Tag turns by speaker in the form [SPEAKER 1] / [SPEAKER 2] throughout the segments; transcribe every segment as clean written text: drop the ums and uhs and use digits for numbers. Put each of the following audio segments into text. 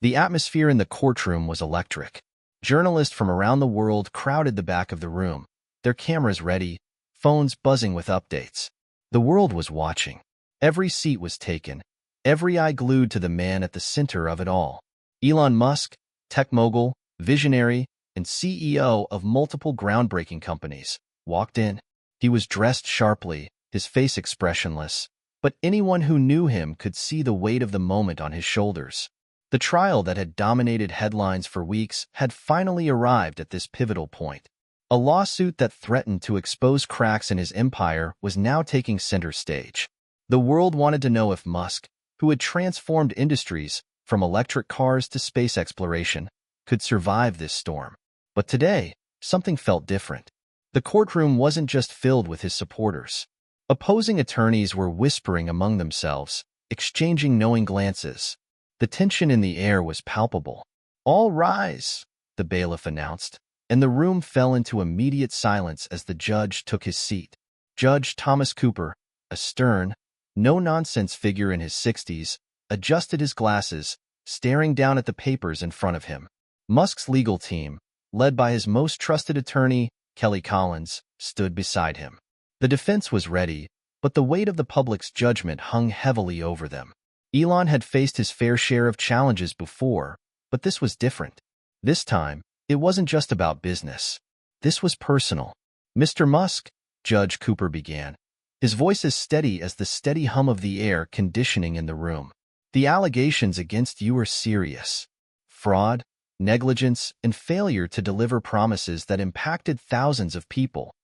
[SPEAKER 1] The atmosphere in the courtroom was electric. Journalists from around the world crowded the back of the room, their cameras ready, phones buzzing with updates. The world was watching. Every seat was taken, every eye glued to the man at the center of it all. Elon Musk, tech mogul, visionary, and CEO of multiple groundbreaking companies, walked in. He was dressed sharply, his face expressionless, but anyone who knew him could see the weight of the moment on his shoulders. The trial that had dominated headlines for weeks had finally arrived at this pivotal point. A lawsuit that threatened to expose cracks in his empire was now taking center stage. The world wanted to know if Musk, who had transformed industries from electric cars to space exploration, could survive this storm. But today, something felt different. The courtroom wasn't just filled with his supporters. Opposing attorneys were whispering among themselves, exchanging knowing glances. The tension in the air was palpable. "All rise," the bailiff announced, and the room fell into immediate silence as the judge took his seat. Judge Thomas Cooper, a stern, no-nonsense figure in his 60s, adjusted his glasses, staring down at the papers in front of him. Musk's legal team, led by his most trusted attorney, Kelly Collins, stood beside him. The defense was ready, but the weight of the public's judgment hung heavily over them. Elon had faced his fair share of challenges before, but this was different. This time, it wasn't just about business. This was personal. "Mr. Musk," Judge Cooper began, his voice as steady as the steady hum of the air conditioning in the room. "The allegations against you are serious. Fraud, negligence, and failure to deliver promises that impacted thousands of people.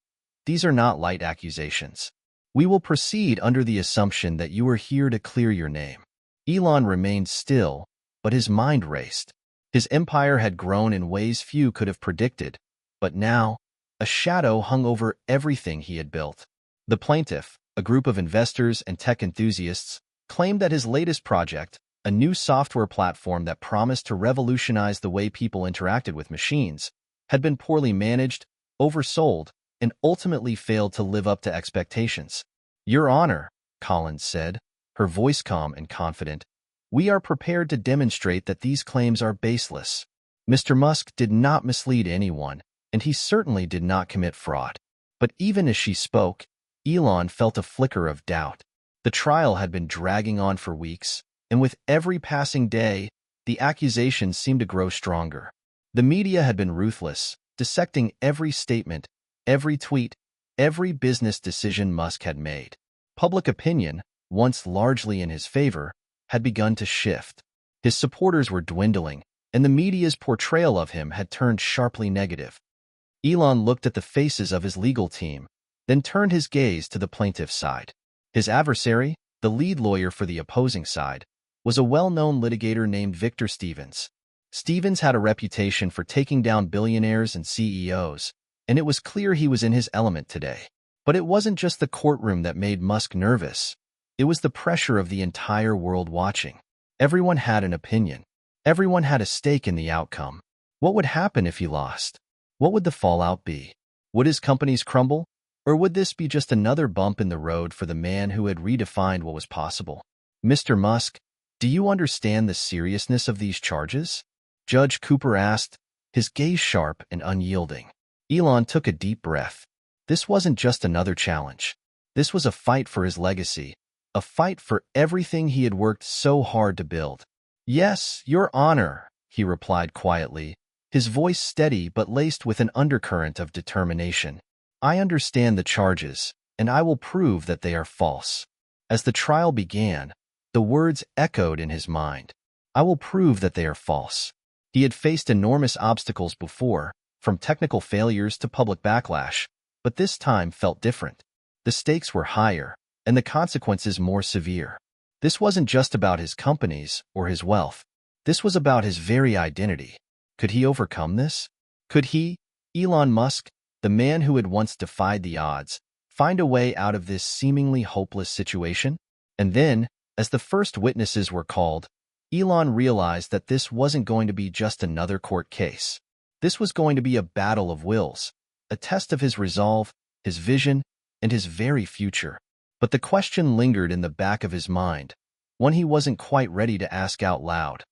[SPEAKER 1] These are not light accusations. We will proceed under the assumption that you are here to clear your name." Elon remained still, but his mind raced. His empire had grown in ways few could have predicted, but now, a shadow hung over everything he had built. The plaintiff, a group of investors and tech enthusiasts, claimed that his latest project, a new software platform that promised to revolutionize the way people interacted with machines, had been poorly managed, oversold, and ultimately failed to live up to expectations. "Your Honor," Collins said, her voice calm and confident, "we are prepared to demonstrate that these claims are baseless. Mr. Musk did not mislead anyone, and he certainly did not commit fraud." But even as she spoke, Elon felt a flicker of doubt. The trial had been dragging on for weeks, and with every passing day, the accusations seemed to grow stronger. The media had been ruthless, dissecting every statement, every tweet, every business decision Musk had made. Public opinion, once largely in his favor, had begun to shift. His supporters were dwindling, and the media's portrayal of him had turned sharply negative. Elon looked at the faces of his legal team, then turned his gaze to the plaintiff's side. His adversary, the lead lawyer for the opposing side, was a well-known litigator named Victor Stevens. Stevens had a reputation for taking down billionaires and CEOs, and it was clear he was in his element today. But it wasn't just the courtroom that made Musk nervous. It was the pressure of the entire world watching. Everyone had an opinion. Everyone had a stake in the outcome. What would happen if he lost? What would the fallout be? Would his companies crumble? Or would this be just another bump in the road for the man who had redefined what was possible? "Mr. Musk, do you understand the seriousness of these charges?" Judge Cooper asked, his gaze sharp and unyielding. Elon took a deep breath. This wasn't just another challenge. This was a fight for his legacy, a fight for everything he had worked so hard to build. "Yes, Your Honor," he replied quietly, his voice steady but laced with an undercurrent of determination. "I understand the charges, and I will prove that they are false." As the trial began, the words echoed in his mind. "I will prove that they are false." He had faced enormous obstacles before, from technical failures to public backlash, but this time felt different. The stakes were higher, and the consequences more severe. This wasn't just about his companies or his wealth. This was about his very identity. Could he overcome this? Could he, Elon Musk, the man who had once defied the odds, find a way out of this seemingly hopeless situation? And then, as the first witnesses were called, Elon realized that this wasn't going to be just another court case. This was going to be a battle of wills, a test of his resolve, his vision, and his very future. But the question lingered in the back of his mind, one he wasn't quite ready to ask out loud.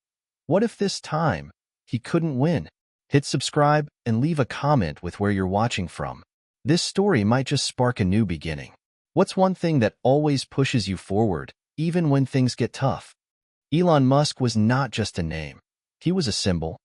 [SPEAKER 1] What if this time he couldn't win? Hit subscribe and leave a comment with where you're watching from. This story might just spark a new beginning. What's one thing that always pushes you forward, even when things get tough? Elon Musk was not just a name. He was a symbol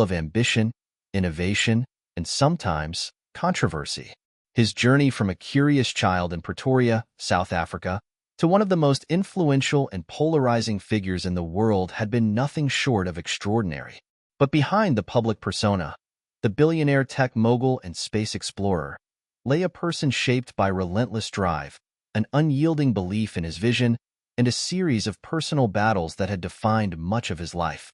[SPEAKER 1] of ambition, innovation, and sometimes controversy. His journey from a curious child in Pretoria, South Africa, to one of the most influential and polarizing figures in the world had been nothing short of extraordinary. But behind the public persona, the billionaire tech mogul and space explorer, lay a person shaped by relentless drive, an unyielding belief in his vision, and a series of personal battles that had defined much of his life.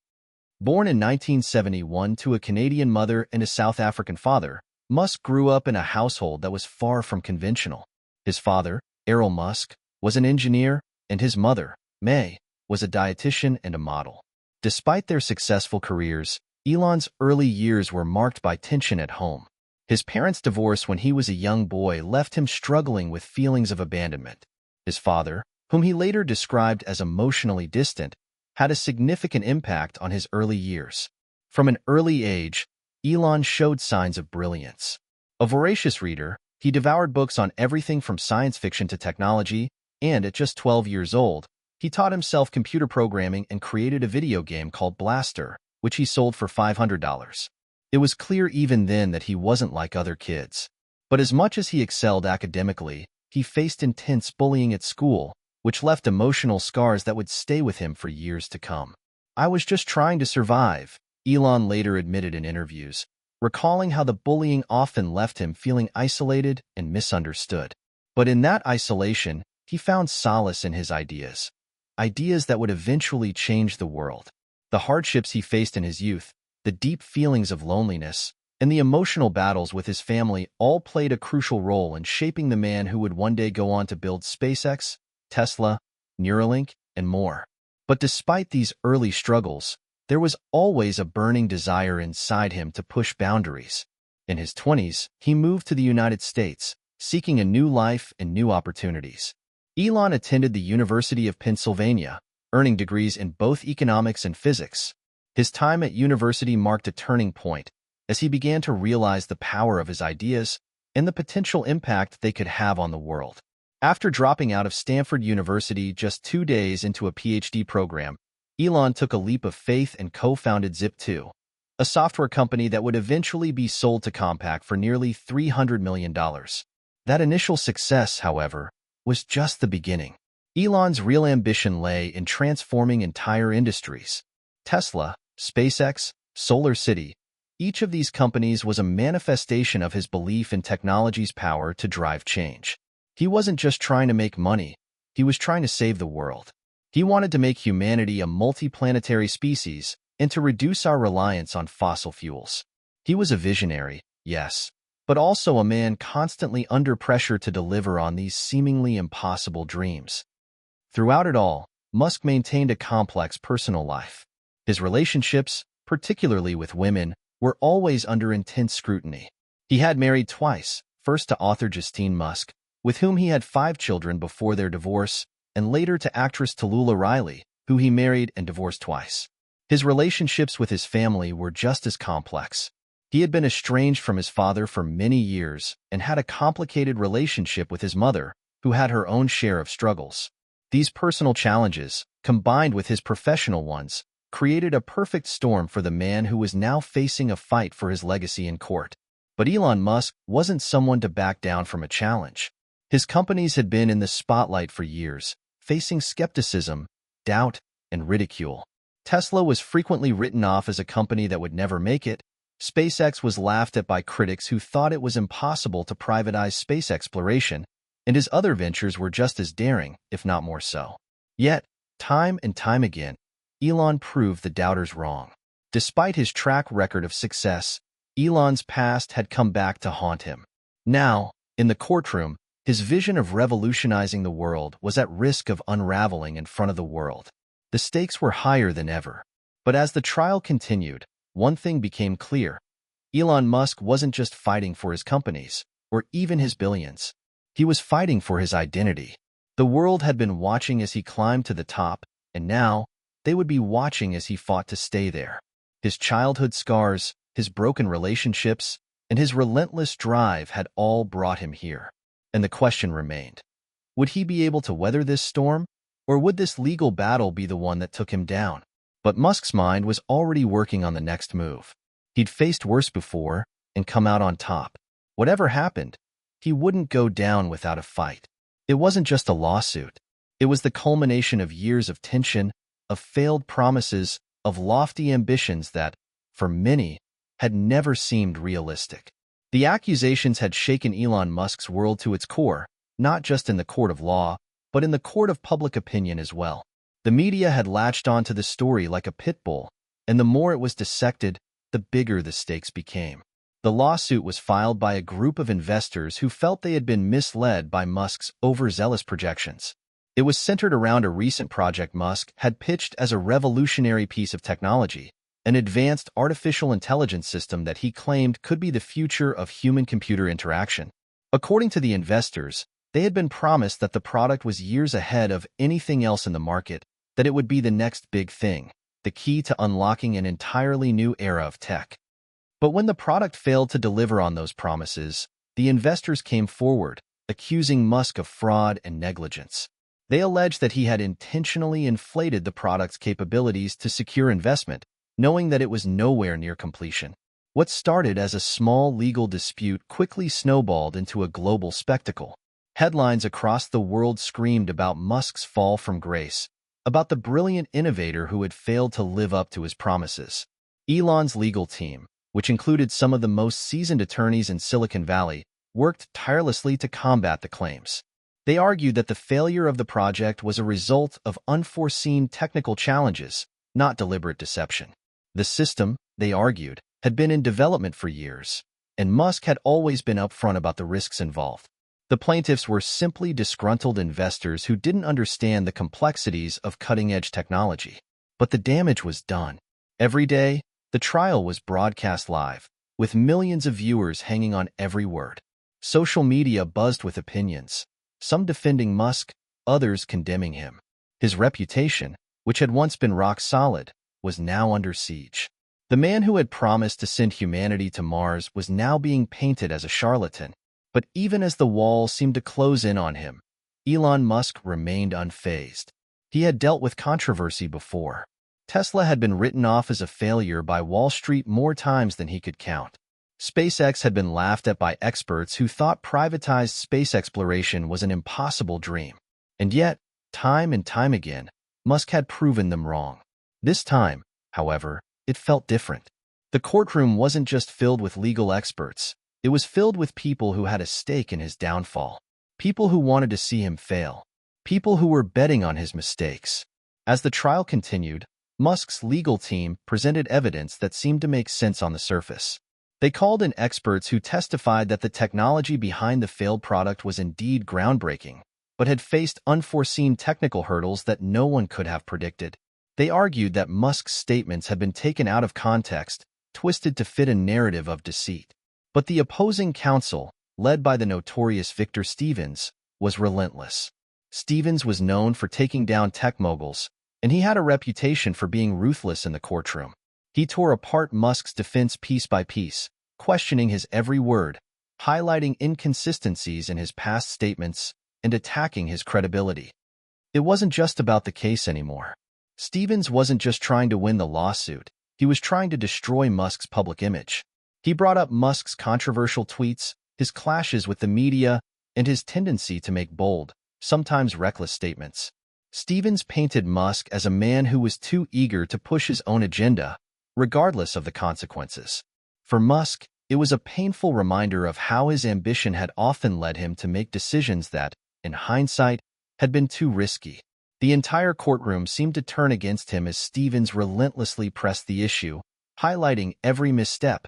[SPEAKER 1] Born in 1971 to a Canadian mother and a South African father, Musk grew up in a household that was far from conventional. His father, Elon Musk, was an engineer, and his mother, May, was a dietitian and a model. Despite their successful careers, Elon's early years were marked by tension at home. His parents' divorce when he was a young boy left him struggling with feelings of abandonment. His father, whom he later described as emotionally distant, had a significant impact on his early years. From an early age, Elon showed signs of brilliance. A voracious reader, he devoured books on everything from science fiction to technology, and at just 12 years old, he taught himself computer programming and created a video game called Blaster, which he sold for $500. It was clear even then that he wasn't like other kids. But as much as he excelled academically, he faced intense bullying at school, which left emotional scars that would stay with him for years to come. "I was just trying to survive," Elon later admitted in interviews, recalling how the bullying often left him feeling isolated and misunderstood. But in that isolation, he found solace in his ideas that would eventually change the world. The hardships he faced in his youth, the deep feelings of loneliness, and the emotional battles with his family all played a crucial role in shaping the man who would one day go on to build SpaceX, Tesla, Neuralink, and more. But despite these early struggles, there was always a burning desire inside him to push boundaries. In his 20s, he moved to the United States, seeking a new life and new opportunities. Elon attended the University of Pennsylvania, earning degrees in both economics and physics. His time at university marked a turning point, as he began to realize the power of his ideas and the potential impact they could have on the world. After dropping out of Stanford University just 2 days into a PhD program, Elon took a leap of faith and co-founded Zip2, a software company that would eventually be sold to Compaq for nearly $300 million. That initial success, however, was just the beginning. Elon's real ambition lay in transforming entire industries. Tesla, SpaceX, SolarCity, each of these companies was a manifestation of his belief in technology's power to drive change. He wasn't just trying to make money, he was trying to save the world. He wanted to make humanity a multiplanetary species and to reduce our reliance on fossil fuels. He was a visionary, yes, but also a man constantly under pressure to deliver on these seemingly impossible dreams. Throughout it all, Musk maintained a complex personal life. His relationships, particularly with women, were always under intense scrutiny. He had married twice, first to author Justine Musk, with whom he had 5 children before their divorce, and later to actress Tallulah Riley, who he married and divorced twice. His relationships with his family were just as complex. He had been estranged from his father for many years and had a complicated relationship with his mother, who had her own share of struggles. These personal challenges, combined with his professional ones, created a perfect storm for the man who was now facing a fight for his legacy in court. But Elon Musk wasn't someone to back down from a challenge. His companies had been in the spotlight for years, facing skepticism, doubt, and ridicule. Tesla was frequently written off as a company that would never make it. SpaceX was laughed at by critics who thought it was impossible to privatize space exploration, and his other ventures were just as daring, if not more so. Yet, time and time again, Elon proved the doubters wrong. Despite his track record of success, Elon's past had come back to haunt him. Now, in the courtroom, his vision of revolutionizing the world was at risk of unraveling in front of the world. The stakes were higher than ever. But as the trial continued, one thing became clear. Elon Musk wasn't just fighting for his companies, or even his billions. He was fighting for his identity. The world had been watching as he climbed to the top, and now, they would be watching as he fought to stay there. His childhood scars, his broken relationships, and his relentless drive had all brought him here. And the question remained, would he be able to weather this storm, or would this legal battle be the one that took him down? But Musk's mind was already working on the next move. He'd faced worse before and come out on top. Whatever happened, he wouldn't go down without a fight. It wasn't just a lawsuit. It was the culmination of years of tension, of failed promises, of lofty ambitions that, for many, had never seemed realistic. The accusations had shaken Elon Musk's world to its core, not just in the court of law, but in the court of public opinion as well. The media had latched onto the story like a pit bull, and the more it was dissected, the bigger the stakes became. The lawsuit was filed by a group of investors who felt they had been misled by Musk's overzealous projections. It was centered around a recent project Musk had pitched as a revolutionary piece of technology, an advanced artificial intelligence system that he claimed could be the future of human-computer interaction. According to the investors, they had been promised that the product was years ahead of anything else in the market, that it would be the next big thing, the key to unlocking an entirely new era of tech. But when the product failed to deliver on those promises, the investors came forward, accusing Musk of fraud and negligence. They alleged that he had intentionally inflated the product's capabilities to secure investment, knowing that it was nowhere near completion. What started as a small legal dispute quickly snowballed into a global spectacle. Headlines across the world screamed about Musk's fall from grace, about the brilliant innovator who had failed to live up to his promises. Elon's legal team, which included some of the most seasoned attorneys in Silicon Valley, worked tirelessly to combat the claims. They argued that the failure of the project was a result of unforeseen technical challenges, not deliberate deception. The system, they argued, had been in development for years, and Musk had always been upfront about the risks involved. The plaintiffs were simply disgruntled investors who didn't understand the complexities of cutting-edge technology. But the damage was done. Every day, the trial was broadcast live, with millions of viewers hanging on every word. Social media buzzed with opinions, some defending Musk, others condemning him. His reputation, which had once been rock solid, was now under siege. The man who had promised to send humanity to Mars was now being painted as a charlatan. But even as the walls seemed to close in on him, Elon Musk remained unfazed. He had dealt with controversy before. Tesla had been written off as a failure by Wall Street more times than he could count. SpaceX had been laughed at by experts who thought privatized space exploration was an impossible dream. And yet, time and time again, Musk had proven them wrong. This time, however, it felt different. The courtroom wasn't just filled with legal experts. It was filled with people who had a stake in his downfall, people who wanted to see him fail, people who were betting on his mistakes. As the trial continued, Musk's legal team presented evidence that seemed to make sense on the surface. They called in experts who testified that the technology behind the failed product was indeed groundbreaking, but had faced unforeseen technical hurdles that no one could have predicted. They argued that Musk's statements had been taken out of context, twisted to fit a narrative of deceit. But the opposing counsel, led by the notorious Victor Stevens, was relentless. Stevens was known for taking down tech moguls, and he had a reputation for being ruthless in the courtroom. He tore apart Musk's defense piece by piece, questioning his every word, highlighting inconsistencies in his past statements, and attacking his credibility. It wasn't just about the case anymore. Stevens wasn't just trying to win the lawsuit, he was trying to destroy Musk's public image. He brought up Musk's controversial tweets, his clashes with the media, and his tendency to make bold, sometimes reckless statements. Stevens painted Musk as a man who was too eager to push his own agenda, regardless of the consequences. For Musk, it was a painful reminder of how his ambition had often led him to make decisions that, in hindsight, had been too risky. The entire courtroom seemed to turn against him as Stevens relentlessly pressed the issue, highlighting every misstep,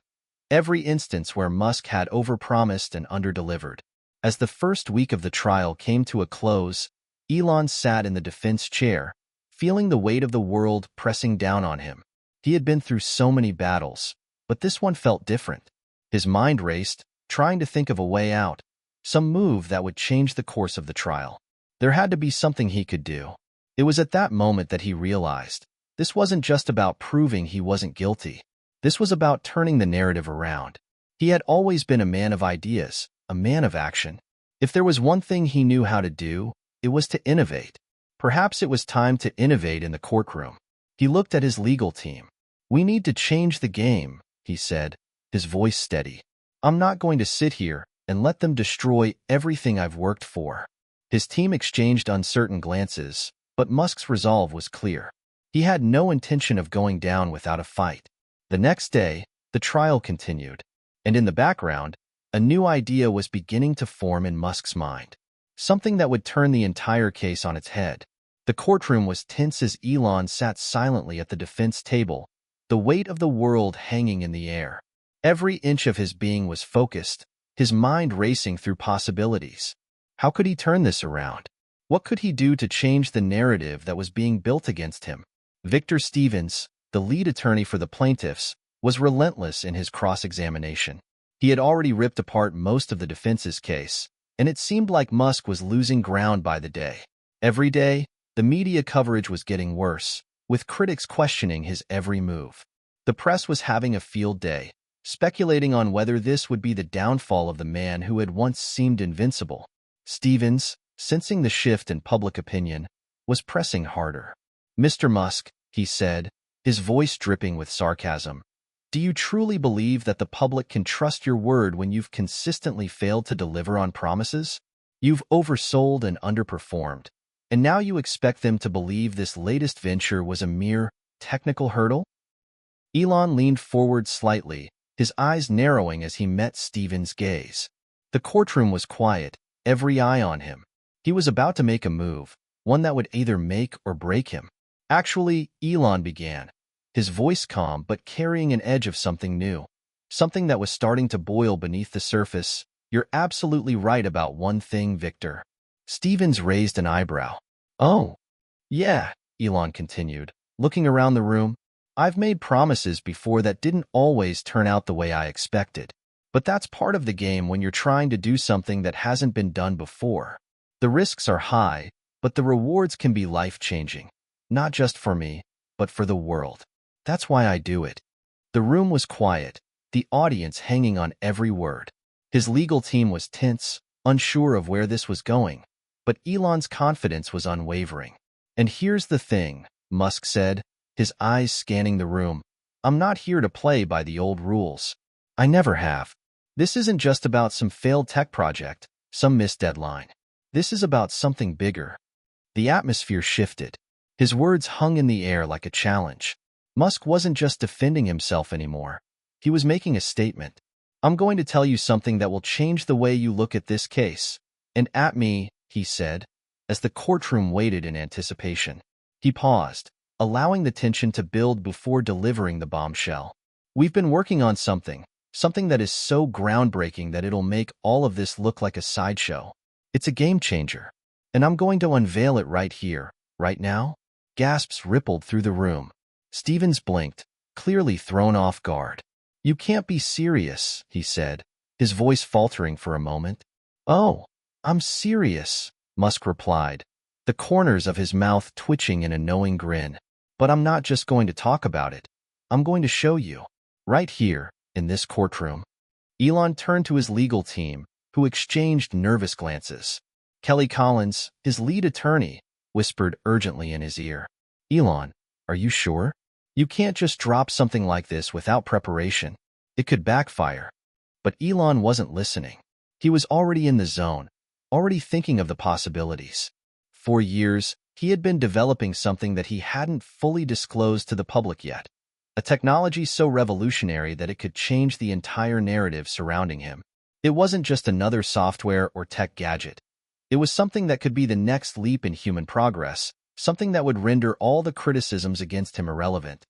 [SPEAKER 1] every instance where Musk had overpromised and underdelivered. As the first week of the trial came to a close, Elon sat in the defense chair, feeling the weight of the world pressing down on him. He had been through so many battles, but this one felt different. His mind raced, trying to think of a way out, some move that would change the course of the trial. There had to be something he could do. It was at that moment that he realized This wasn't just about proving he wasn't guilty. This was about turning the narrative around. He had always been a man of ideas, a man of action. If there was one thing he knew how to do, it was to innovate. Perhaps it was time to innovate in the courtroom. He looked at his legal team. "We need to change the game," he said, his voice steady. "I'm not going to sit here and let them destroy everything I've worked for." His team exchanged uncertain glances, but Musk's resolve was clear. He had no intention of going down without a fight. The next day, the trial continued, and in the background, a new idea was beginning to form in Musk's mind. Something that would turn the entire case on its head. The courtroom was tense as Elon sat silently at the defense table, the weight of the world hanging in the air. Every inch of his being was focused, his mind racing through possibilities. How could he turn this around? What could he do to change the narrative that was being built against him? Victor Stevens, the lead attorney for the plaintiffs, was relentless in his cross-examination. He had already ripped apart most of the defense's case, and it seemed like Musk was losing ground by the day. Every day, the media coverage was getting worse, with critics questioning his every move. The press was having a field day, speculating on whether this would be the downfall of the man who had once seemed invincible. Stevens, sensing the shift in public opinion, was pressing harder. "Mr. Musk," he said, his voice dripping with sarcasm, "do you truly believe that the public can trust your word when you've consistently failed to deliver on promises? You've oversold and underperformed, and now you expect them to believe this latest venture was a mere technical hurdle?" Elon leaned forward slightly, his eyes narrowing as he met Stevens' gaze. The courtroom was quiet, every eye on him. He was about to make a move, one that would either make or break him. "Actually," Elon began, his voice calm but carrying an edge of something new, something that was starting to boil beneath the surface. "You're absolutely right about one thing, Victor." Stevens raised an eyebrow. "Oh, yeah," Elon continued, looking around the room. "I've made promises before that didn't always turn out the way I expected. But that's part of the game when you're trying to do something that hasn't been done before. The risks are high, but the rewards can be life-changing. Not just for me, but for the world. That's why I do it." The room was quiet, the audience hanging on every word. His legal team was tense, unsure of where this was going, but Elon's confidence was unwavering. "And here's the thing," Musk said, his eyes scanning the room. "I'm not here to play by the old rules. I never have. This isn't just about some failed tech project, some missed deadline. This is about something bigger." The atmosphere shifted. His words hung in the air like a challenge. Musk wasn't just defending himself anymore. He was making a statement. "I'm going to tell you something that will change the way you look at this case. And at me," he said, as the courtroom waited in anticipation. He paused, allowing the tension to build before delivering the bombshell. "We've been working on something that is so groundbreaking that it'll make all of this look like a sideshow. It's a game changer. And I'm going to unveil it right here, right now." Gasps rippled through the room. Stevens blinked, clearly thrown off guard. "You can't be serious," he said, his voice faltering for a moment. "Oh, I'm serious," Musk replied, the corners of his mouth twitching in a knowing grin. "But I'm not just going to talk about it. I'm going to show you. Right here, in this courtroom." Elon turned to his legal team, who exchanged nervous glances. Kelly Collins, his lead attorney, whispered urgently in his ear. "Elon, are you sure? You can't just drop something like this without preparation. It could backfire." But Elon wasn't listening. He was already in the zone, already thinking of the possibilities. For years, he had been developing something that he hadn't fully disclosed to the public yet. A technology so revolutionary that it could change the entire narrative surrounding him. It wasn't just another software or tech gadget. It was something that could be the next leap in human progress, something that would render all the criticisms against him irrelevant.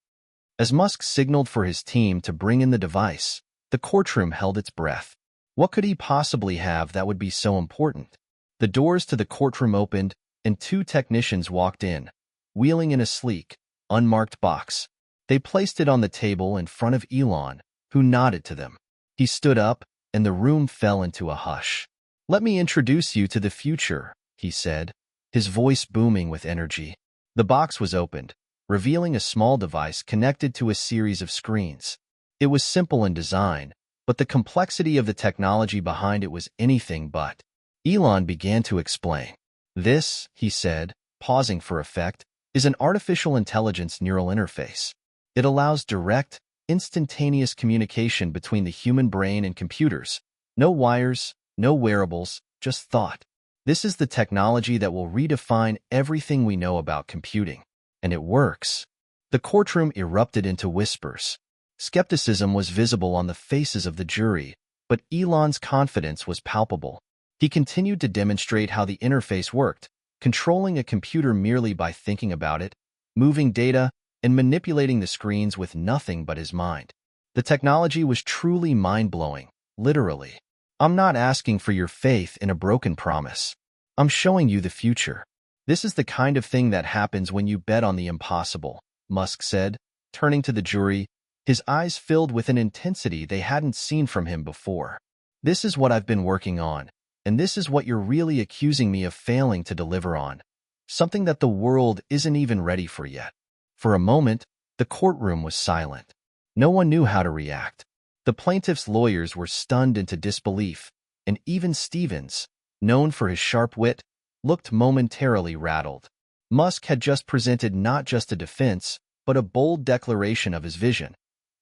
[SPEAKER 1] As Musk signaled for his team to bring in the device, the courtroom held its breath. What could he possibly have that would be so important? The doors to the courtroom opened, and two technicians walked in, wheeling in a sleek, unmarked box. They placed it on the table in front of Elon, who nodded to them. He stood up, and the room fell into a hush. "Let me introduce you to the future," he said, his voice booming with energy. The box was opened, revealing a small device connected to a series of screens. It was simple in design, but the complexity of the technology behind it was anything but. Elon began to explain. This, he said, pausing for effect, is an artificial intelligence neural interface. It allows direct, instantaneous communication between the human brain and computers. No wires, no wearables, just thought. This is the technology that will redefine everything we know about computing. And it works. The courtroom erupted into whispers. Skepticism was visible on the faces of the jury, but Elon's confidence was palpable. He continued to demonstrate how the interface worked, controlling a computer merely by thinking about it, moving data, and manipulating the screens with nothing but his mind. The technology was truly mind-blowing, literally. I'm not asking for your faith in a broken promise. I'm showing you the future. This is the kind of thing that happens when you bet on the impossible, Musk said, turning to the jury, his eyes filled with an intensity they hadn't seen from him before. This is what I've been working on, and this is what you're really accusing me of failing to deliver on. Something that the world isn't even ready for yet. For a moment, the courtroom was silent. No one knew how to react. The plaintiff's lawyers were stunned into disbelief, and even Stevens, known for his sharp wit, looked momentarily rattled. Musk had just presented not just a defense, but a bold declaration of his vision.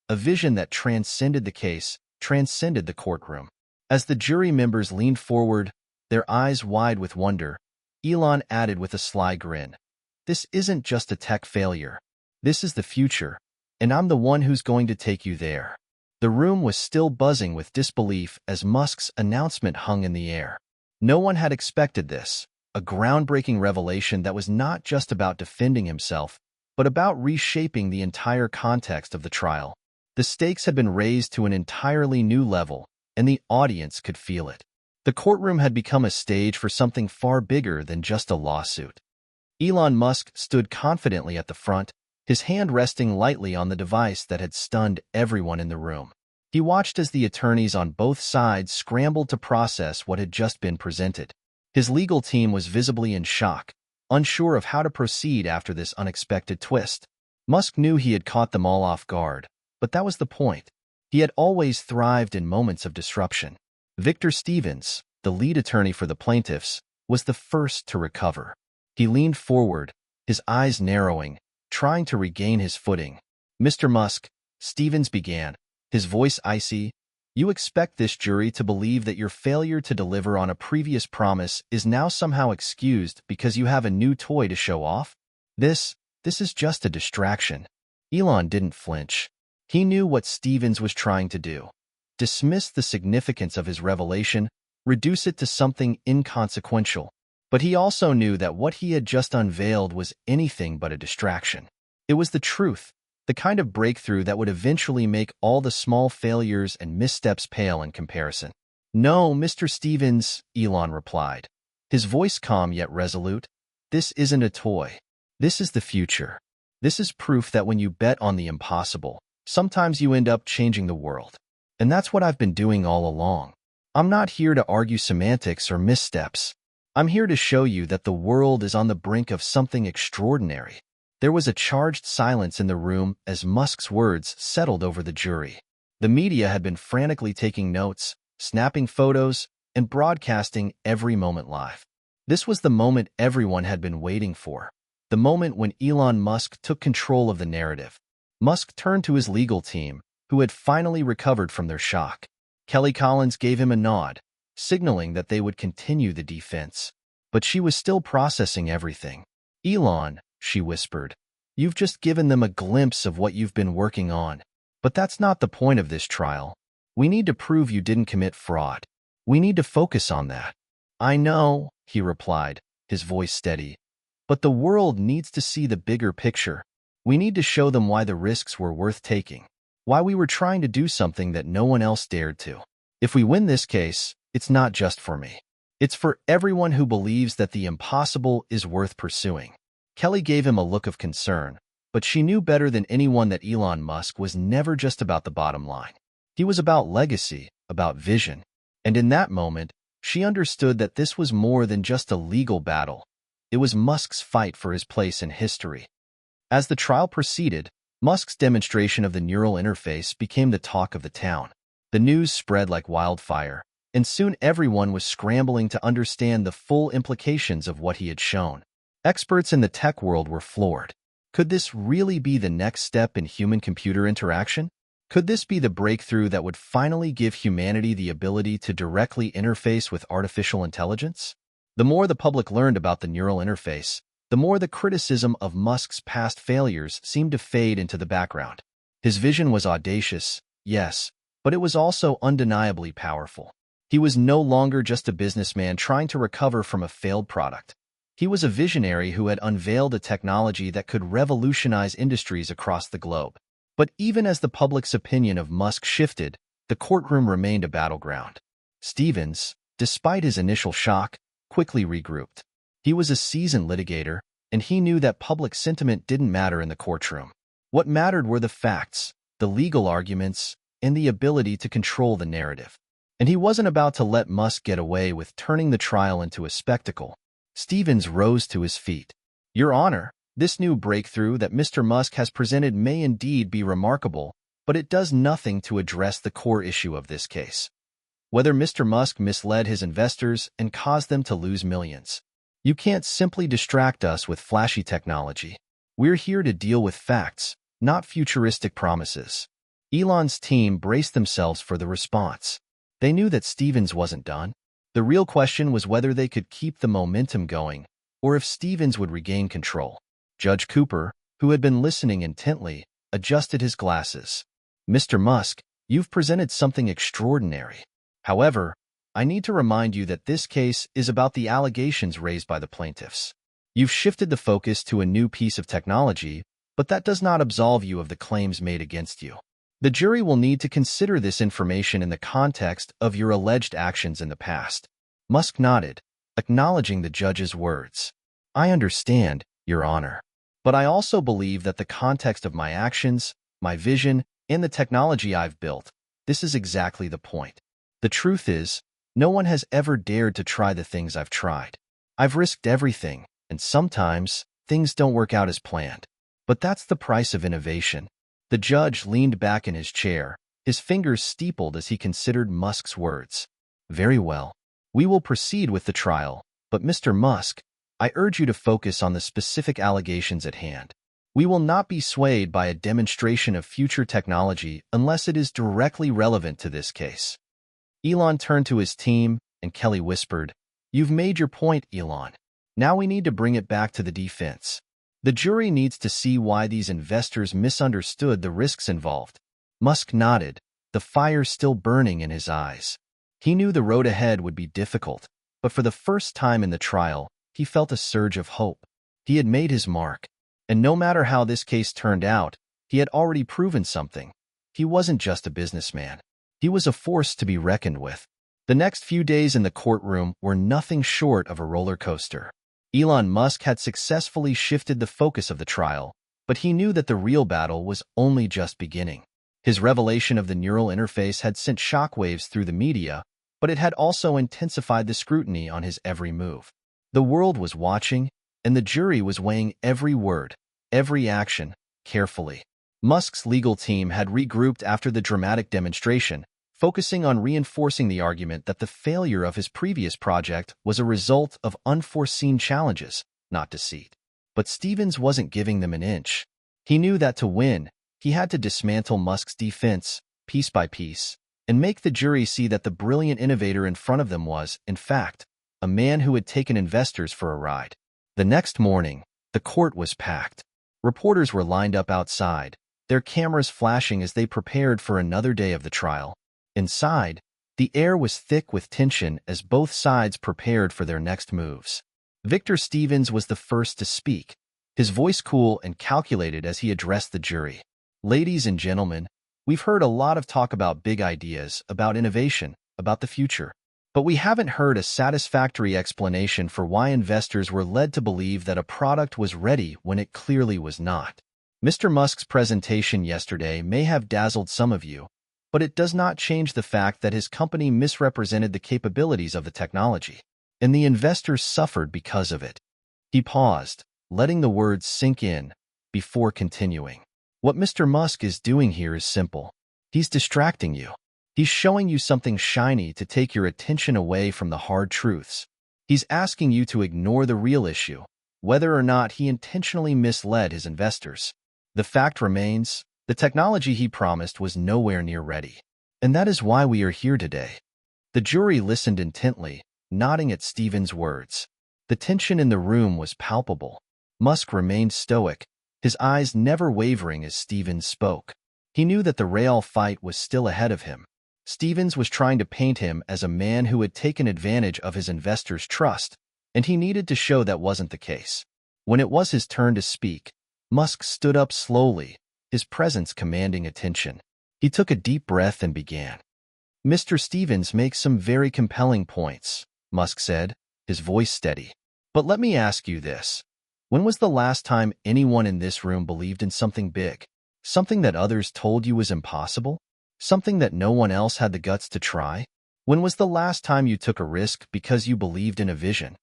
[SPEAKER 1] A vision that transcended the case, transcended the courtroom. As the jury members leaned forward, their eyes wide with wonder, Elon added with a sly grin, "This isn't just a tech failure. This is the future, and I'm the one who's going to take you there." The room was still buzzing with disbelief as Musk's announcement hung in the air. No one had expected this, a groundbreaking revelation that was not just about defending himself, but about reshaping the entire context of the trial. The stakes had been raised to an entirely new level, and the audience could feel it. The courtroom had become a stage for something far bigger than just a lawsuit. Elon Musk stood confidently at the front, his hand resting lightly on the device that had stunned everyone in the room. He watched as the attorneys on both sides scrambled to process what had just been presented. His legal team was visibly in shock, unsure of how to proceed after this unexpected twist. Musk knew he had caught them all off guard, but that was the point. He had always thrived in moments of disruption. Victor Stevens, the lead attorney for the plaintiffs, was the first to recover. He leaned forward, his eyes narrowing, trying to regain his footing. "Mr. Musk," Stevens began, his voice icy, "you expect this jury to believe that your failure to deliver on a previous promise is now somehow excused because you have a new toy to show off? This is just a distraction." Elon didn't flinch. He knew what Stevens was trying to do. Dismiss the significance of his revelation, reduce it to something inconsequential. But he also knew that what he had just unveiled was anything but a distraction. It was the truth, the kind of breakthrough that would eventually make all the small failures and missteps pale in comparison. "No, Mr. Stevens," Elon replied, his voice calm yet resolute. "This isn't a toy. This is the future. This is proof that when you bet on the impossible, sometimes you end up changing the world. And that's what I've been doing all along. I'm not here to argue semantics or missteps. I'm here to show you that the world is on the brink of something extraordinary." There was a charged silence in the room as Musk's words settled over the jury. The media had been frantically taking notes, snapping photos, and broadcasting every moment live. This was the moment everyone had been waiting for, the moment when Elon Musk took control of the narrative. Musk turned to his legal team, who had finally recovered from their shock. Kelly Collins gave him a nod, signaling that they would continue the defense. But she was still processing everything. "Elon," she whispered, "you've just given them a glimpse of what you've been working on. But that's not the point of this trial. We need to prove you didn't commit fraud. We need to focus on that." "I know," he replied, his voice steady. "But the world needs to see the bigger picture. We need to show them why the risks were worth taking, why we were trying to do something that no one else dared to. If we win this case, it's not just for me. It's for everyone who believes that the impossible is worth pursuing." Kelly gave him a look of concern, but she knew better than anyone that Elon Musk was never just about the bottom line. He was about legacy, about vision. And in that moment, she understood that this was more than just a legal battle. It was Musk's fight for his place in history. As the trial proceeded, Musk's demonstration of the neural interface became the talk of the town. The news spread like wildfire, and soon everyone was scrambling to understand the full implications of what he had shown. Experts in the tech world were floored. Could this really be the next step in human-computer interaction? Could this be the breakthrough that would finally give humanity the ability to directly interface with artificial intelligence? The more the public learned about the neural interface, the more the criticism of Musk's past failures seemed to fade into the background. His vision was audacious, yes, but it was also undeniably powerful. He was no longer just a businessman trying to recover from a failed product. He was a visionary who had unveiled a technology that could revolutionize industries across the globe. But even as the public's opinion of Musk shifted, the courtroom remained a battleground. Stevens, despite his initial shock, quickly regrouped. He was a seasoned litigator, and he knew that public sentiment didn't matter in the courtroom. What mattered were the facts, the legal arguments, and the ability to control the narrative. And he wasn't about to let Musk get away with turning the trial into a spectacle. Stevens rose to his feet. "Your Honor, this new breakthrough that Mr. Musk has presented may indeed be remarkable, but it does nothing to address the core issue of this case. Whether Mr. Musk misled his investors and caused them to lose millions. You can't simply distract us with flashy technology. We're here to deal with facts, not futuristic promises." Elon's team braced themselves for the response. They knew that Stevens wasn't done. The real question was whether they could keep the momentum going, or if Stevens would regain control. Judge Cooper, who had been listening intently, adjusted his glasses. "Mr. Musk, you've presented something extraordinary. However, I need to remind you that this case is about the allegations raised by the plaintiffs. You've shifted the focus to a new piece of technology, but that does not absolve you of the claims made against you. The jury will need to consider this information in the context of your alleged actions in the past." Musk nodded, acknowledging the judge's words. "I understand, Your Honor. But I also believe that the context of my actions, my vision, and the technology I've built, this is exactly the point. The truth is, no one has ever dared to try the things I've tried. I've risked everything, and sometimes things don't work out as planned. But that's the price of innovation." The judge leaned back in his chair, his fingers steepled as he considered Musk's words. "Very well. We will proceed with the trial, but Mr. Musk, I urge you to focus on the specific allegations at hand. We will not be swayed by a demonstration of future technology unless it is directly relevant to this case." Elon turned to his team, and Kelly whispered, "You've made your point, Elon. Now we need to bring it back to the defense. The jury needs to see why these investors misunderstood the risks involved." Musk nodded, the fire still burning in his eyes. He knew the road ahead would be difficult, but for the first time in the trial, he felt a surge of hope. He had made his mark, and no matter how this case turned out, he had already proven something. He wasn't just a businessman. He was a force to be reckoned with. The next few days in the courtroom were nothing short of a roller coaster. Elon Musk had successfully shifted the focus of the trial, but he knew that the real battle was only just beginning. His revelation of the neural interface had sent shockwaves through the media, but it had also intensified the scrutiny on his every move. The world was watching, and the jury was weighing every word, every action, carefully. Musk's legal team had regrouped after the dramatic demonstration, focusing on reinforcing the argument that the failure of his previous project was a result of unforeseen challenges, not deceit. But Stevens wasn't giving them an inch. He knew that to win, he had to dismantle Musk's defense, piece by piece, and make the jury see that the brilliant innovator in front of them was, in fact, a man who had taken investors for a ride. The next morning, the court was packed. Reporters were lined up outside, their cameras flashing as they prepared for another day of the trial. Inside, the air was thick with tension as both sides prepared for their next moves. Victor Stevens was the first to speak, his voice cool and calculated as he addressed the jury. "Ladies and gentlemen, we've heard a lot of talk about big ideas, about innovation, about the future. But we haven't heard a satisfactory explanation for why investors were led to believe that a product was ready when it clearly was not. Mr. Musk's presentation yesterday may have dazzled some of you, but it does not change the fact that his company misrepresented the capabilities of the technology, and the investors suffered because of it." He paused, letting the words sink in, before continuing. What Mr. Musk is doing here is simple. He's distracting you. He's showing you something shiny to take your attention away from the hard truths. He's asking you to ignore the real issue, whether or not he intentionally misled his investors. The fact remains, the technology he promised was nowhere near ready. And that is why we are here today. The jury listened intently, nodding at Stephen's words. The tension in the room was palpable. Musk remained stoic, his eyes never wavering as Stephen spoke. He knew that the real fight was still ahead of him. Stevens was trying to paint him as a man who had taken advantage of his investors' trust, and he needed to show that wasn't the case. When it was his turn to speak, Musk stood up slowly, his presence commanding attention. He took a deep breath and began. "Mr. Stevens makes some very compelling points," Musk said, his voice steady. "But let me ask you this. When was the last time anyone in this room believed in something big? Something that others told you was impossible? Something that no one else had the guts to try? When was the last time you took a risk because you believed in a vision?"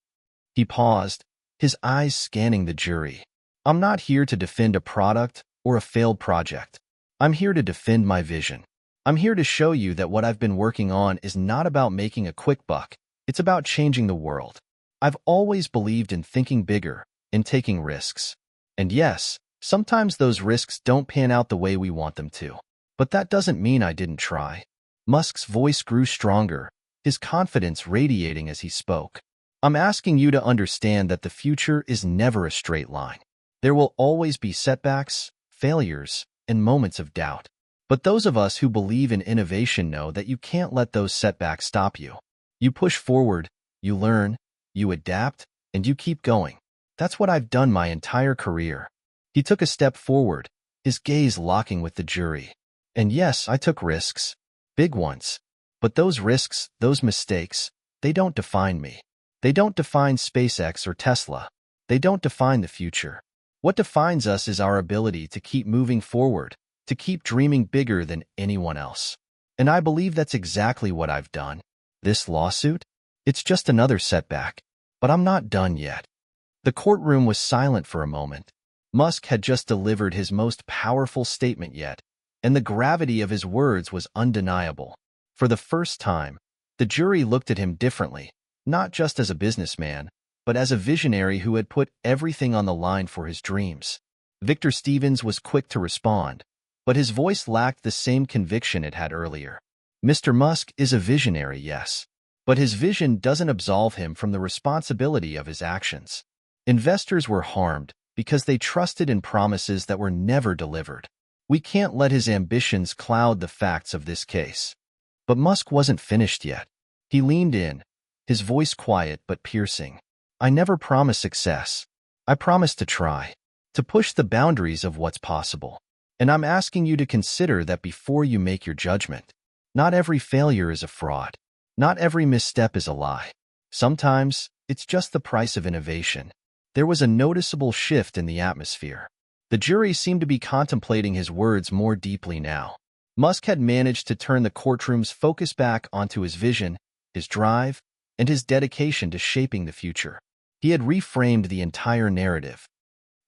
[SPEAKER 1] He paused, his eyes scanning the jury. "I'm not here to defend a product or a failed project. I'm here to defend my vision. I'm here to show you that what I've been working on is not about making a quick buck. It's about changing the world. I've always believed in thinking bigger, in taking risks. And yes, sometimes those risks don't pan out the way we want them to. But that doesn't mean I didn't try." Musk's voice grew stronger, his confidence radiating as he spoke. "I'm asking you to understand that the future is never a straight line. There will always be setbacks, failures, and moments of doubt. But those of us who believe in innovation know that you can't let those setbacks stop you. You push forward, you learn, you adapt, and you keep going. That's what I've done my entire career." He took a step forward, his gaze locking with the jury. "And yes, I took risks, big ones. But those risks, those mistakes, they don't define me. They don't define SpaceX or Tesla. They don't define the future. What defines us is our ability to keep moving forward, to keep dreaming bigger than anyone else. And I believe that's exactly what I've done. This lawsuit? It's just another setback. But I'm not done yet." The courtroom was silent for a moment. Musk had just delivered his most powerful statement yet, and the gravity of his words was undeniable. For the first time, the jury looked at him differently, not just as a businessman, but as a visionary who had put everything on the line for his dreams. Victor Stevens was quick to respond, but his voice lacked the same conviction it had earlier. "Mr. Musk is a visionary, yes, but his vision doesn't absolve him from the responsibility of his actions. Investors were harmed because they trusted in promises that were never delivered. We can't let his ambitions cloud the facts of this case." But Musk wasn't finished yet. He leaned in, his voice quiet but piercing. "I never promised success. I promised to try, to push the boundaries of what's possible. And I'm asking you to consider that before you make your judgment. Not every failure is a fraud. Not every misstep is a lie. Sometimes, it's just the price of innovation." There was a noticeable shift in the atmosphere. The jury seemed to be contemplating his words more deeply now. Musk had managed to turn the courtroom's focus back onto his vision, his drive, and his dedication to shaping the future. He had reframed the entire narrative.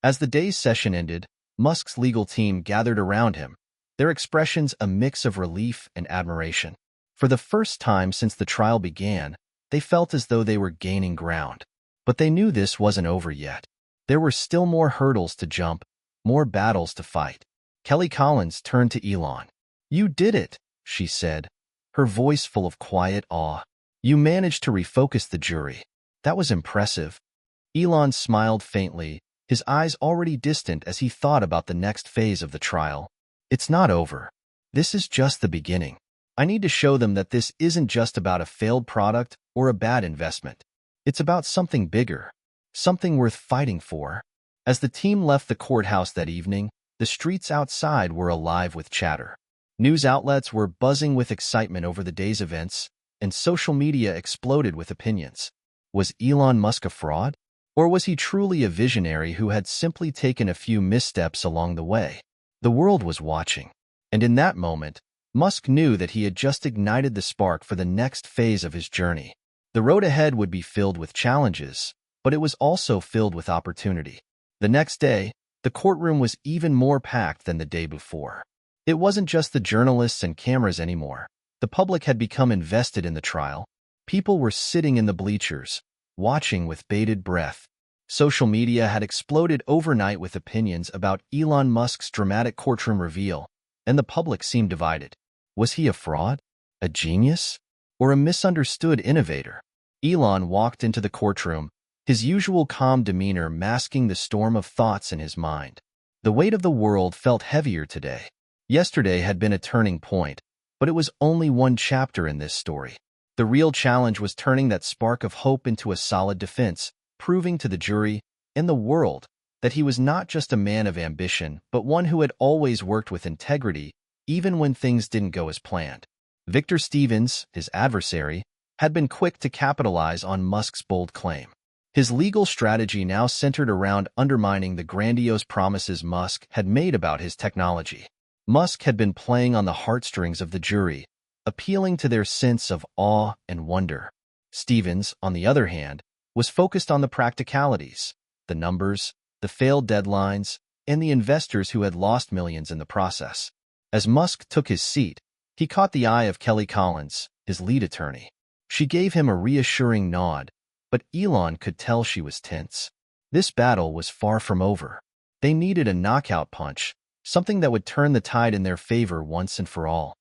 [SPEAKER 1] As the day's session ended, Musk's legal team gathered around him, their expressions a mix of relief and admiration. For the first time since the trial began, they felt as though they were gaining ground. But they knew this wasn't over yet. There were still more hurdles to jump, more battles to fight. Kelly Collins turned to Elon. "You did it," she said, her voice full of quiet awe. "You managed to refocus the jury. That was impressive." Elon smiled faintly, his eyes already distant as he thought about the next phase of the trial. "It's not over. This is just the beginning. I need to show them that this isn't just about a failed product or a bad investment. It's about something bigger, something worth fighting for." As the team left the courthouse that evening, the streets outside were alive with chatter. News outlets were buzzing with excitement over the day's events, and social media exploded with opinions. Was Elon Musk a fraud? Or was he truly a visionary who had simply taken a few missteps along the way? The world was watching, and in that moment, Musk knew that he had just ignited the spark for the next phase of his journey. The road ahead would be filled with challenges, but it was also filled with opportunity. The next day, The courtroom was even more packed than the day before. It wasn't just the journalists and cameras anymore. The public had become invested in the trial. People were sitting in the bleachers, watching with bated breath. Social media had exploded overnight with opinions about Elon Musk's dramatic courtroom reveal, and the public seemed divided. Was he a fraud? A genius? Or a misunderstood innovator? Elon walked into the courtroom, his usual calm demeanor masking the storm of thoughts in his mind. The weight of the world felt heavier today. Yesterday had been a turning point, but it was only one chapter in this story. The real challenge was turning that spark of hope into a solid defense, proving to the jury and the world that he was not just a man of ambition, but one who had always worked with integrity, even when things didn't go as planned. Victor Stevens, his adversary, had been quick to capitalize on Musk's bold claim. His legal strategy now centered around undermining the grandiose promises Musk had made about his technology. Musk had been playing on the heartstrings of the jury, appealing to their sense of awe and wonder. Stevens, on the other hand, was focused on the practicalities, the numbers, the failed deadlines, and the investors who had lost millions in the process. As Musk took his seat, he caught the eye of Kelly Collins, his lead attorney. She gave him a reassuring nod, but Elon could tell she was tense. This battle was far from over. They needed a knockout punch, something that would turn the tide in their favor once and for all.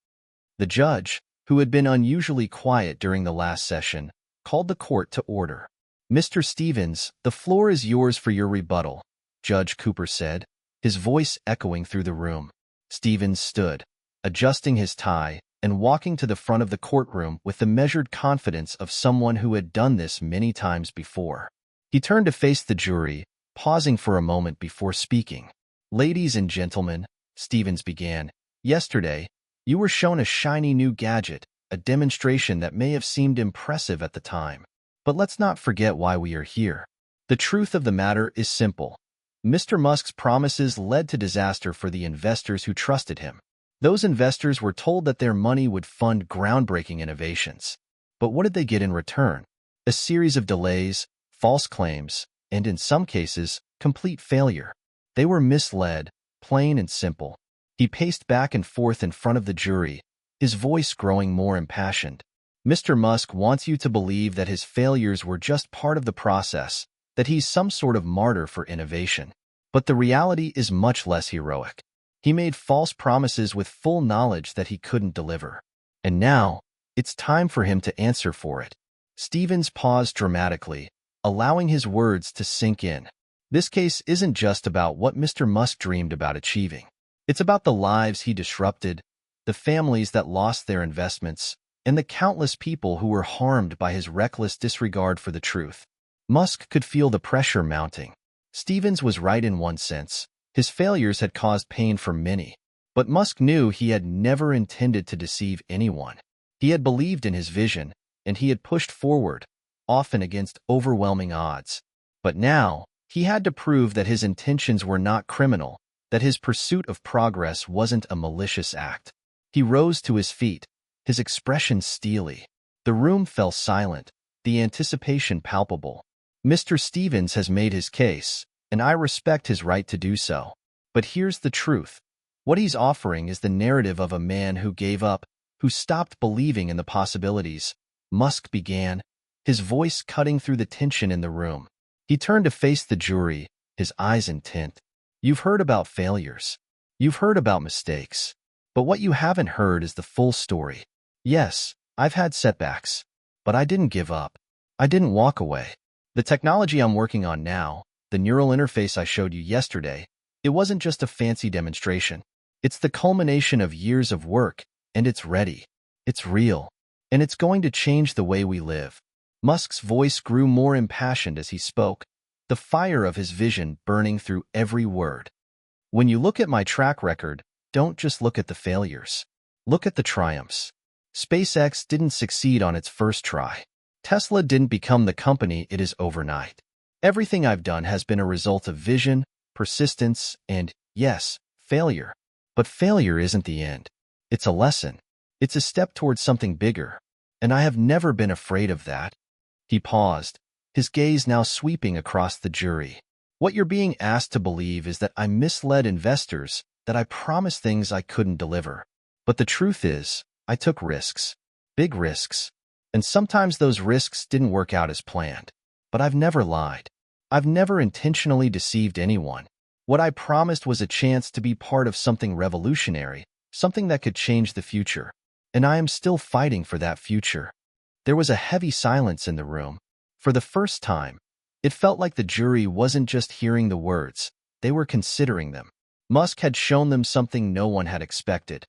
[SPEAKER 1] The judge, who had been unusually quiet during the last session, called the court to order. "Mr. Stevens, the floor is yours for your rebuttal," Judge Cooper said, his voice echoing through the room. Stevens stood, adjusting his tie and walking to the front of the courtroom with the measured confidence of someone who had done this many times before. He turned to face the jury, pausing for a moment before speaking. "Ladies and gentlemen," Stevens began, "yesterday, you were shown a shiny new gadget, a demonstration that may have seemed impressive at the time. But let's not forget why we are here. The truth of the matter is simple. Mr. Musk's promises led to disaster for the investors who trusted him. Those investors were told that their money would fund groundbreaking innovations. But what did they get in return? A series of delays, false claims, and in some cases, complete failure. They were misled, plain and simple." He paced back and forth in front of the jury, his voice growing more impassioned. "Mr. Musk wants you to believe that his failures were just part of the process, that he's some sort of martyr for innovation. But the reality is much less heroic. He made false promises with full knowledge that he couldn't deliver. And now, it's time for him to answer for it." Stevens paused dramatically, allowing his words to sink in. This case isn't just about what Mr. Musk dreamed about achieving. It's about the lives he disrupted, the families that lost their investments, and the countless people who were harmed by his reckless disregard for the truth. Musk could feel the pressure mounting. Stevens was right in one sense. His failures had caused pain for many. But Musk knew he had never intended to deceive anyone. He had believed in his vision, and he had pushed forward, often against overwhelming odds. But now, he had to prove that his intentions were not criminal, that his pursuit of progress wasn't a malicious act. He rose to his feet, his expression steely. The room fell silent, the anticipation palpable. "Mr. Stevens has made his case, and I respect his right to do so. But here's the truth. What he's offering is the narrative of a man who gave up, who stopped believing in the possibilities," Musk began, his voice cutting through the tension in the room. He turned to face the jury, his eyes intent. "You've heard about failures. You've heard about mistakes. But what you haven't heard is the full story. Yes, I've had setbacks. But I didn't give up. I didn't walk away. The technology I'm working on now, the neural interface I showed you yesterday, it wasn't just a fancy demonstration. It's the culmination of years of work, and it's ready. It's real. And it's going to change the way we live." Musk's voice grew more impassioned as he spoke, the fire of his vision burning through every word. "When you look at my track record, don't just look at the failures. Look at the triumphs. SpaceX didn't succeed on its first try. Tesla didn't become the company it is overnight. Everything I've done has been a result of vision, persistence, and, yes, failure. But failure isn't the end. It's a lesson. It's a step towards something bigger. And I have never been afraid of that." He paused, his gaze now sweeping across the jury. What you're being asked to believe is that I misled investors, that I promised things I couldn't deliver. But the truth is, I took risks, big risks, and sometimes those risks didn't work out as planned. But I've never lied. I've never intentionally deceived anyone. What I promised was a chance to be part of something revolutionary, something that could change the future. And I am still fighting for that future. There was a heavy silence in the room. For the first time, it felt like the jury wasn't just hearing the words, they were considering them. Musk had shown them something no one had expected.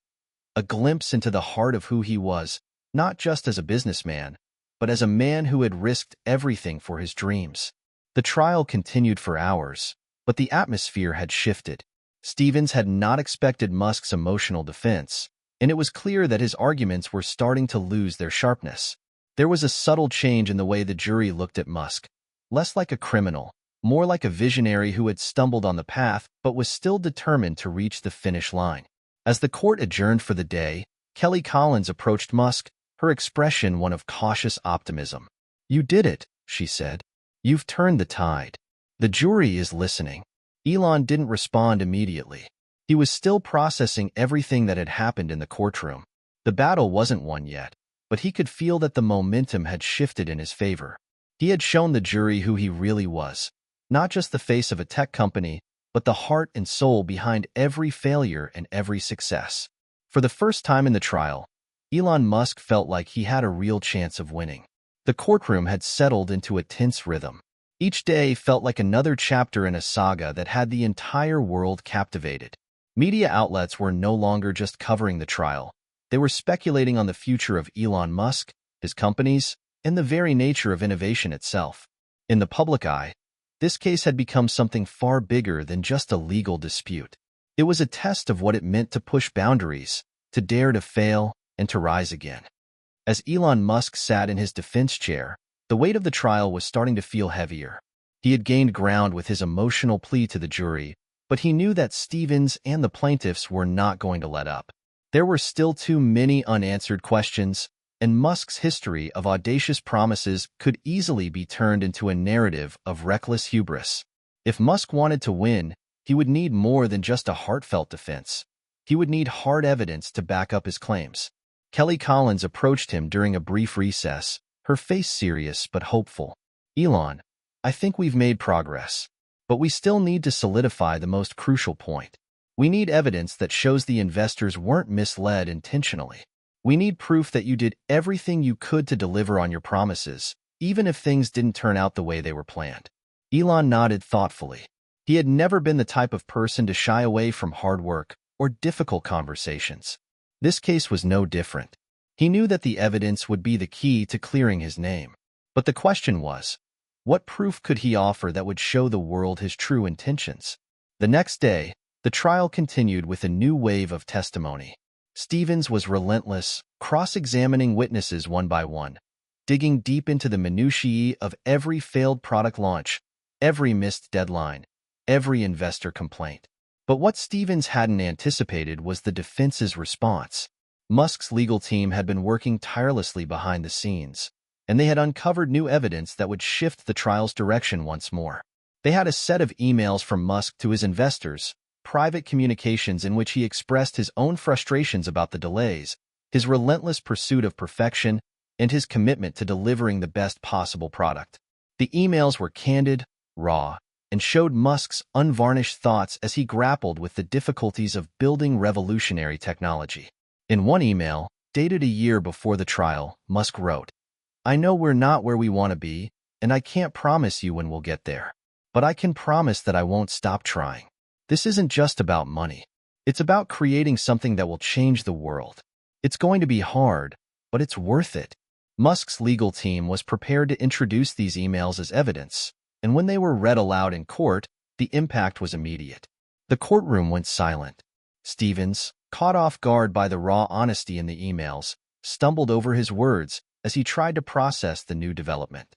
[SPEAKER 1] A glimpse into the heart of who he was, not just as a businessman, but as a man who had risked everything for his dreams. The trial continued for hours, but the atmosphere had shifted. Stevens had not expected Musk's emotional defense, and it was clear that his arguments were starting to lose their sharpness. There was a subtle change in the way the jury looked at Musk, less like a criminal, more like a visionary who had stumbled on the path but was still determined to reach the finish line. As the court adjourned for the day, Kelly Collins approached Musk, her expression one of cautious optimism. "You did it," she said. "You've turned the tide. The jury is listening." Elon didn't respond immediately. He was still processing everything that had happened in the courtroom. The battle wasn't won yet, but he could feel that the momentum had shifted in his favor. He had shown the jury who he really was, not just the face of a tech company, but the heart and soul behind every failure and every success. For the first time in the trial, Elon Musk felt like he had a real chance of winning. The courtroom had settled into a tense rhythm. Each day felt like another chapter in a saga that had the entire world captivated. Media outlets were no longer just covering the trial. They were speculating on the future of Elon Musk, his companies, and the very nature of innovation itself. In the public eye, this case had become something far bigger than just a legal dispute. It was a test of what it meant to push boundaries, to dare to fail, and to rise again. As Elon Musk sat in his defense chair, the weight of the trial was starting to feel heavier. He had gained ground with his emotional plea to the jury, but he knew that Stevens and the plaintiffs were not going to let up. There were still too many unanswered questions, and Musk's history of audacious promises could easily be turned into a narrative of reckless hubris. If Musk wanted to win, he would need more than just a heartfelt defense. He would need hard evidence to back up his claims. Kelly Collins approached him during a brief recess, her face serious but hopeful. "Elon, I think we've made progress, but we still need to solidify the most crucial point. We need evidence that shows the investors weren't misled intentionally. We need proof that you did everything you could to deliver on your promises, even if things didn't turn out the way they were planned." Elon nodded thoughtfully. He had never been the type of person to shy away from hard work or difficult conversations. This case was no different. He knew that the evidence would be the key to clearing his name. But the question was, what proof could he offer that would show the world his true intentions? The next day, the trial continued with a new wave of testimony. Stevens was relentless, cross-examining witnesses one by one, digging deep into the minutiae of every failed product launch, every missed deadline, every investor complaint. But what Stevens hadn't anticipated was the defense's response. Musk's legal team had been working tirelessly behind the scenes, and they had uncovered new evidence that would shift the trial's direction once more. They had a set of emails from Musk to his investors, private communications in which he expressed his own frustrations about the delays, his relentless pursuit of perfection, and his commitment to delivering the best possible product. The emails were candid, raw, and showed Musk's unvarnished thoughts as he grappled with the difficulties of building revolutionary technology. In one email, dated a year before the trial, Musk wrote, "I know we're not where we want to be, and I can't promise you when we'll get there. But I can promise that I won't stop trying. This isn't just about money. It's about creating something that will change the world. It's going to be hard, but it's worth it." Musk's legal team was prepared to introduce these emails as evidence, and when they were read aloud in court, the impact was immediate. The courtroom went silent. Stevens, caught off guard by the raw honesty in the emails, stumbled over his words as he tried to process the new development.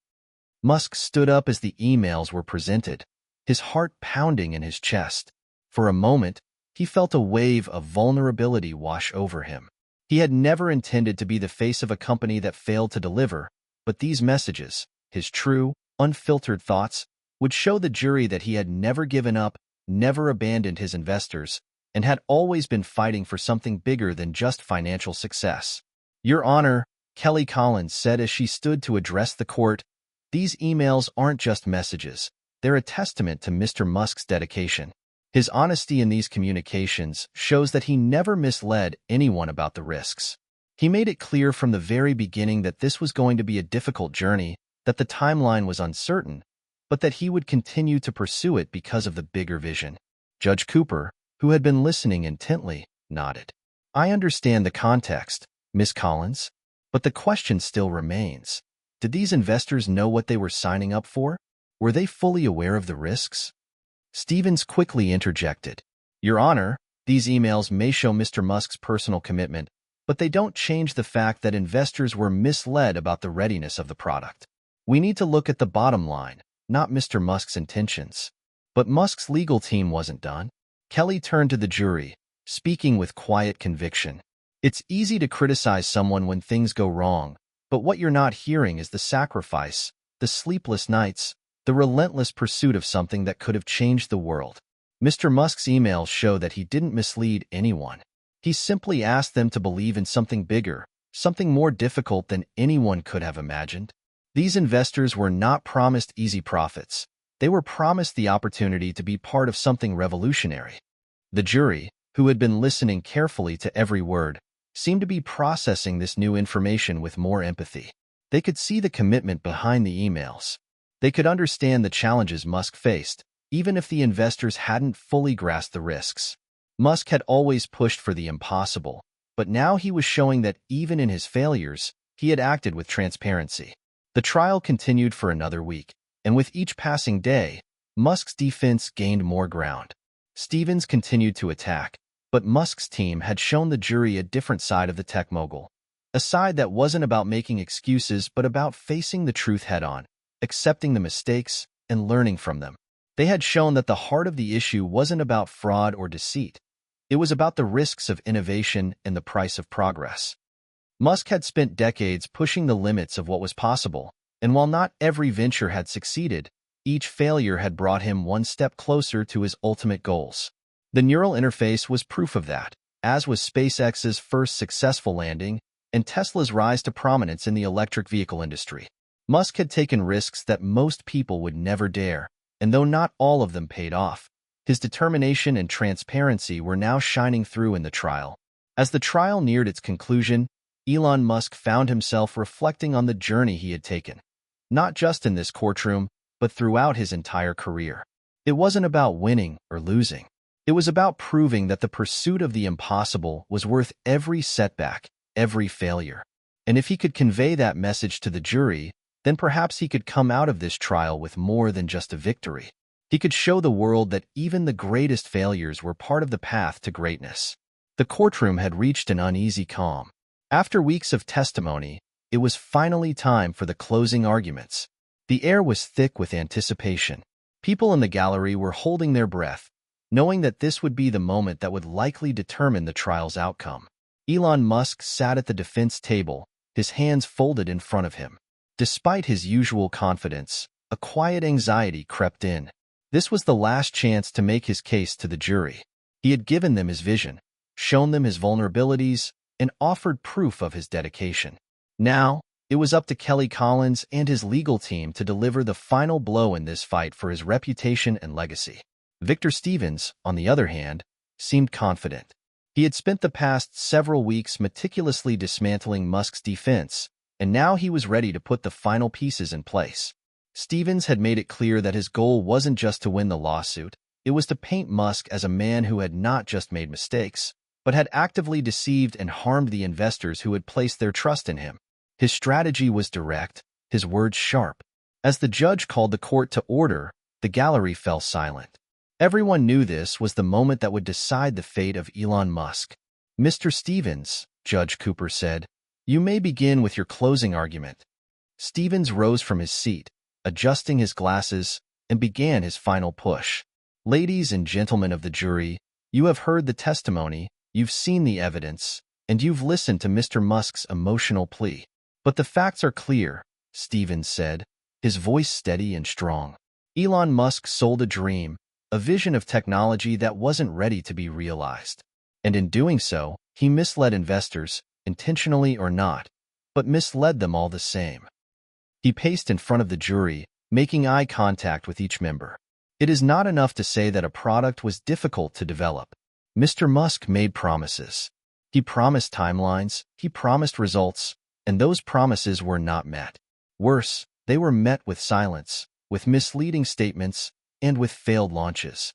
[SPEAKER 1] Musk stood up as the emails were presented, his heart pounding in his chest. For a moment, he felt a wave of vulnerability wash over him. He had never intended to be the face of a company that failed to deliver, but these messages, his true, unfiltered thoughts, would show the jury that he had never given up, never abandoned his investors, and had always been fighting for something bigger than just financial success. "Your Honor," Kelly Collins said as she stood to address the court, "these emails aren't just messages. They're a testament to Mr. Musk's dedication. His honesty in these communications shows that he never misled anyone about the risks. He made it clear from the very beginning that this was going to be a difficult journey, that the timeline was uncertain, but that he would continue to pursue it because of the bigger vision." Judge Cooper, who had been listening intently, nodded. "I understand the context, Ms. Collins, but the question still remains. Did these investors know what they were signing up for? Were they fully aware of the risks?" Stevens quickly interjected. "Your Honor, these emails may show Mr. Musk's personal commitment, but they don't change the fact that investors were misled about the readiness of the product. We need to look at the bottom line, not Mr. Musk's intentions." But Musk's legal team wasn't done. Kelly turned to the jury, speaking with quiet conviction. "It's easy to criticize someone when things go wrong, but what you're not hearing is the sacrifice, the sleepless nights, the relentless pursuit of something that could have changed the world. Mr. Musk's emails show that he didn't mislead anyone. He simply asked them to believe in something bigger, something more difficult than anyone could have imagined. These investors were not promised easy profits. They were promised the opportunity to be part of something revolutionary." The jury, who had been listening carefully to every word, seemed to be processing this new information with more empathy. They could see the commitment behind the emails. They could understand the challenges Musk faced, even if the investors hadn't fully grasped the risks. Musk had always pushed for the impossible, but now he was showing that even in his failures, he had acted with transparency. The trial continued for another week, and with each passing day, Musk's defense gained more ground. Stevens continued to attack, but Musk's team had shown the jury a different side of the tech mogul, a side that wasn't about making excuses but about facing the truth head-on, accepting the mistakes, and learning from them. They had shown that the heart of the issue wasn't about fraud or deceit. It was about the risks of innovation and the price of progress. Musk had spent decades pushing the limits of what was possible, and while not every venture had succeeded, each failure had brought him one step closer to his ultimate goals. The neural interface was proof of that, as was SpaceX's first successful landing and Tesla's rise to prominence in the electric vehicle industry. Musk had taken risks that most people would never dare, and though not all of them paid off, his determination and transparency were now shining through in the trial. As the trial neared its conclusion, Elon Musk found himself reflecting on the journey he had taken, not just in this courtroom, but throughout his entire career. It wasn't about winning or losing. It was about proving that the pursuit of the impossible was worth every setback, every failure. And if he could convey that message to the jury, then perhaps he could come out of this trial with more than just a victory. He could show the world that even the greatest failures were part of the path to greatness. The courtroom had reached an uneasy calm. After weeks of testimony, it was finally time for the closing arguments. The air was thick with anticipation. People in the gallery were holding their breath, knowing that this would be the moment that would likely determine the trial's outcome. Elon Musk sat at the defense table, his hands folded in front of him. Despite his usual confidence, a quiet anxiety crept in. This was the last chance to make his case to the jury. He had given them his vision, shown them his vulnerabilities, and offered proof of his dedication. Now, it was up to Kelly Collins and his legal team to deliver the final blow in this fight for his reputation and legacy. Victor Stevens, on the other hand, seemed confident. He had spent the past several weeks meticulously dismantling Musk's defense, and now he was ready to put the final pieces in place. Stevens had made it clear that his goal wasn't just to win the lawsuit, it was to paint Musk as a man who had not just made mistakes, but had actively deceived and harmed the investors who had placed their trust in him. His strategy was direct, his words sharp. As the judge called the court to order, the gallery fell silent. Everyone knew this was the moment that would decide the fate of Elon Musk. "Mr. Stevens," Judge Cooper said, "you may begin with your closing argument." Stevens rose from his seat, adjusting his glasses, and began his final push. "Ladies and gentlemen of the jury, you have heard the testimony, you've seen the evidence, and you've listened to Mr. Musk's emotional plea. But the facts are clear," Stevens said, his voice steady and strong. Elon Musk sold a dream, a vision of technology that wasn't ready to be realized. And in doing so, he misled investors, intentionally or not, but misled them all the same. He paced in front of the jury, making eye contact with each member. It is not enough to say that a product was difficult to develop. Mr. Musk made promises. He promised timelines, he promised results, and those promises were not met. Worse, they were met with silence, with misleading statements, and with failed launches.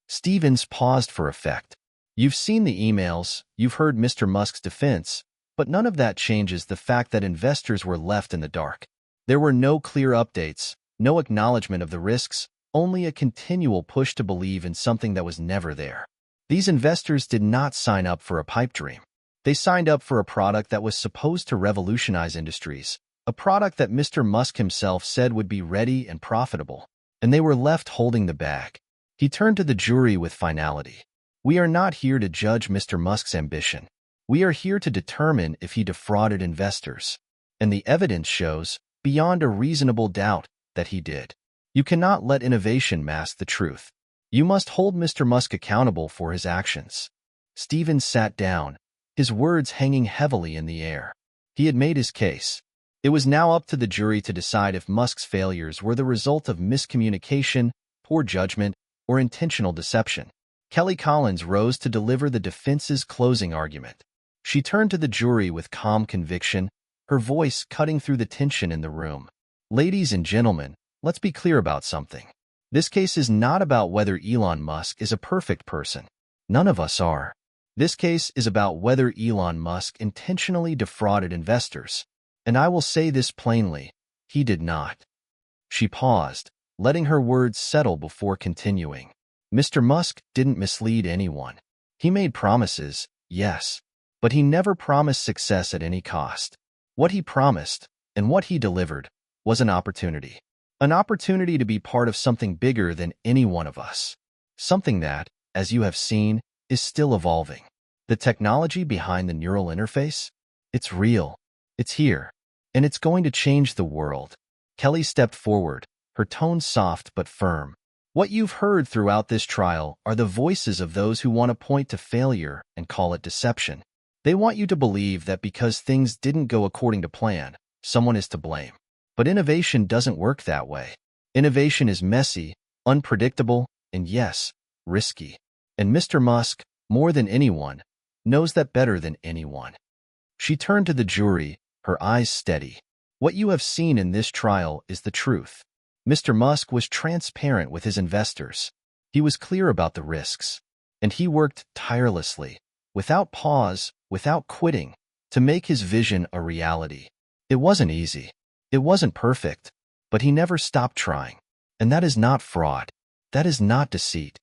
[SPEAKER 1] Stevens paused for effect. You've seen the emails, you've heard Mr. Musk's defense, but none of that changes the fact that investors were left in the dark. There were no clear updates, no acknowledgement of the risks, only a continual push to believe in something that was never there. These investors did not sign up for a pipe dream. They signed up for a product that was supposed to revolutionize industries, a product that Mr. Musk himself said would be ready and profitable, and they were left holding the bag. He turned to the jury with finality. We are not here to judge Mr. Musk's ambition. We are here to determine if he defrauded investors. And the evidence shows, beyond a reasonable doubt, that he did. You cannot let innovation mask the truth. You must hold Mr. Musk accountable for his actions. Stevens sat down, his words hanging heavily in the air. He had made his case. It was now up to the jury to decide if Musk's failures were the result of miscommunication, poor judgment, or intentional deception. Kelly Collins rose to deliver the defense's closing argument. She turned to the jury with calm conviction, her voice cutting through the tension in the room. Ladies and gentlemen, let's be clear about something. This case is not about whether Elon Musk is a perfect person. None of us are. This case is about whether Elon Musk intentionally defrauded investors. And I will say this plainly, he did not. She paused, letting her words settle before continuing. Mr. Musk didn't mislead anyone. He made promises, yes, but he never promised success at any cost. What he promised, and what he delivered, was an opportunity. An opportunity to be part of something bigger than any one of us. Something that, as you have seen, is still evolving. The technology behind the neural interface? It's real. It's here. And it's going to change the world. Kelly stepped forward, her tone soft but firm. What you've heard throughout this trial are the voices of those who want to point to failure and call it deception. They want you to believe that because things didn't go according to plan, someone is to blame. But innovation doesn't work that way. Innovation is messy, unpredictable, and yes, risky. And Mr. Musk, more than anyone, knows that better than anyone. She turned to the jury, her eyes steady. What you have seen in this trial is the truth. Mr. Musk was transparent with his investors. He was clear about the risks. And he worked tirelessly, without pause, without quitting, to make his vision a reality. It wasn't easy. It wasn't perfect. But he never stopped trying. And that is not fraud. That is not deceit.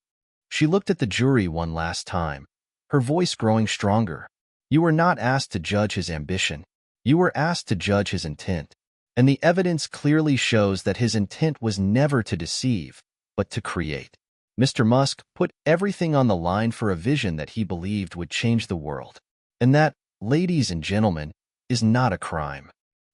[SPEAKER 1] She looked at the jury one last time, her voice growing stronger. You were not asked to judge his ambition. You were asked to judge his intent. And the evidence clearly shows that his intent was never to deceive, but to create. Mr. Musk put everything on the line for a vision that he believed would change the world. And that, ladies and gentlemen, is not a crime.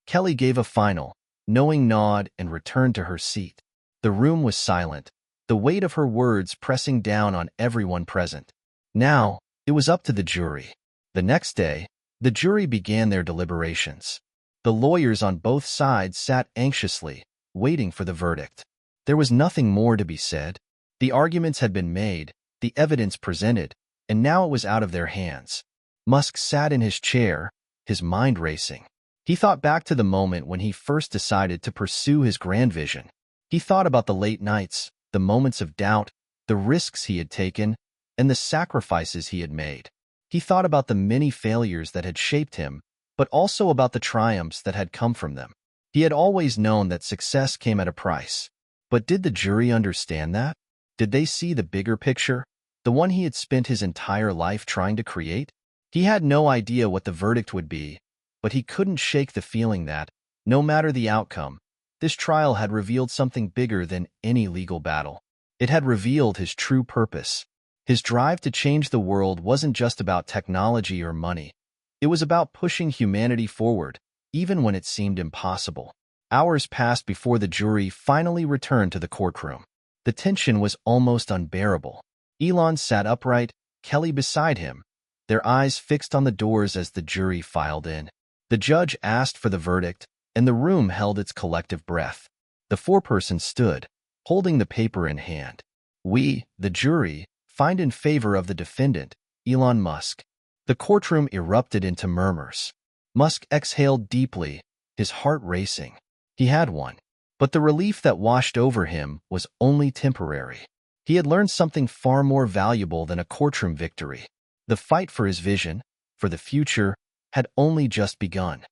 [SPEAKER 1] Kelly gave a final, knowing nod and returned to her seat. The room was silent, the weight of her words pressing down on everyone present. Now, it was up to the jury. The next day, the jury began their deliberations. The lawyers on both sides sat anxiously, waiting for the verdict. There was nothing more to be said. The arguments had been made, the evidence presented, and now it was out of their hands. Musk sat in his chair, his mind racing. He thought back to the moment when he first decided to pursue his grand vision. He thought about the late nights, the moments of doubt, the risks he had taken, and the sacrifices he had made. He thought about the many failures that had shaped him, but also about the triumphs that had come from them. He had always known that success came at a price. But did the jury understand that? Did they see the bigger picture, the one he had spent his entire life trying to create? He had no idea what the verdict would be, but he couldn't shake the feeling that, no matter the outcome, this trial had revealed something bigger than any legal battle. It had revealed his true purpose. His drive to change the world wasn't just about technology or money. It was about pushing humanity forward, even when it seemed impossible. Hours passed before the jury finally returned to the courtroom. The tension was almost unbearable. Elon sat upright, Kelly beside him, their eyes fixed on the doors as the jury filed in. The judge asked for the verdict, and the room held its collective breath. The foreperson stood, holding the paper in hand. We, the jury, find in favor of the defendant, Elon Musk. The courtroom erupted into murmurs. Musk exhaled deeply, his heart racing. He had won. But the relief that washed over him was only temporary. He had learned something far more valuable than a courtroom victory. The fight for his vision, for the future, had only just begun.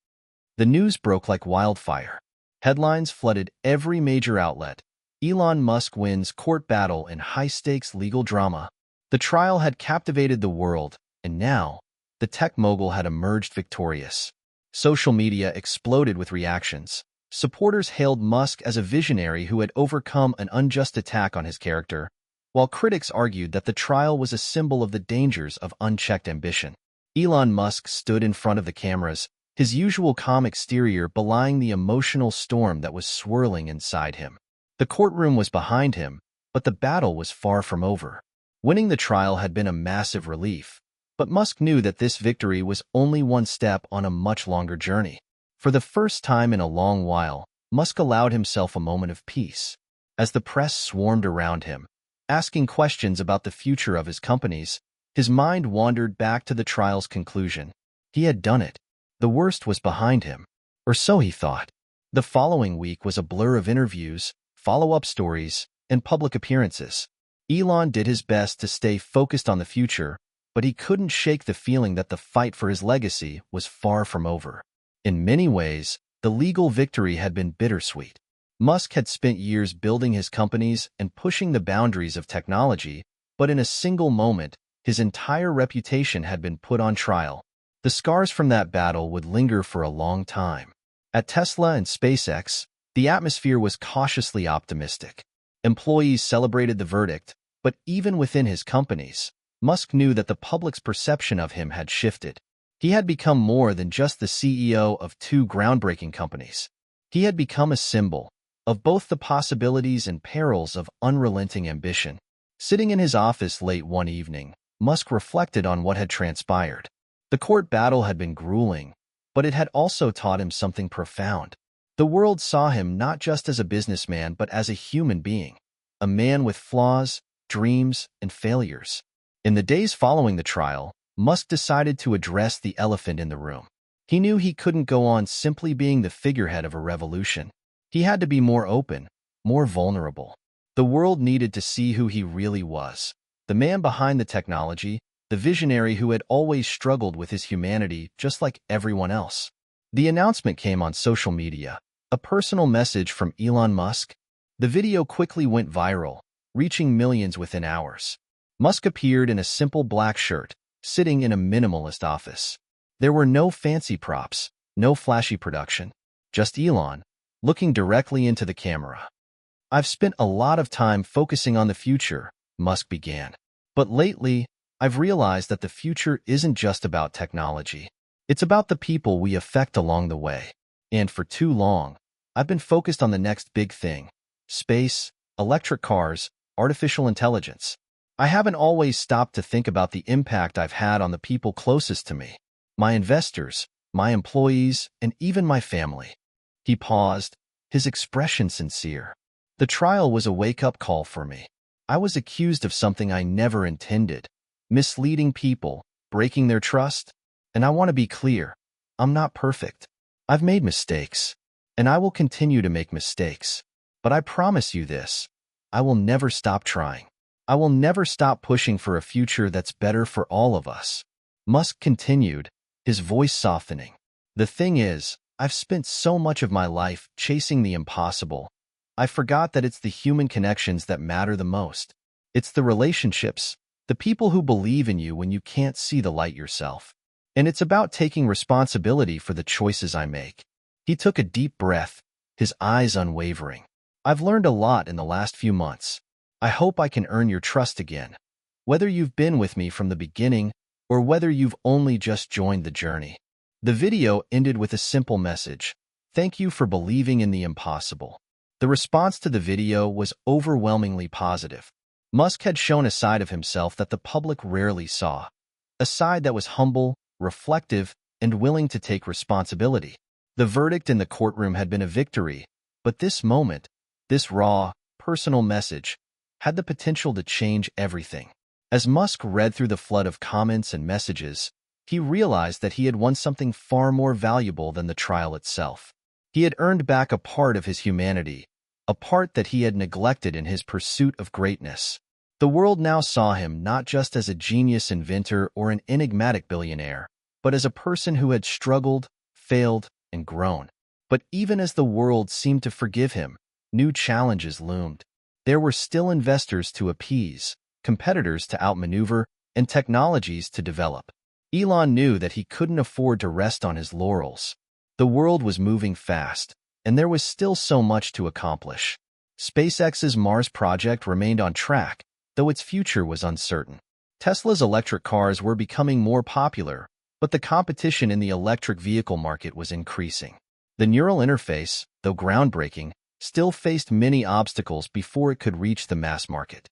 [SPEAKER 1] The news broke like wildfire. Headlines flooded every major outlet. Elon Musk wins court battle in high-stakes legal drama. The trial had captivated the world, and now, the tech mogul had emerged victorious. Social media exploded with reactions. Supporters hailed Musk as a visionary who had overcome an unjust attack on his character, while critics argued that the trial was a symbol of the dangers of unchecked ambition. Elon Musk stood in front of the cameras, his usual calm exterior belying the emotional storm that was swirling inside him. The courtroom was behind him, but the battle was far from over. Winning the trial had been a massive relief, but Musk knew that this victory was only one step on a much longer journey. For the first time in a long while, Musk allowed himself a moment of peace. As the press swarmed around him, asking questions about the future of his companies, his mind wandered back to the trial's conclusion. He had done it. The worst was behind him, or so he thought. The following week was a blur of interviews, follow-up stories, and public appearances. Elon did his best to stay focused on the future, but he couldn't shake the feeling that the fight for his legacy was far from over. In many ways, the legal victory had been bittersweet. Musk had spent years building his companies and pushing the boundaries of technology, but in a single moment, his entire reputation had been put on trial. The scars from that battle would linger for a long time. At Tesla and SpaceX, the atmosphere was cautiously optimistic. Employees celebrated the verdict, but even within his companies, Musk knew that the public's perception of him had shifted. He had become more than just the CEO of two groundbreaking companies. He had become a symbol of both the possibilities and perils of unrelenting ambition. Sitting in his office late one evening, Musk reflected on what had transpired. The court battle had been grueling, but it had also taught him something profound. The world saw him not just as a businessman but as a human being, a man with flaws, dreams, and failures. In the days following the trial, Musk decided to address the elephant in the room. He knew he couldn't go on simply being the figurehead of a revolution. He had to be more open, more vulnerable. The world needed to see who he really was, the man behind the technology, the visionary who had always struggled with his humanity just like everyone else. The announcement came on social media, a personal message from Elon Musk. The video quickly went viral, reaching millions within hours. Musk appeared in a simple black shirt, sitting in a minimalist office. There were no fancy props, no flashy production, just Elon, looking directly into the camera. "I've spent a lot of time focusing on the future," Musk began. "But lately, I've realized that the future isn't just about technology. It's about the people we affect along the way. And for too long, I've been focused on the next big thing: space, electric cars, artificial intelligence. I haven't always stopped to think about the impact I've had on the people closest to me, my investors, my employees, and even my family." He paused, his expression sincere. "The trial was a wake-up call for me. I was accused of something I never intended, misleading people, breaking their trust. And I want to be clear, I'm not perfect. I've made mistakes, and I will continue to make mistakes. But I promise you this, I will never stop trying. I will never stop pushing for a future that's better for all of us." Musk continued, his voice softening. "The thing is, I've spent so much of my life chasing the impossible. I forgot that it's the human connections that matter the most. It's the relationships, the people who believe in you when you can't see the light yourself. And it's about taking responsibility for the choices I make." He took a deep breath, his eyes unwavering. "I've learned a lot in the last few months. I hope I can earn your trust again, whether you've been with me from the beginning or whether you've only just joined the journey." The video ended with a simple message: "Thank you for believing in the impossible." The response to the video was overwhelmingly positive. Musk had shown a side of himself that the public rarely saw, a side that was humble, reflective, and willing to take responsibility. The verdict in the courtroom had been a victory, but this moment, this raw, personal message, had the potential to change everything. As Musk read through the flood of comments and messages, he realized that he had won something far more valuable than the trial itself. He had earned back a part of his humanity, a part that he had neglected in his pursuit of greatness. The world now saw him not just as a genius inventor or an enigmatic billionaire, but as a person who had struggled, failed, and grown. But even as the world seemed to forgive him, new challenges loomed. There were still investors to appease, competitors to outmaneuver, and technologies to develop. Elon knew that he couldn't afford to rest on his laurels. The world was moving fast, and there was still so much to accomplish. SpaceX's Mars project remained on track, though its future was uncertain. Tesla's electric cars were becoming more popular, but the competition in the electric vehicle market was increasing. The neural interface, though groundbreaking, still faced many obstacles before it could reach the mass market.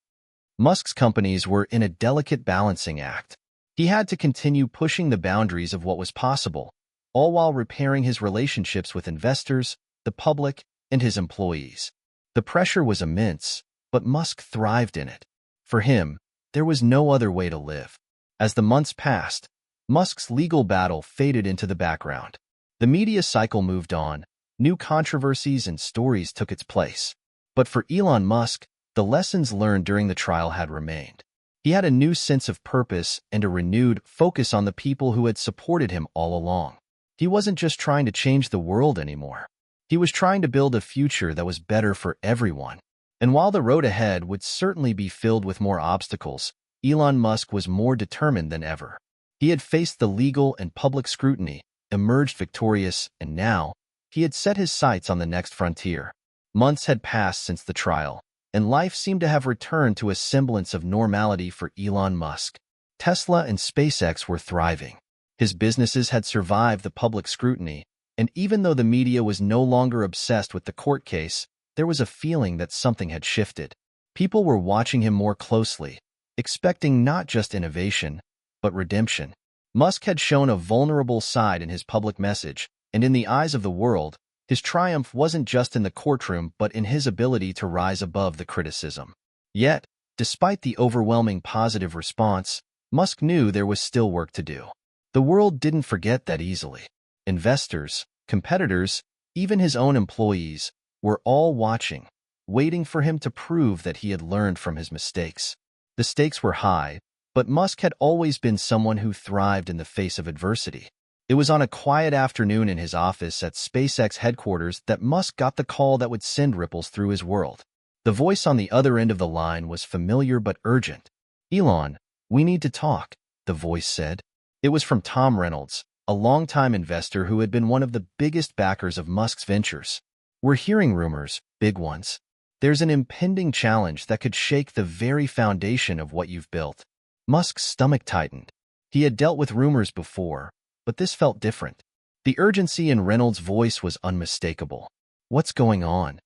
[SPEAKER 1] Musk's companies were in a delicate balancing act. He had to continue pushing the boundaries of what was possible, all while repairing his relationships with investors, the public, and his employees. The pressure was immense, but Musk thrived in it. For him, there was no other way to live. As the months passed, Musk's legal battle faded into the background. The media cycle moved on, new controversies and stories took its place. But for Elon Musk, the lessons learned during the trial had remained. He had a new sense of purpose and a renewed focus on the people who had supported him all along. He wasn't just trying to change the world anymore. He was trying to build a future that was better for everyone. And while the road ahead would certainly be filled with more obstacles, Elon Musk was more determined than ever. He had faced the legal and public scrutiny, emerged victorious, and now, he had set his sights on the next frontier. Months had passed since the trial, and life seemed to have returned to a semblance of normality for Elon Musk. Tesla and SpaceX were thriving. His businesses had survived the public scrutiny, and even though the media was no longer obsessed with the court case, there was a feeling that something had shifted. People were watching him more closely, expecting not just innovation, but redemption. Musk had shown a vulnerable side in his public message, and in the eyes of the world, his triumph wasn't just in the courtroom but in his ability to rise above the criticism. Yet, despite the overwhelming positive response, Musk knew there was still work to do. The world didn't forget that easily. Investors, competitors, even his own employees, were all watching, waiting for him to prove that he had learned from his mistakes. The stakes were high, but Musk had always been someone who thrived in the face of adversity. It was on a quiet afternoon in his office at SpaceX headquarters that Musk got the call that would send ripples through his world. The voice on the other end of the line was familiar but urgent. "Elon, we need to talk," the voice said. It was from Tom Reynolds, a longtime investor who had been one of the biggest backers of Musk's ventures. "We're hearing rumors, big ones. There's an impending challenge that could shake the very foundation of what you've built." Musk's stomach tightened. He had dealt with rumors before, but this felt different. The urgency in Reynolds' voice was unmistakable. "What's going on?"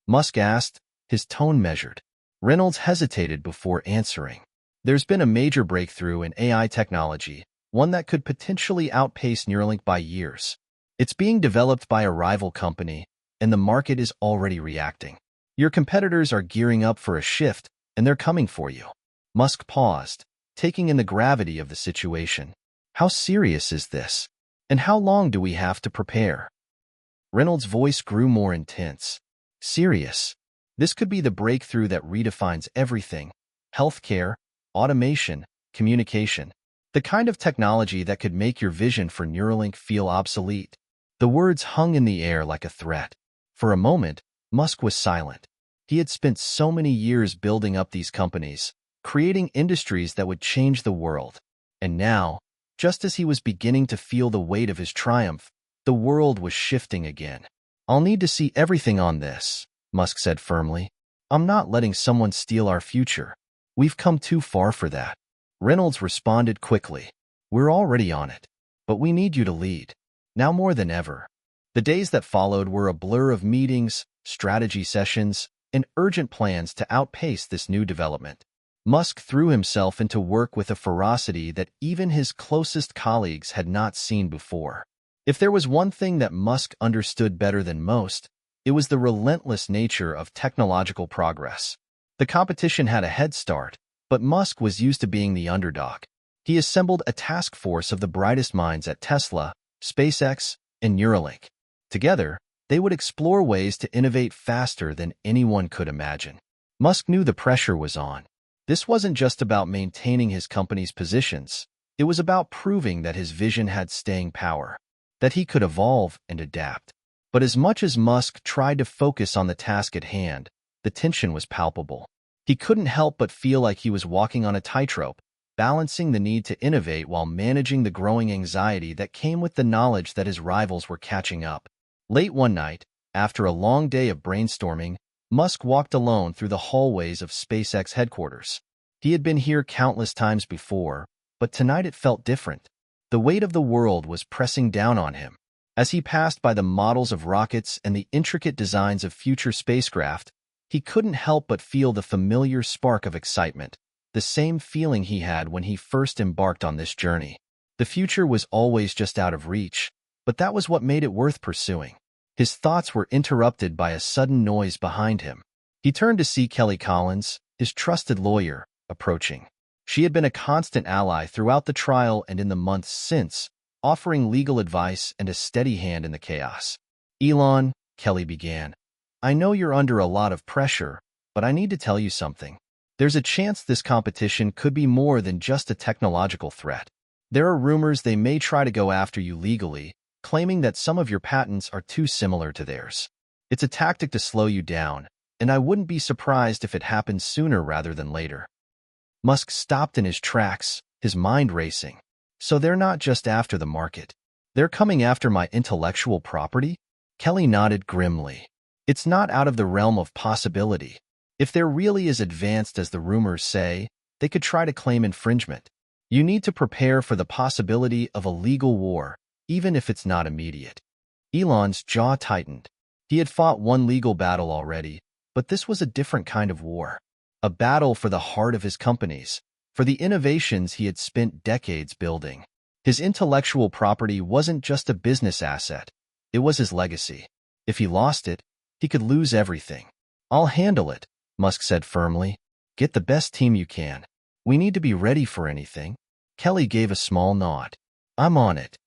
[SPEAKER 1] Musk asked, his tone measured. Reynolds hesitated before answering. "There's been a major breakthrough in AI technology, one that could potentially outpace Neuralink by years. It's being developed by a rival company, and the market is already reacting. Your competitors are gearing up for a shift, and they're coming for you." Musk paused, taking in the gravity of the situation. "How serious is this? And how long do we have to prepare?" Reynolds' voice grew more intense. "Serious. This could be the breakthrough that redefines everything: healthcare, automation, communication. The kind of technology that could make your vision for Neuralink feel obsolete." The words hung in the air like a threat. For a moment, Musk was silent. He had spent so many years building up these companies, creating industries that would change the world. And now, just as he was beginning to feel the weight of his triumph, the world was shifting again. "I'll need to see everything on this," Musk said firmly. "I'm not letting someone steal our future. We've come too far for that." Reynolds responded quickly. "We're already on it. But we need you to lead. Now more than ever." The days that followed were a blur of meetings, strategy sessions, and urgent plans to outpace this new development. Musk threw himself into work with a ferocity that even his closest colleagues had not seen before. If there was one thing that Musk understood better than most, it was the relentless nature of technological progress. The competition had a head start, but Musk was used to being the underdog. He assembled a task force of the brightest minds at Tesla, SpaceX, and Neuralink. Together, they would explore ways to innovate faster than anyone could imagine. Musk knew the pressure was on. This wasn't just about maintaining his company's positions. It was about proving that his vision had staying power, that he could evolve and adapt. But as much as Musk tried to focus on the task at hand, the tension was palpable. He couldn't help but feel like he was walking on a tightrope, balancing the need to innovate while managing the growing anxiety that came with the knowledge that his rivals were catching up. Late one night, after a long day of brainstorming, Musk walked alone through the hallways of SpaceX headquarters. He had been here countless times before, but tonight it felt different. The weight of the world was pressing down on him. As he passed by the models of rockets and the intricate designs of future spacecraft, he couldn't help but feel the familiar spark of excitement, the same feeling he had when he first embarked on this journey. The future was always just out of reach, but that was what made it worth pursuing. His thoughts were interrupted by a sudden noise behind him. He turned to see Kelly Collins, his trusted lawyer, approaching. She had been a constant ally throughout the trial and in the months since, offering legal advice and a steady hand in the chaos. "Elon," Kelly began, "I know you're under a lot of pressure, but I need to tell you something. There's a chance this competition could be more than just a technological threat. There are rumors they may try to go after you legally, claiming that some of your patents are too similar to theirs. It's a tactic to slow you down, and I wouldn't be surprised if it happens sooner rather than later." Musk stopped in his tracks, his mind racing. So they're not just after the market. They're coming after my intellectual property? Kelly nodded grimly. It's not out of the realm of possibility. If they're really as advanced as the rumors say, they could try to claim infringement. You need to prepare for the possibility of a legal war, even if it's not immediate. Elon's jaw tightened. He had fought one legal battle already, but this was a different kind of war. A battle for the heart of his companies, for the innovations he had spent decades building. His intellectual property wasn't just a business asset, it was his legacy. If he lost it, he could lose everything. "I'll handle it," Musk said firmly. "Get the best team you can. We need to be ready for anything." Kelly gave a small nod. "I'm on it."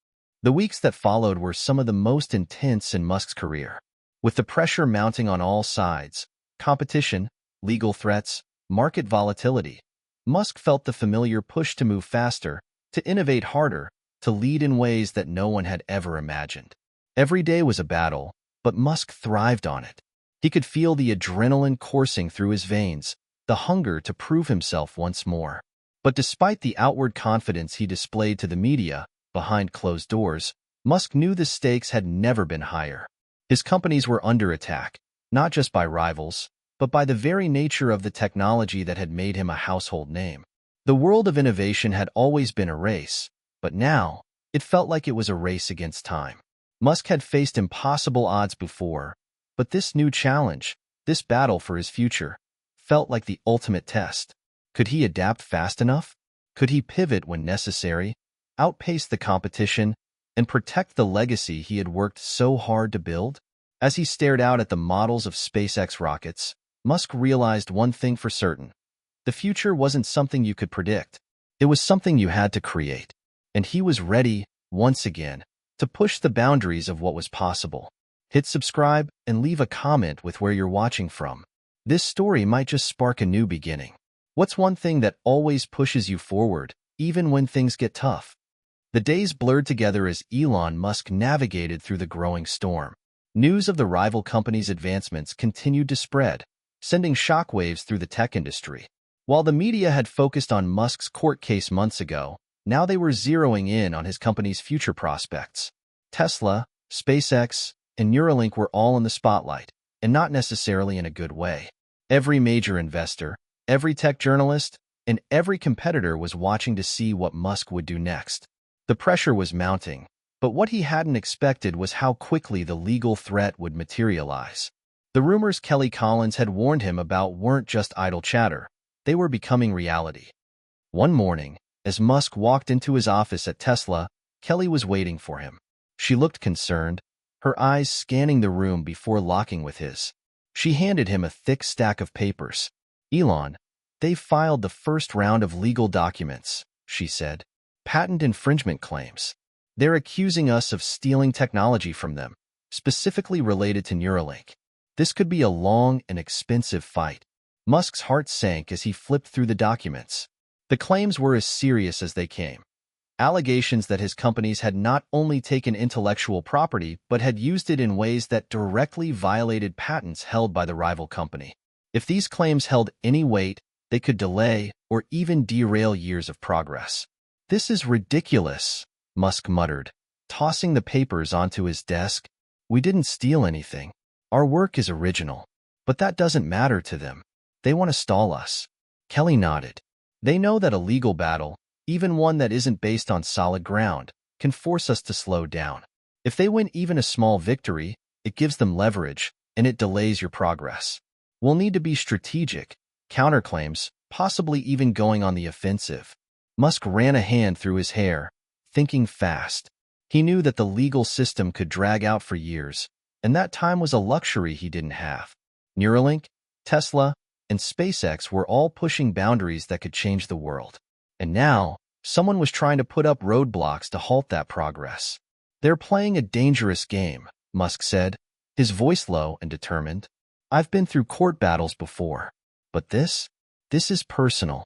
[SPEAKER 1] The weeks that followed were some of the most intense in Musk's career. With the pressure mounting on all sides, competition, legal threats, market volatility, Musk felt the familiar push to move faster, to innovate harder, to lead in ways that no one had ever imagined. Every day was a battle, but Musk thrived on it. He could feel the adrenaline coursing through his veins, the hunger to prove himself once more. But despite the outward confidence he displayed to the media, behind closed doors, Musk knew the stakes had never been higher. His companies were under attack, not just by rivals, but by the very nature of the technology that had made him a household name. The world of innovation had always been a race, but now it felt like it was a race against time. Musk had faced impossible odds before, but this new challenge, this battle for his future, felt like the ultimate test. Could he adapt fast enough? Could he pivot when necessary, outpace the competition, and protect the legacy he had worked so hard to build? As he stared out at the models of SpaceX rockets, Musk realized one thing for certain. The future wasn't something you could predict. It was something you had to create. And he was ready, once again, to push the boundaries of what was possible. Hit subscribe and leave a comment with where you're watching from. This story might just spark a new beginning. What's one thing that always pushes you forward, even when things get tough? The days blurred together as Elon Musk navigated through the growing storm. News of the rival company's advancements continued to spread, sending shockwaves through the tech industry. While the media had focused on Musk's court case months ago, now they were zeroing in on his company's future prospects. Tesla, SpaceX, and Neuralink were all in the spotlight, and not necessarily in a good way. Every major investor, every tech journalist, and every competitor was watching to see what Musk would do next. The pressure was mounting, But what he hadn't expected was how quickly the legal threat would materialize. The rumors Kelly Collins had warned him about weren't just idle chatter. They were becoming reality. One morning, as Musk walked into his office at Tesla, Kelly was waiting for him. She looked concerned, her eyes scanning the room before locking with his. She handed him a thick stack of papers. "Elon, they've filed the first round of legal documents," she said. "Patent infringement claims. They're accusing us of stealing technology from them, specifically related to Neuralink. This could be a long and expensive fight." Musk's heart sank as he flipped through the documents. The claims were as serious as they came. Allegations that his companies had not only taken intellectual property but had used it in ways that directly violated patents held by the rival company. If these claims held any weight, they could delay or even derail years of progress. "This is ridiculous," Musk muttered, tossing the papers onto his desk. "We didn't steal anything. Our work is original. But that doesn't matter to them. They want to stall us." Kelly nodded. "They know that a legal battle, even one that isn't based on solid ground, can force us to slow down. If they win even a small victory, it gives them leverage, and it delays your progress. We'll need to be strategic, counterclaims, possibly even going on the offensive." Musk ran a hand through his hair, thinking fast. He knew that the legal system could drag out for years, and that time was a luxury he didn't have. Neuralink, Tesla, and SpaceX were all pushing boundaries that could change the world. And now, someone was trying to put up roadblocks to halt that progress. "They're playing a dangerous game," Musk said, his voice low and determined. "I've been through court battles before. But this is personal."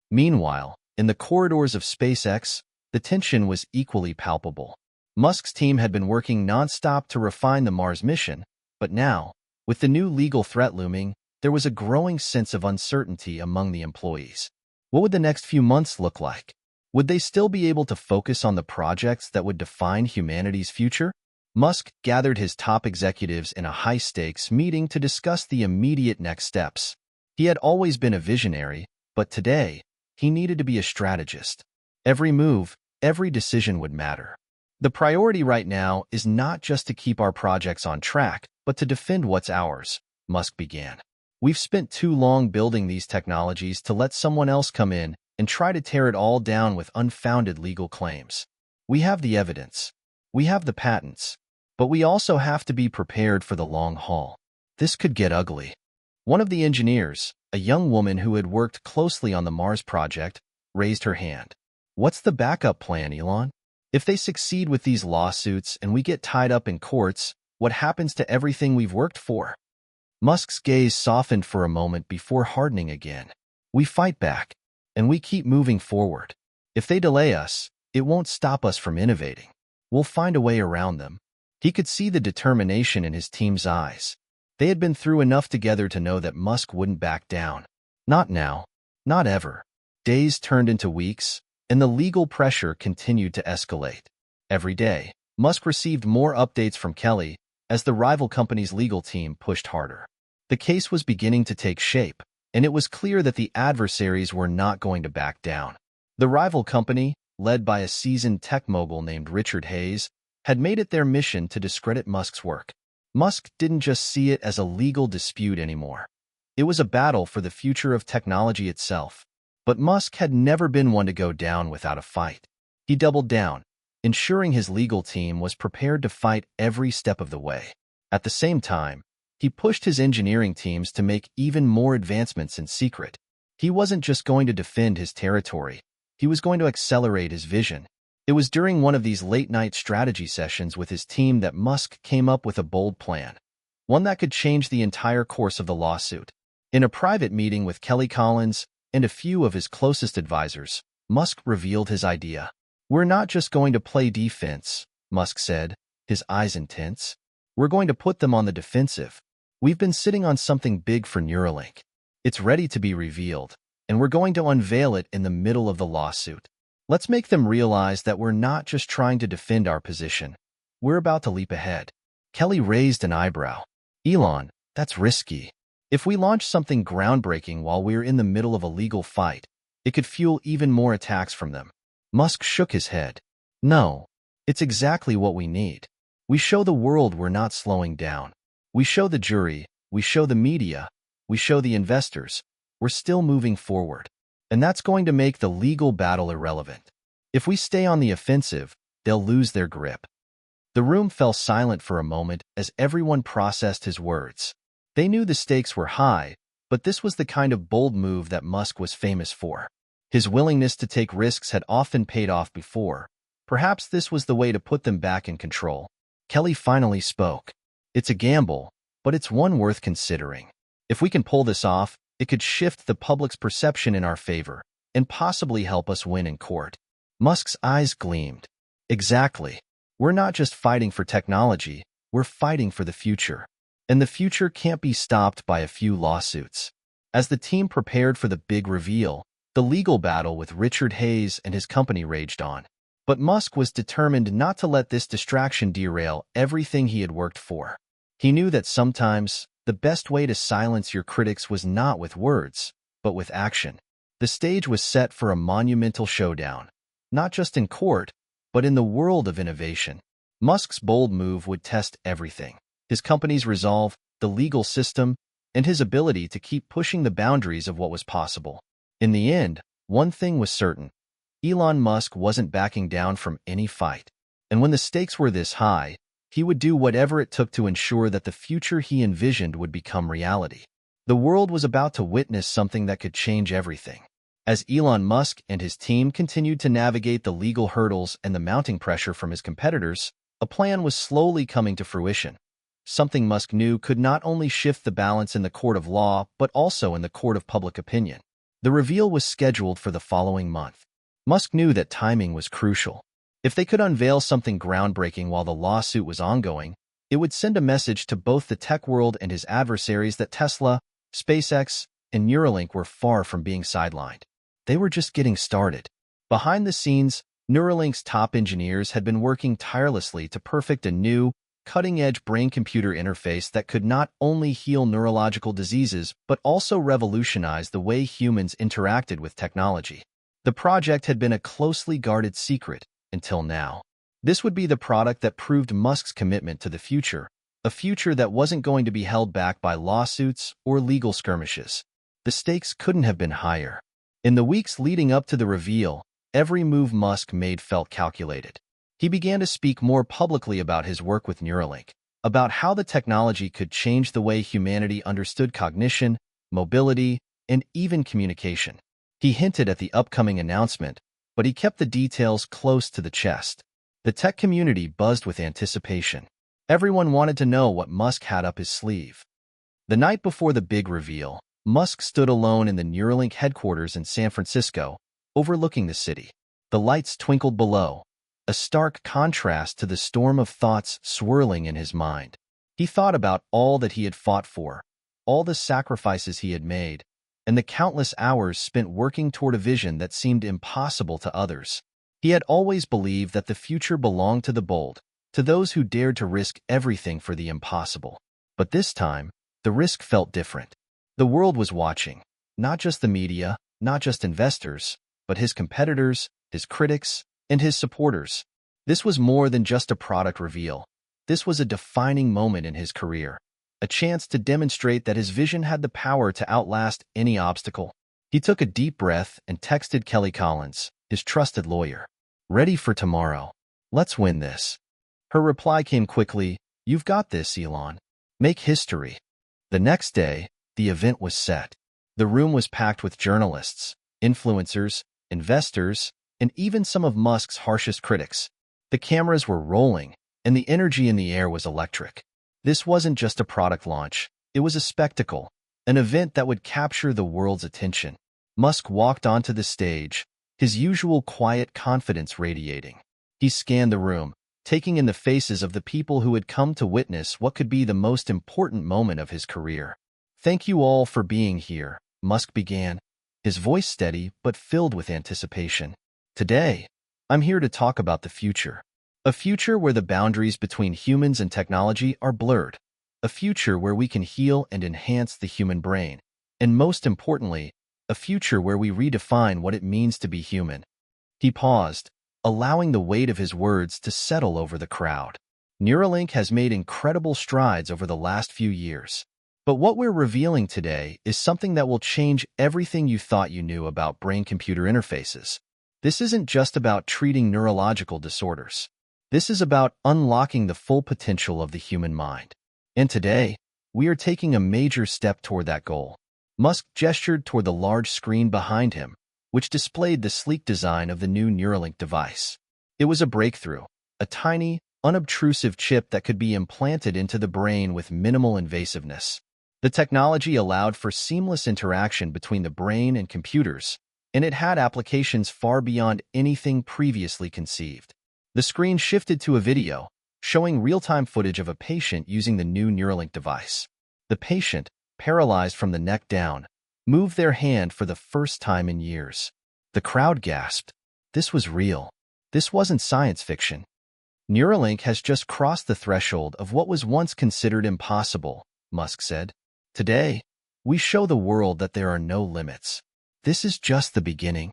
[SPEAKER 1] Meanwhile, in the corridors of SpaceX, the tension was equally palpable. Musk's team had been working nonstop to refine the Mars mission, but now, with the new legal threat looming, there was a growing sense of uncertainty among the employees. What would the next few months look like? Would they still be able to focus on the projects that would define humanity's future? Musk gathered his top executives in a high-stakes meeting to discuss the immediate next steps. He had always been a visionary, but today, he needed to be a strategist. Every move, every decision would matter. "The priority right now is not just to keep our projects on track, but to defend what's ours," Musk began. "We've spent too long building these technologies to let someone else come in and try to tear it all down with unfounded legal claims. We have the evidence. We have the patents. But we also have to be prepared for the long haul. This could get ugly." One of the engineers, a young woman who had worked closely on the Mars project, raised her hand. "What's the backup plan, Elon? If they succeed with these lawsuits and we get tied up in courts, what happens to everything we've worked for?" Musk's gaze softened for a moment before hardening again. "We fight back, and we keep moving forward. If they delay us, it won't stop us from innovating. We'll find a way around them." He could see the determination in his team's eyes. They had been through enough together to know that Musk wouldn't back down. Not now. Not ever. Days turned into weeks, and the legal pressure continued to escalate. Every day, Musk received more updates from Kelly as the rival company's legal team pushed harder. The case was beginning to take shape, and it was clear that the adversaries were not going to back down. The rival company, led by a seasoned tech mogul named Richard Hayes, had made it their mission to discredit Musk's work. Musk didn't just see it as a legal dispute anymore. It was a battle for the future of technology itself. But Musk had never been one to go down without a fight. He doubled down, ensuring his legal team was prepared to fight every step of the way. At the same time, he pushed his engineering teams to make even more advancements in secret. He wasn't just going to defend his territory. He was going to accelerate his vision. It was during one of these late-night strategy sessions with his team that Musk came up with a bold plan, one that could change the entire course of the lawsuit. In a private meeting with Kelly Collins and a few of his closest advisors, Musk revealed his idea. "We're not just going to play defense," Musk said, his eyes intense. "We're going to put them on the defensive. We've been sitting on something big for Neuralink. It's ready to be revealed, and we're going to unveil it in the middle of the lawsuit. Let's make them realize that we're not just trying to defend our position. We're about to leap ahead." Kelly raised an eyebrow. "Elon, that's risky. If we launch something groundbreaking while we're in the middle of a legal fight, it could fuel even more attacks from them." Musk shook his head. "No, It's exactly what we need. We show the world we're not slowing down. We show the jury, we show the media, we show the investors, we're still moving forward. And that's going to make the legal battle irrelevant. If we stay on the offensive, they'll lose their grip. The room fell silent for a moment as everyone processed his words. They knew the stakes were high, but this was the kind of bold move that Musk was famous for. His willingness to take risks had often paid off before. Perhaps this was the way to put them back in control. Kelly finally spoke. It's a gamble, but it's one worth considering. If we can pull this off, it could shift the public's perception in our favor and possibly help us win in court. Musk's eyes gleamed. Exactly. We're not just fighting for technology, we're fighting for the future. And the future can't be stopped by a few lawsuits. As the team prepared for the big reveal, the legal battle with Richard Hayes and his company raged on. But Musk was determined not to let this distraction derail everything he had worked for. He knew that sometimes the best way to silence your critics was not with words, but with action. The stage was set for a monumental showdown, not just in court, but in the world of innovation. Musk's bold move would test everything: his company's resolve, the legal system, and his ability to keep pushing the boundaries of what was possible. In the end, one thing was certain: Elon Musk wasn't backing down from any fight. And when the stakes were this high, he would do whatever it took to ensure that the future he envisioned would become reality. The world was about to witness something that could change everything. As Elon Musk and his team continued to navigate the legal hurdles and the mounting pressure from his competitors, a plan was slowly coming to fruition. Something Musk knew could not only shift the balance in the court of law, but also in the court of public opinion. The reveal was scheduled for the following month. Musk knew that timing was crucial. If they could unveil something groundbreaking while the lawsuit was ongoing, it would send a message to both the tech world and his adversaries that Tesla, SpaceX, and Neuralink were far from being sidelined. They were just getting started. Behind the scenes, Neuralink's top engineers had been working tirelessly to perfect a new, cutting-edge brain-computer interface that could not only heal neurological diseases but also revolutionize the way humans interacted with technology. The project had been a closely guarded secret until now. This would be the product that proved Musk's commitment to the future, a future that wasn't going to be held back by lawsuits or legal skirmishes. The stakes couldn't have been higher. In the weeks leading up to the reveal, every move Musk made felt calculated. He began to speak more publicly about his work with Neuralink, about how the technology could change the way humanity understood cognition, mobility, and even communication. He hinted at the upcoming announcement, but he kept the details close to the chest. The tech community buzzed with anticipation. Everyone wanted to know what Musk had up his sleeve. The night before the big reveal, Musk stood alone in the Neuralink headquarters in San Francisco, overlooking the city. The lights twinkled below, a stark contrast to the storm of thoughts swirling in his mind. He thought about all that he had fought for, all the sacrifices he had made, and the countless hours spent working toward a vision that seemed impossible to others. He had always believed that the future belonged to the bold, to those who dared to risk everything for the impossible. But this time, the risk felt different. The world was watching, not just the media, not just investors, but his competitors, his critics, and his supporters. This was more than just a product reveal. This was a defining moment in his career, a chance to demonstrate that his vision had the power to outlast any obstacle. He took a deep breath and texted Kelly Collins, his trusted lawyer. "Ready for tomorrow. Let's win this." Her reply came quickly, "You've got this, Elon. Make history." The next day, the event was set. The room was packed with journalists, influencers, investors, and even some of Musk's harshest critics. The cameras were rolling, and the energy in the air was electric. This wasn't just a product launch. It was a spectacle, an event that would capture the world's attention. Musk walked onto the stage, his usual quiet confidence radiating. He scanned the room, taking in the faces of the people who had come to witness what could be the most important moment of his career. "Thank you all for being here," Musk began, his voice steady but filled with anticipation. "Today, I'm here to talk about the future. A future where the boundaries between humans and technology are blurred. A future where we can heal and enhance the human brain. And most importantly, a future where we redefine what it means to be human." He paused, allowing the weight of his words to settle over the crowd. Neuralink has made incredible strides over the last few years. But what we're revealing today is something that will change everything you thought you knew about brain-computer interfaces. This isn't just about treating neurological disorders. This is about unlocking the full potential of the human mind. And today, we are taking a major step toward that goal. Musk gestured toward the large screen behind him, which displayed the sleek design of the new Neuralink device. It was a breakthrough, a tiny, unobtrusive chip that could be implanted into the brain with minimal invasiveness. The technology allowed for seamless interaction between the brain and computers, and it had applications far beyond anything previously conceived. The screen shifted to a video, showing real-time footage of a patient using the new Neuralink device. The patient, paralyzed from the neck down, moved their hand for the first time in years. The crowd gasped. This was real. This wasn't science fiction. Neuralink has just crossed the threshold of what was once considered impossible, Musk said. Today, we show the world that there are no limits. This is just the beginning.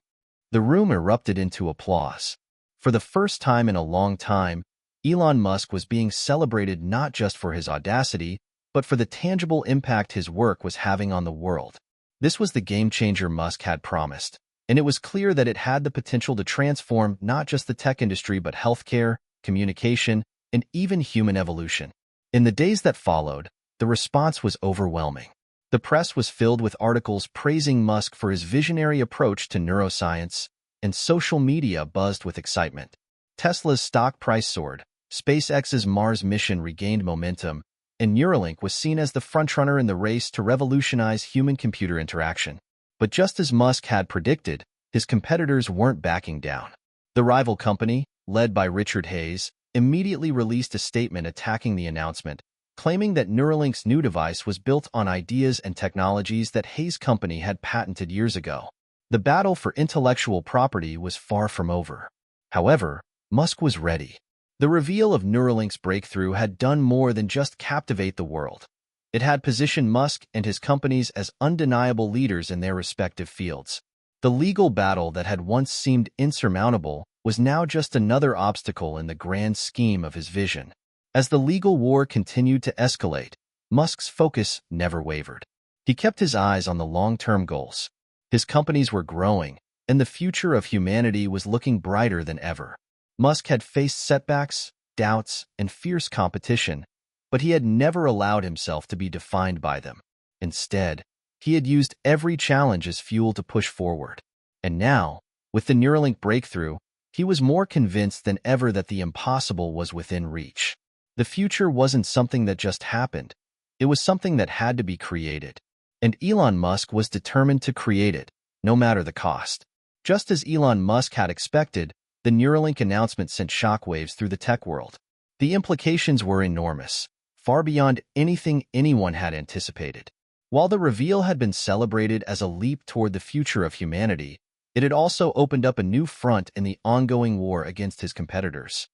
[SPEAKER 1] The room erupted into applause. For the first time in a long time, Elon Musk was being celebrated not just for his audacity, but for the tangible impact his work was having on the world. This was the game-changer Musk had promised, and it was clear that it had the potential to transform not just the tech industry but healthcare, communication, and even human evolution. In the days that followed, the response was overwhelming. The press was filled with articles praising Musk for his visionary approach to neuroscience, and social media buzzed with excitement. Tesla's stock price soared, SpaceX's Mars mission regained momentum, and Neuralink was seen as the frontrunner in the race to revolutionize human-computer interaction. But just as Musk had predicted, his competitors weren't backing down. The rival company, led by Richard Hayes, immediately released a statement attacking the announcement, claiming that Neuralink's new device was built on ideas and technologies that Hayes' company had patented years ago. The battle for intellectual property was far from over. However, Musk was ready. The reveal of Neuralink's breakthrough had done more than just captivate the world. It had positioned Musk and his companies as undeniable leaders in their respective fields. The legal battle that had once seemed insurmountable was now just another obstacle in the grand scheme of his vision. As the legal war continued to escalate, Musk's focus never wavered. He kept his eyes on the long-term goals. His companies were growing, and the future of humanity was looking brighter than ever. Musk had faced setbacks, doubts, and fierce competition, but he had never allowed himself to be defined by them. Instead, he had used every challenge as fuel to push forward. And now, with the Neuralink breakthrough, he was more convinced than ever that the impossible was within reach. The future wasn't something that just happened. It was something that had to be created. And Elon Musk was determined to create it, no matter the cost. Just as Elon Musk had expected, the Neuralink announcement sent shockwaves through the tech world. The implications were enormous, far beyond anything anyone had anticipated. While the reveal had been celebrated as a leap toward the future of humanity, it had also opened up a new front in the ongoing war against his competitors.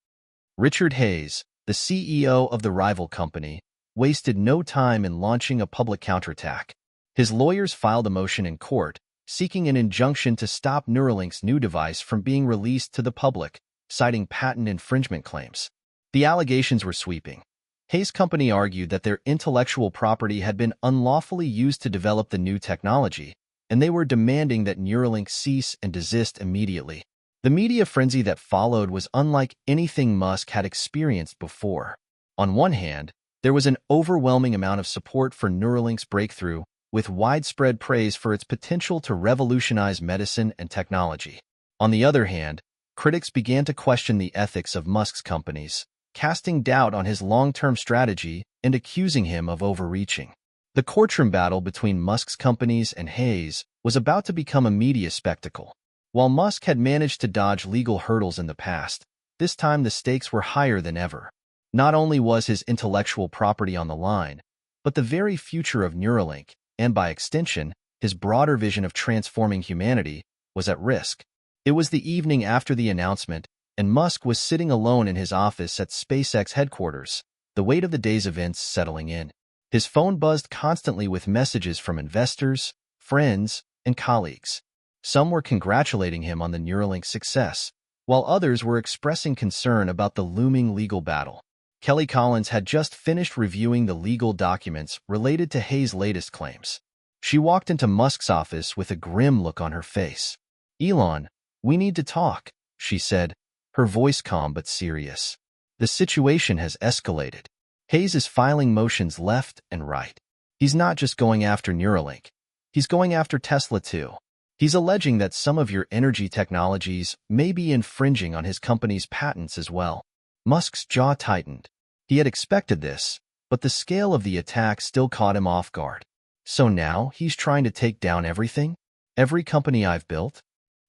[SPEAKER 1] Richard Hayes, the CEO of the rival company, wasted no time in launching a public counterattack. His lawyers filed a motion in court, seeking an injunction to stop Neuralink's new device from being released to the public, citing patent infringement claims. The allegations were sweeping. Hayes' company argued that their intellectual property had been unlawfully used to develop the new technology, and they were demanding that Neuralink cease and desist immediately. The media frenzy that followed was unlike anything Musk had experienced before. On one hand, there was an overwhelming amount of support for Neuralink's breakthrough, with widespread praise for its potential to revolutionize medicine and technology. On the other hand, critics began to question the ethics of Musk's companies, casting doubt on his long-term strategy and accusing him of overreaching. The courtroom battle between Musk's companies and Hayes was about to become a media spectacle. While Musk had managed to dodge legal hurdles in the past, this time the stakes were higher than ever. Not only was his intellectual property on the line, but the very future of Neuralink, and by extension, his broader vision of transforming humanity, was at risk. It was the evening after the announcement, and Musk was sitting alone in his office at SpaceX headquarters, the weight of the day's events settling in. His phone buzzed constantly with messages from investors, friends, and colleagues. Some were congratulating him on the Neuralink success, while others were expressing concern about the looming legal battle. Kelly Collins had just finished reviewing the legal documents related to Hayes' latest claims. She walked into Musk's office with a grim look on her face. "Elon, we need to talk," she said, her voice calm but serious. "The situation has escalated. Hayes is filing motions left and right. He's not just going after Neuralink. He's going after Tesla too. He's alleging that some of your energy technologies may be infringing on his company's patents as well." Musk's jaw tightened. He had expected this, but the scale of the attack still caught him off guard. "So now he's trying to take down everything? Every company I've built?"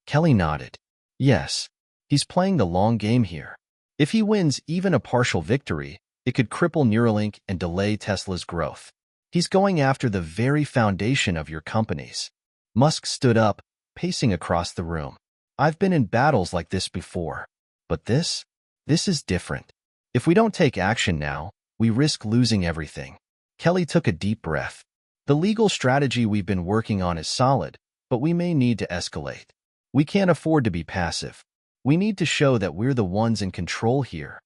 [SPEAKER 1] Kelly nodded. "Yes, he's playing the long game here. If he wins even a partial victory, it could cripple Neuralink and delay Tesla's growth. He's going after the very foundation of your companies." Musk stood up, pacing across the room. "I've been in battles like this before, but this is different. If we don't take action now, we risk losing everything." Kelly took a deep breath. "The legal strategy we've been working on is solid, but we may need to escalate. We can't afford to be passive. We need to show that we're the ones in control here."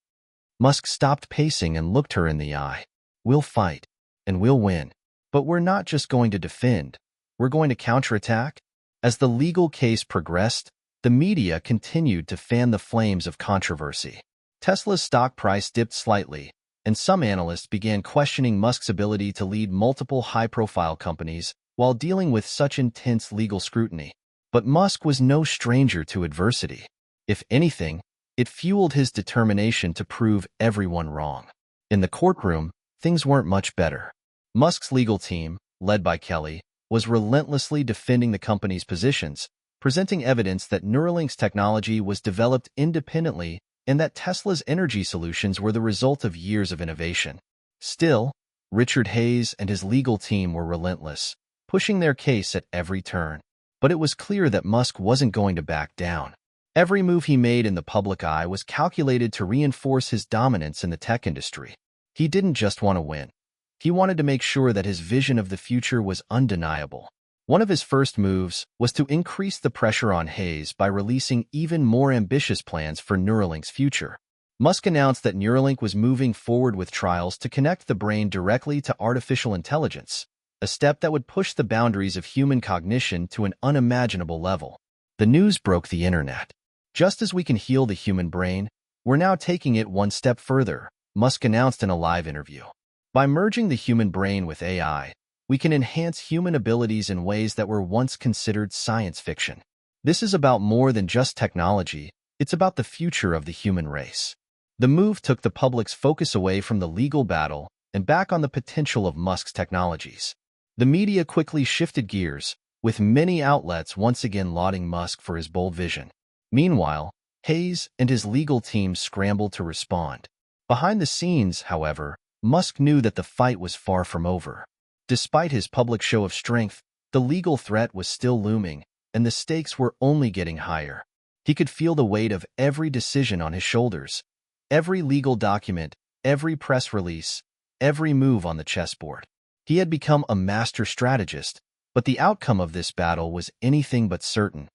[SPEAKER 1] Musk stopped pacing and looked her in the eye. "We'll fight, and we'll win. But we're not just going to defend. We're going to counterattack." As the legal case progressed, the media continued to fan the flames of controversy. Tesla's stock price dipped slightly, and some analysts began questioning Musk's ability to lead multiple high-profile companies while dealing with such intense legal scrutiny. But Musk was no stranger to adversity. If anything, it fueled his determination to prove everyone wrong. In the courtroom, things weren't much better. Musk's legal team, led by Kelly, was relentlessly defending the company's positions, presenting evidence that Neuralink's technology was developed independently and that Tesla's energy solutions were the result of years of innovation. Still, Richard Hayes and his legal team were relentless, pushing their case at every turn. But it was clear that Musk wasn't going to back down. Every move he made in the public eye was calculated to reinforce his dominance in the tech industry. He didn't just want to win. He wanted to make sure that his vision of the future was undeniable. One of his first moves was to increase the pressure on Hayes by releasing even more ambitious plans for Neuralink's future. Musk announced that Neuralink was moving forward with trials to connect the brain directly to artificial intelligence, a step that would push the boundaries of human cognition to an unimaginable level. The news broke the internet. "Just as we can heal the human brain, we're now taking it one step further," Musk announced in a live interview. "By merging the human brain with AI, we can enhance human abilities in ways that were once considered science fiction. This is about more than just technology, it's about the future of the human race." The move took the public's focus away from the legal battle and back on the potential of Musk's technologies. The media quickly shifted gears, with many outlets once again lauding Musk for his bold vision. Meanwhile, Hayes and his legal team scrambled to respond. Behind the scenes, however, Musk knew that the fight was far from over. Despite his public show of strength, the legal threat was still looming, and the stakes were only getting higher. He could feel the weight of every decision on his shoulders, every legal document, every press release, every move on the chessboard. He had become a master strategist, but the outcome of this battle was anything but certain.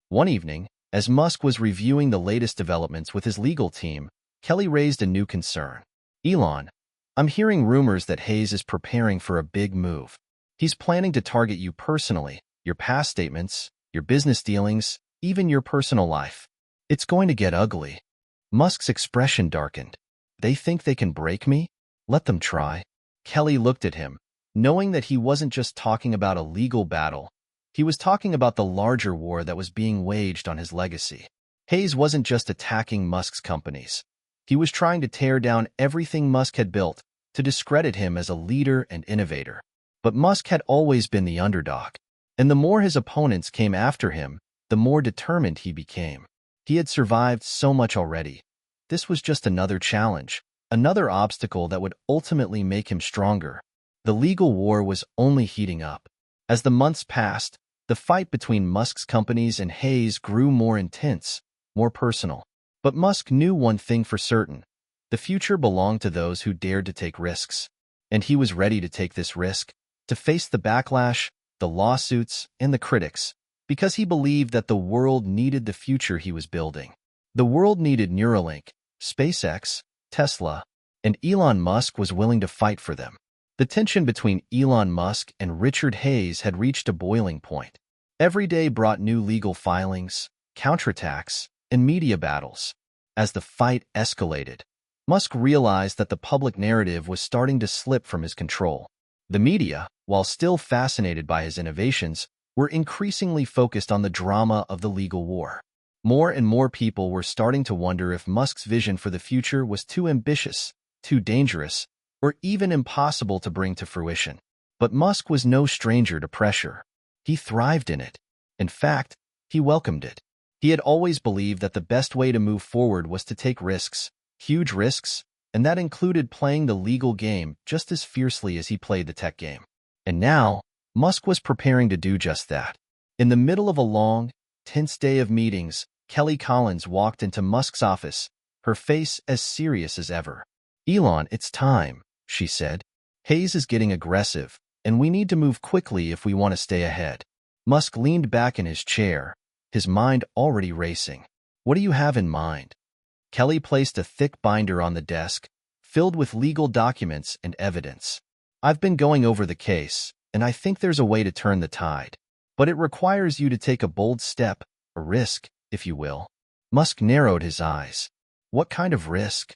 [SPEAKER 1] One evening, as Musk was reviewing the latest developments with his legal team, Kelly raised a new concern. "Elon, I'm hearing rumors that Hayes is preparing for a big move. He's planning to target you personally, your past statements, your business dealings, even your personal life. It's going to get ugly." Musk's expression darkened. "They think they can break me? Let them try." Kelly looked at him, knowing that he wasn't just talking about a legal battle. He was talking about the larger war that was being waged on his legacy. Hayes wasn't just attacking Musk's companies. He was trying to tear down everything Musk had built, to discredit him as a leader and innovator. But Musk had always been the underdog, and the more his opponents came after him, the more determined he became. He had survived so much already. This was just another challenge, another obstacle that would ultimately make him stronger. The legal war was only heating up. As the months passed, the fight between Musk's companies and Hayes grew more intense, more personal. But Musk knew one thing for certain. The future belonged to those who dared to take risks. And he was ready to take this risk, to face the backlash, the lawsuits, and the critics, because he believed that the world needed the future he was building. The world needed Neuralink, SpaceX, Tesla, and Elon Musk was willing to fight for them. The tension between Elon Musk and Richard Hayes had reached a boiling point. Every day brought new legal filings, counterattacks, and media battles. As the fight escalated, Musk realized that the public narrative was starting to slip from his control. The media, while still fascinated by his innovations, were increasingly focused on the drama of the legal war. More and more people were starting to wonder if Musk's vision for the future was too ambitious, too dangerous, or even impossible to bring to fruition. But Musk was no stranger to pressure. He thrived in it. In fact, he welcomed it. He had always believed that the best way to move forward was to take risks, huge risks, and that included playing the legal game just as fiercely as he played the tech game. And now, Musk was preparing to do just that. In the middle of a long, tense day of meetings, Kelly Collins walked into Musk's office, her face as serious as ever. "Elon, it's time," she said. "Hayes is getting aggressive, and we need to move quickly if we want to stay ahead." Musk leaned back in his chair, his mind already racing. "What do you have in mind?" Kelly placed a thick binder on the desk, filled with legal documents and evidence. "I've been going over the case, and I think there's a way to turn the tide. But it requires you to take a bold step, a risk, if you will." Musk narrowed his eyes. "What kind of risk?"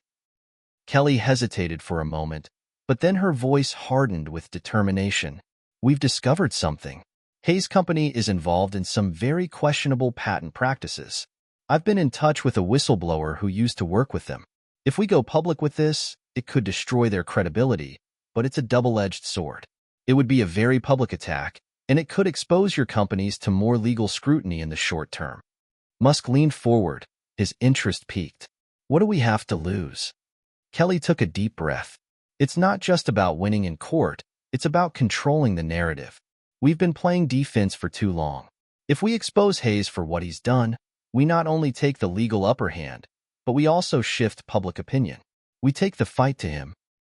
[SPEAKER 1] Kelly hesitated for a moment, but then her voice hardened with determination. "We've discovered something. Hayes Company is involved in some very questionable patent practices. I've been in touch with a whistleblower who used to work with them. If we go public with this, it could destroy their credibility, but it's a double-edged sword. It would be a very public attack, and it could expose your companies to more legal scrutiny in the short term." Musk leaned forward, his interest piqued. "What do we have to lose?" Kelly took a deep breath. "It's not just about winning in court, it's about controlling the narrative. We've been playing defense for too long. If we expose Hayes for what he's done, we not only take the legal upper hand, but we also shift public opinion. We take the fight to him."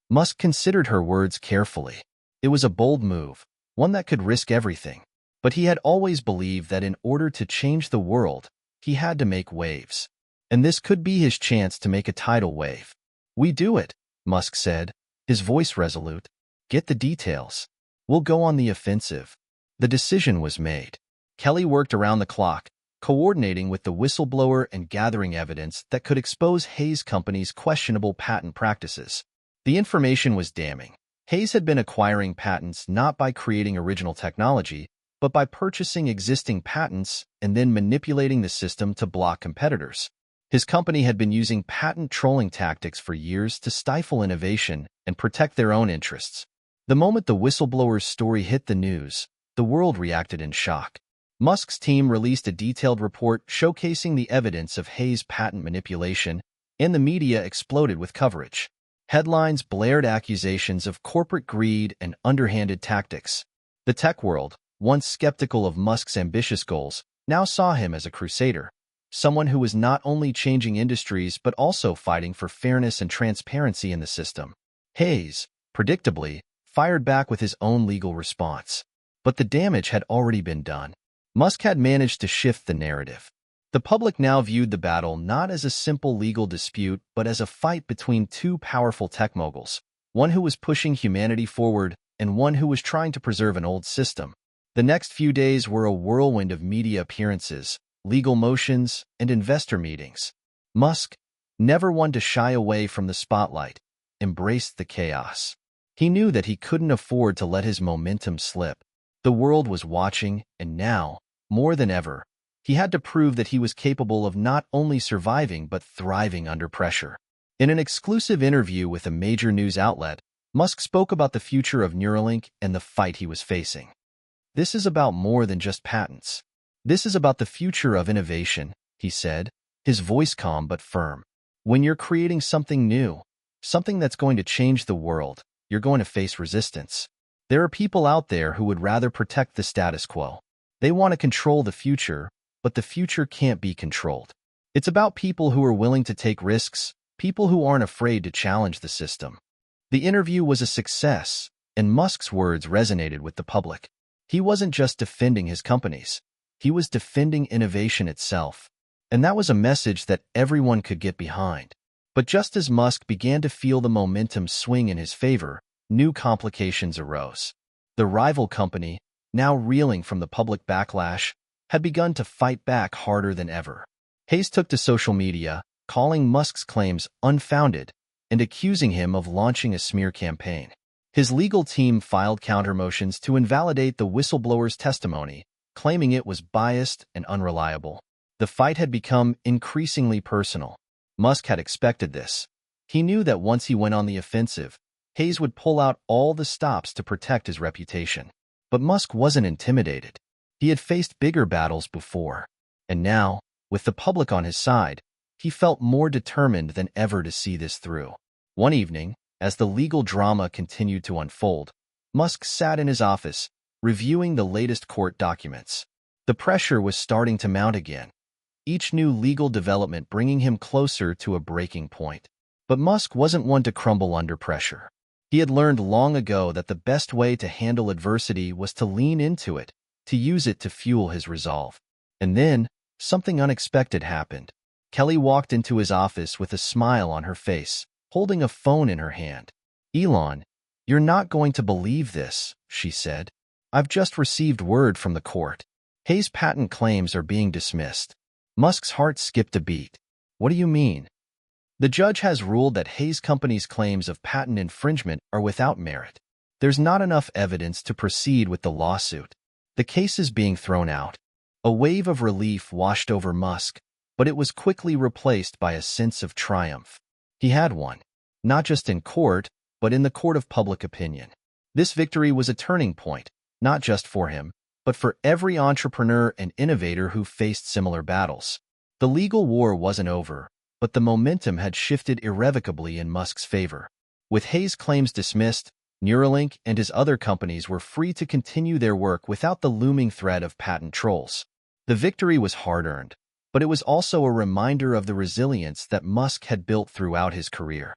[SPEAKER 1] Musk considered her words carefully. It was a bold move, one that could risk everything. But he had always believed that in order to change the world, he had to make waves. And this could be his chance to make a tidal wave. "We do it," Musk said, his voice resolute. "Get the details. We'll go on the offensive." The decision was made. Kelly worked around the clock, coordinating with the whistleblower and gathering evidence that could expose Hayes Company's questionable patent practices. The information was damning. Hayes had been acquiring patents not by creating original technology, but by purchasing existing patents and then manipulating the system to block competitors. His company had been using patent trolling tactics for years to stifle innovation and protect their own interests. The moment the whistleblower's story hit the news, the world reacted in shock. Musk's team released a detailed report showcasing the evidence of Hayes' patent manipulation, and the media exploded with coverage. Headlines blared accusations of corporate greed and underhanded tactics. The tech world, once skeptical of Musk's ambitious goals, now saw him as a crusader, someone who was not only changing industries but also fighting for fairness and transparency in the system. Hayes, predictably, fired back with his own legal response. But the damage had already been done. Musk had managed to shift the narrative. The public now viewed the battle not as a simple legal dispute, but as a fight between two powerful tech moguls, one who was pushing humanity forward and one who was trying to preserve an old system. The next few days were a whirlwind of media appearances, legal motions, and investor meetings. Musk, never one to shy away from the spotlight, embraced the chaos. He knew that he couldn't afford to let his momentum slip. The world was watching, and now, more than ever, he had to prove that he was capable of not only surviving but thriving under pressure. In an exclusive interview with a major news outlet, Musk spoke about the future of Neuralink and the fight he was facing. "This is about more than just patents. This is about the future of innovation," he said, his voice calm but firm. "When you're creating something new, something that's going to change the world, you're going to face resistance. There are people out there who would rather protect the status quo. They want to control the future, but the future can't be controlled. It's about people who are willing to take risks, people who aren't afraid to challenge the system." The interview was a success, and Musk's words resonated with the public. He wasn't just defending his companies. He was defending innovation itself. And that was a message that everyone could get behind. But just as Musk began to feel the momentum swing in his favor, new complications arose. The rival company, now reeling from the public backlash, had begun to fight back harder than ever. Hayes took to social media, calling Musk's claims unfounded and accusing him of launching a smear campaign. His legal team filed countermotions to invalidate the whistleblower's testimony, claiming it was biased and unreliable. The fight had become increasingly personal. Musk had expected this. He knew that once he went on the offensive, Hayes would pull out all the stops to protect his reputation. But Musk wasn't intimidated. He had faced bigger battles before. And now, with the public on his side, he felt more determined than ever to see this through. One evening, as the legal drama continued to unfold, Musk sat in his office, reviewing the latest court documents. The pressure was starting to mount again, each new legal development bringing him closer to a breaking point. But Musk wasn't one to crumble under pressure. He had learned long ago that the best way to handle adversity was to lean into it, to use it to fuel his resolve. And then, something unexpected happened. Kelly walked into his office with a smile on her face, holding a phone in her hand. "Elon, you're not going to believe this," she said. "I've just received word from the court. Hayes' patent claims are being dismissed." Musk's heart skipped a beat. "What do you mean?" "The judge has ruled that Hayes Company's claims of patent infringement are without merit. There's not enough evidence to proceed with the lawsuit. The case is being thrown out." A wave of relief washed over Musk, but it was quickly replaced by a sense of triumph. He had won, not just in court, but in the court of public opinion. This victory was a turning point, not just for him, but for every entrepreneur and innovator who faced similar battles. The legal war wasn't over, but the momentum had shifted irrevocably in Musk's favor. With Hayes' claims dismissed, Neuralink and his other companies were free to continue their work without the looming threat of patent trolls. The victory was hard-earned, but it was also a reminder of the resilience that Musk had built throughout his career.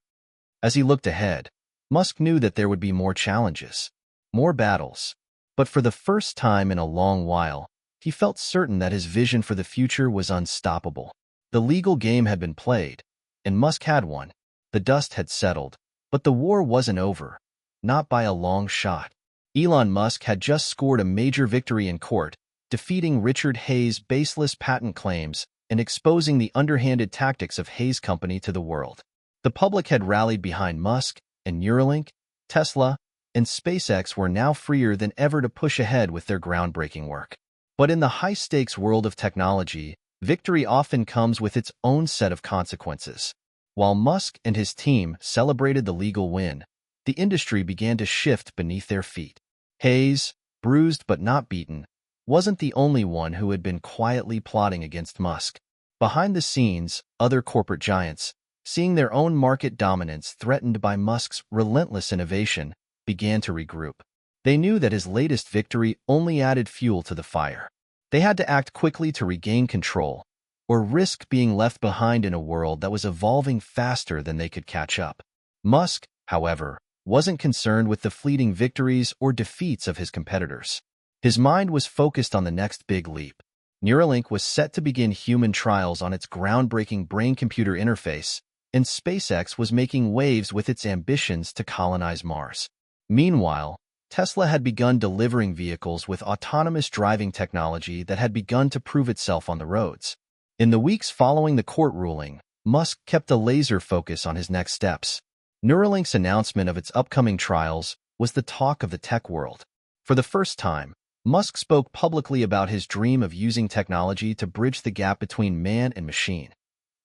[SPEAKER 1] As he looked ahead, Musk knew that there would be more challenges, more battles. But for the first time in a long while, he felt certain that his vision for the future was unstoppable. The legal game had been played, and Musk had won. The dust had settled, but the war wasn't over, not by a long shot. Elon Musk had just scored a major victory in court, defeating Richard Hayes' baseless patent claims and exposing the underhanded tactics of Hayes Company to the world. The public had rallied behind Musk, and Neuralink, Tesla, and SpaceX were now freer than ever to push ahead with their groundbreaking work. But in the high-stakes world of technology, victory often comes with its own set of consequences. While Musk and his team celebrated the legal win, the industry began to shift beneath their feet. Hayes, bruised but not beaten, wasn't the only one who had been quietly plotting against Musk. Behind the scenes, other corporate giants, seeing their own market dominance threatened by Musk's relentless innovation, began to regroup. They knew that his latest victory only added fuel to the fire. They had to act quickly to regain control, or risk being left behind in a world that was evolving faster than they could catch up. Musk, however, wasn't concerned with the fleeting victories or defeats of his competitors. His mind was focused on the next big leap. Neuralink was set to begin human trials on its groundbreaking brain-computer interface, and SpaceX was making waves with its ambitions to colonize Mars. Meanwhile, Tesla had begun delivering vehicles with autonomous driving technology that had begun to prove itself on the roads. In the weeks following the court ruling, Musk kept a laser focus on his next steps. Neuralink's announcement of its upcoming trials was the talk of the tech world. For the first time, Musk spoke publicly about his dream of using technology to bridge the gap between man and machine,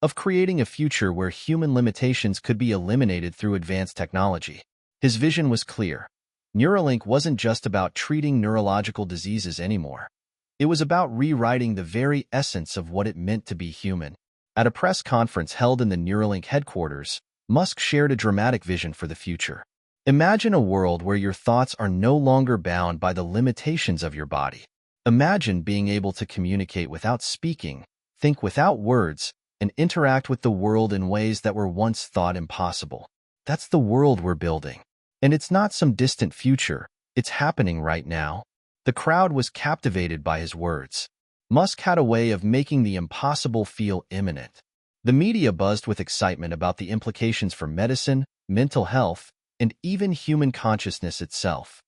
[SPEAKER 1] of creating a future where human limitations could be eliminated through advanced technology. His vision was clear. Neuralink wasn't just about treating neurological diseases anymore. It was about rewriting the very essence of what it meant to be human. At a press conference held in the Neuralink headquarters, Musk shared a dramatic vision for the future. Imagine a world where your thoughts are no longer bound by the limitations of your body. Imagine being able to communicate without speaking, think without words, and interact with the world in ways that were once thought impossible. That's the world we're building. And it's not some distant future, it's happening right now. The crowd was captivated by his words. Musk had a way of making the impossible feel imminent. The media buzzed with excitement about the implications for medicine, mental health, and even human consciousness itself.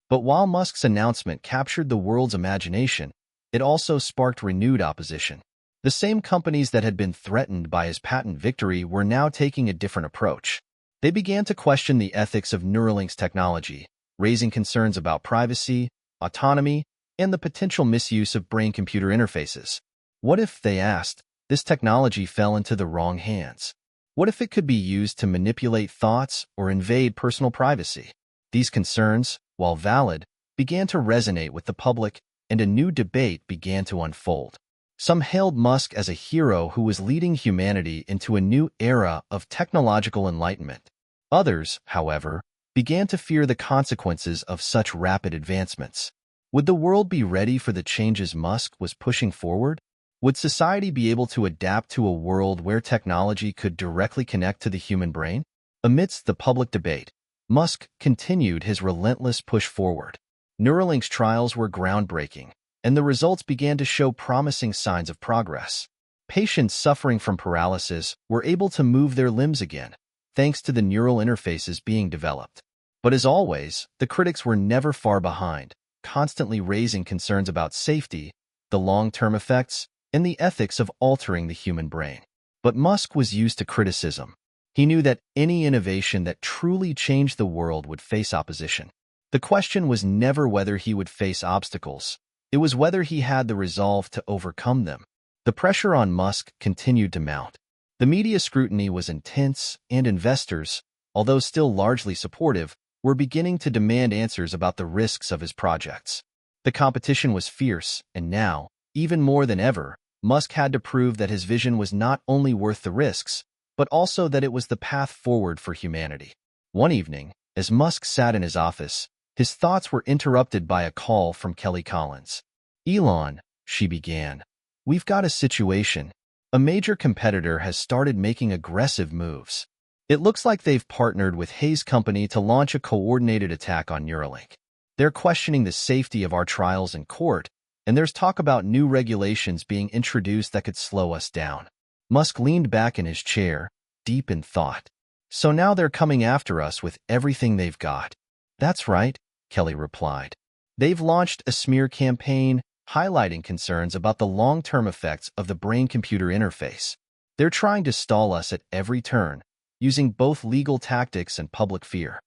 [SPEAKER 1] But while Musk's announcement captured the world's imagination, it also sparked renewed opposition. The same companies that had been threatened by his patent victory were now taking a different approach. They began to question the ethics of Neuralink's technology, raising concerns about privacy, autonomy, and the potential misuse of brain-computer interfaces. What if, they asked, this technology fell into the wrong hands? What if it could be used to manipulate thoughts or invade personal privacy? These concerns, while valid, began to resonate with the public, and a new debate began to unfold. Some hailed Musk as a hero who was leading humanity into a new era of technological enlightenment. Others, however, began to fear the consequences of such rapid advancements. Would the world be ready for the changes Musk was pushing forward? Would society be able to adapt to a world where technology could directly connect to the human brain? Amidst the public debate, Musk continued his relentless push forward. Neuralink's trials were groundbreaking, and the results began to show promising signs of progress. Patients suffering from paralysis were able to move their limbs again, thanks to the neural interfaces being developed. But as always, the critics were never far behind, constantly raising concerns about safety, the long-term effects, and the ethics of altering the human brain. But Musk was used to criticism. He knew that any innovation that truly changed the world would face opposition. The question was never whether he would face obstacles. It was whether he had the resolve to overcome them. The pressure on Musk continued to mount. The media scrutiny was intense, and investors, although still largely supportive, were beginning to demand answers about the risks of his projects. The competition was fierce, and now, even more than ever, Musk had to prove that his vision was not only worth the risks, but also that it was the path forward for humanity. One evening, as Musk sat in his office, his thoughts were interrupted by a call from Kelly Collins. "Elon," she began, "we've got a situation. A major competitor has started making aggressive moves. It looks like they've partnered with Hayes Company to launch a coordinated attack on Neuralink. They're questioning the safety of our trials in court, and there's talk about new regulations being introduced that could slow us down." Musk leaned back in his chair, deep in thought. "So now they're coming after us with everything they've got." "That's right," Kelly replied. "They've launched a smear campaign highlighting concerns about the long-term effects of the brain-computer interface. They're trying to stall us at every turn, using both legal tactics and public fear."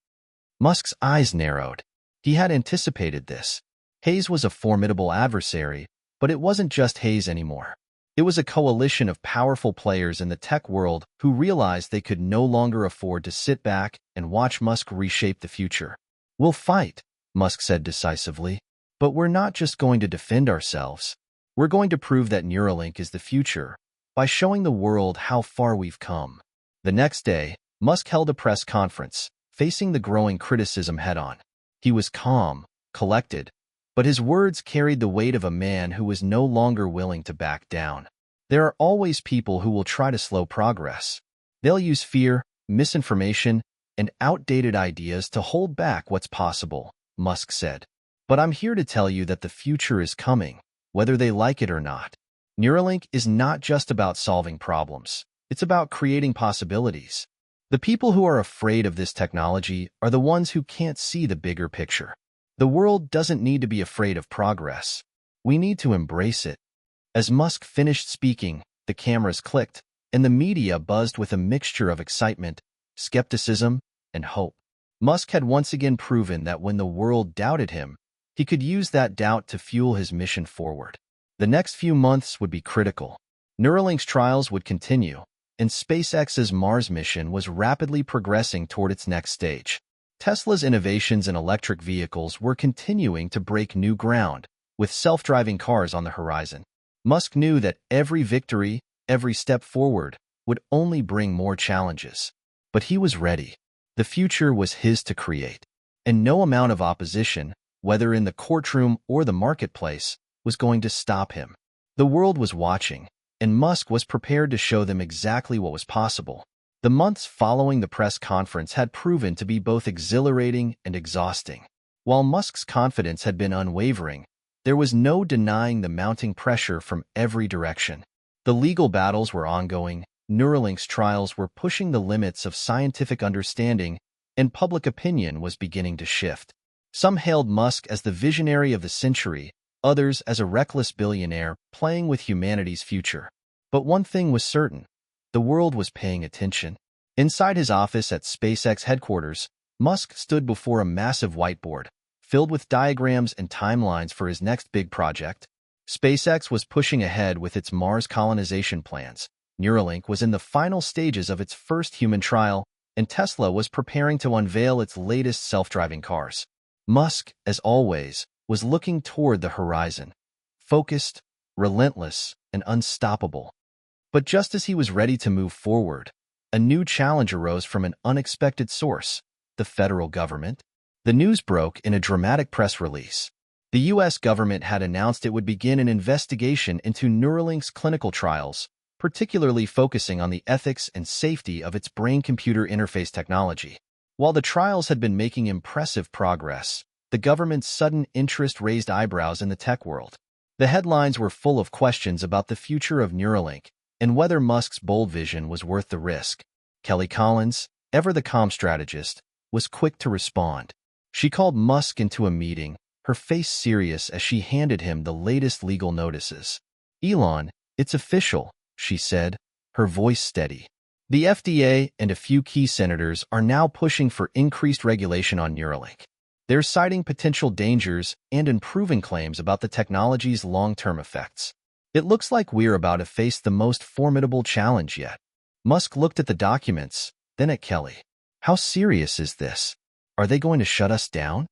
[SPEAKER 1] Musk's eyes narrowed. He had anticipated this. Hayes was a formidable adversary, but it wasn't just Hayes anymore. It was a coalition of powerful players in the tech world who realized they could no longer afford to sit back and watch Musk reshape the future. "We'll fight," Musk said decisively. "But we're not just going to defend ourselves. We're going to prove that Neuralink is the future by showing the world how far we've come." The next day, Musk held a press conference, facing the growing criticism head-on. He was calm, collected, but his words carried the weight of a man who was no longer willing to back down. There are always people who will try to slow progress. They'll use fear, misinformation, and outdated ideas to hold back what's possible, Musk said. "But I'm here to tell you that the future is coming, whether they like it or not. Neuralink is not just about solving problems. It's about creating possibilities. The people who are afraid of this technology are the ones who can't see the bigger picture. The world doesn't need to be afraid of progress. We need to embrace it." As Musk finished speaking, the cameras clicked, and the media buzzed with a mixture of excitement, skepticism, and hope. Musk had once again proven that when the world doubted him, he could use that doubt to fuel his mission forward. The next few months would be critical. Neuralink's trials would continue, and SpaceX's Mars mission was rapidly progressing toward its next stage. Tesla's innovations in electric vehicles were continuing to break new ground, with self-driving cars on the horizon. Musk knew that every victory, every step forward, would only bring more challenges. But he was ready. The future was his to create, and no amount of opposition, whether in the courtroom or the marketplace, was going to stop him. The world was watching, and Musk was prepared to show them exactly what was possible. The months following the press conference had proven to be both exhilarating and exhausting. While Musk's confidence had been unwavering, There was no denying the mounting pressure from every direction. The legal battles were ongoing, Neuralink's trials were pushing the limits of scientific understanding, and public opinion was beginning to shift. Some hailed Musk as the visionary of the century, others as a reckless billionaire playing with humanity's future. But one thing was certain: the world was paying attention. Inside his office at SpaceX headquarters, Musk stood before a massive whiteboard, filled with diagrams and timelines for his next big project. SpaceX was pushing ahead with its Mars colonization plans. Neuralink was in the final stages of its first human trial, and Tesla was preparing to unveil its latest self-driving cars. Musk, as always, was looking toward the horizon, focused, relentless, and unstoppable. But just as he was ready to move forward, a new challenge arose from an unexpected source: the federal government. The news broke in a dramatic press release. The U.S. government had announced it would begin an investigation into Neuralink's clinical trials, particularly focusing on the ethics and safety of its brain-computer interface technology. While the trials had been making impressive progress, the government's sudden interest raised eyebrows in the tech world. The headlines were full of questions about the future of Neuralink and whether Musk's bold vision was worth the risk. Kelly Collins, ever the calm strategist, was quick to respond. She called Musk into a meeting, her face serious as she handed him the latest legal notices. "Elon, it's official," she said, her voice steady. "The FDA and a few key senators are now pushing for increased regulation on Neuralink. They're citing potential dangers and improving claims about the technology's long-term effects. It looks like we're about to face the most formidable challenge yet." Musk looked at the documents, then at Kelly. "How serious is this? Are they going to shut us down?"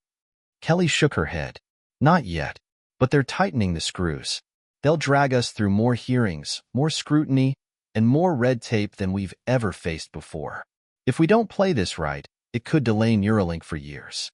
[SPEAKER 1] Kelly shook her head. "Not yet, but they're tightening the screws. They'll drag us through more hearings, more scrutiny, and more red tape than we've ever faced before. If we don't play this right, it could delay Neuralink for years."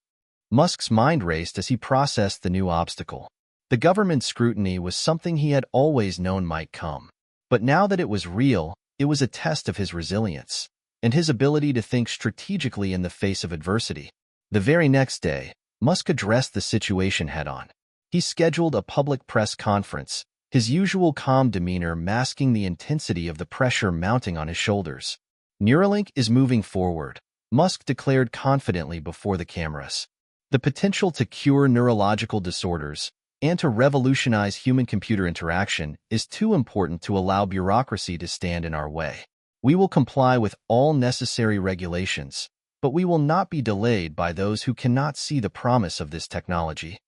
[SPEAKER 1] Musk's mind raced as he processed the new obstacle. The government scrutiny was something he had always known might come. But now that it was real, it was a test of his resilience and his ability to think strategically in the face of adversity. The very next day, Musk addressed the situation head-on. He scheduled a public press conference, his usual calm demeanor masking the intensity of the pressure mounting on his shoulders. "Neuralink is moving forward," Musk declared confidently before the cameras. "The potential to cure neurological disorders and to revolutionize human-computer interaction is too important to allow bureaucracy to stand in our way. We will comply with all necessary regulations, but we will not be delayed by those who cannot see the promise of this technology."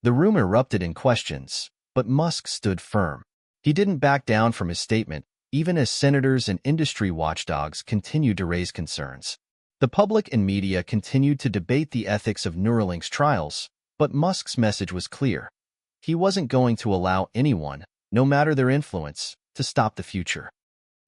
[SPEAKER 1] The room erupted in questions, but Musk stood firm. He didn't back down from his statement, even as senators and industry watchdogs continued to raise concerns. The public and media continued to debate the ethics of Neuralink's trials, but Musk's message was clear. He wasn't going to allow anyone, no matter their influence, to stop the future.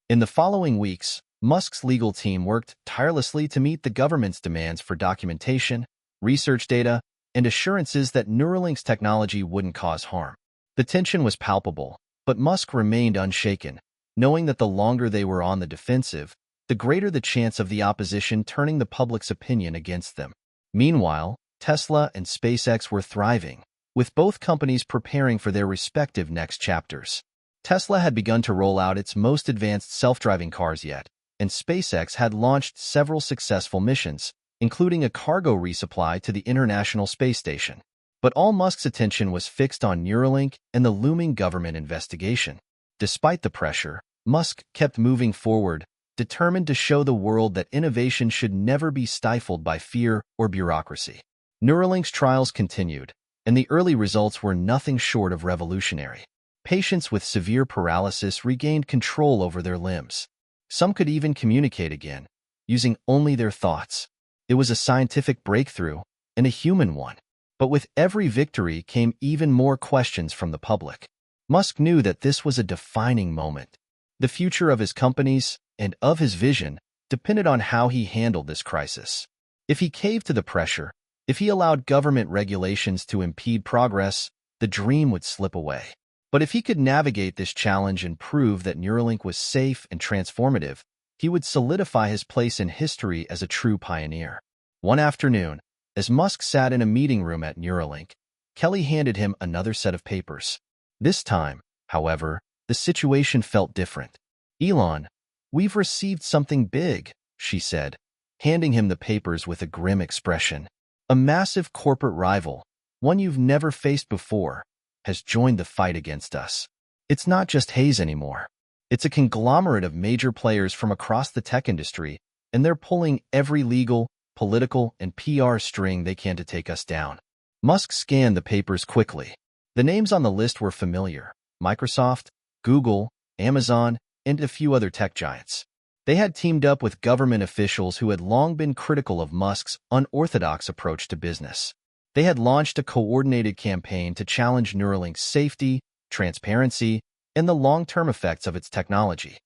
[SPEAKER 1] In the following weeks, Musk's legal team worked tirelessly to meet the government's demands for documentation, research data, and assurances that Neuralink's technology wouldn't cause harm. The tension was palpable, but Musk remained unshaken, knowing that the longer they were on the defensive, the greater the chance of the opposition turning the public's opinion against them. Meanwhile, Tesla and SpaceX were thriving, with both companies preparing for their respective next chapters. Tesla had begun to roll out its most advanced self-driving cars yet, and SpaceX had launched several successful missions, including a cargo resupply to the International Space Station. But all Musk's attention was fixed on Neuralink and the looming government investigation. Despite the pressure, Musk kept moving forward, determined to show the world that innovation should never be stifled by fear or bureaucracy. Neuralink's trials continued, and the early results were nothing short of revolutionary. Patients with severe paralysis regained control over their limbs. Some could even communicate again, using only their thoughts. It was a scientific breakthrough, and a human one. But with every victory came even more questions from the public. Musk knew that this was a defining moment. The future of his companies and of his vision depended on how he handled this crisis. If he caved to the pressure, if he allowed government regulations to impede progress, the dream would slip away. But if he could navigate this challenge and prove that Neuralink was safe and transformative, he would solidify his place in history as a true pioneer. One afternoon, as Musk sat in a meeting room at Neuralink, Kelly handed him another set of papers. This time, however, the situation felt different. Elon, we've received something big, she said, handing him the papers with a grim expression. A massive corporate rival, one you've never faced before, has joined the fight against us. It's not just Hayes anymore. It's a conglomerate of major players from across the tech industry, and they're pulling every legal, political, and PR string they can to take us down. Musk scanned the papers quickly. The names on the list were familiar: Microsoft, Google, Amazon, and a few other tech giants. They had teamed up with government officials who had long been critical of Musk's unorthodox approach to business. They had launched a coordinated campaign to challenge Neuralink's safety, transparency, and the long-term effects of its technology.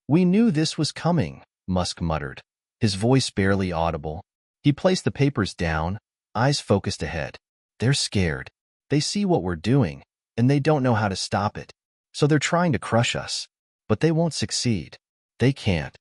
[SPEAKER 1] "We knew this was coming," Musk muttered, his voice barely audible. He placed the papers down, eyes focused ahead. "They're scared. They see what we're doing, and they don't know how to stop it. So they're trying to crush us. But they won't succeed. They can't."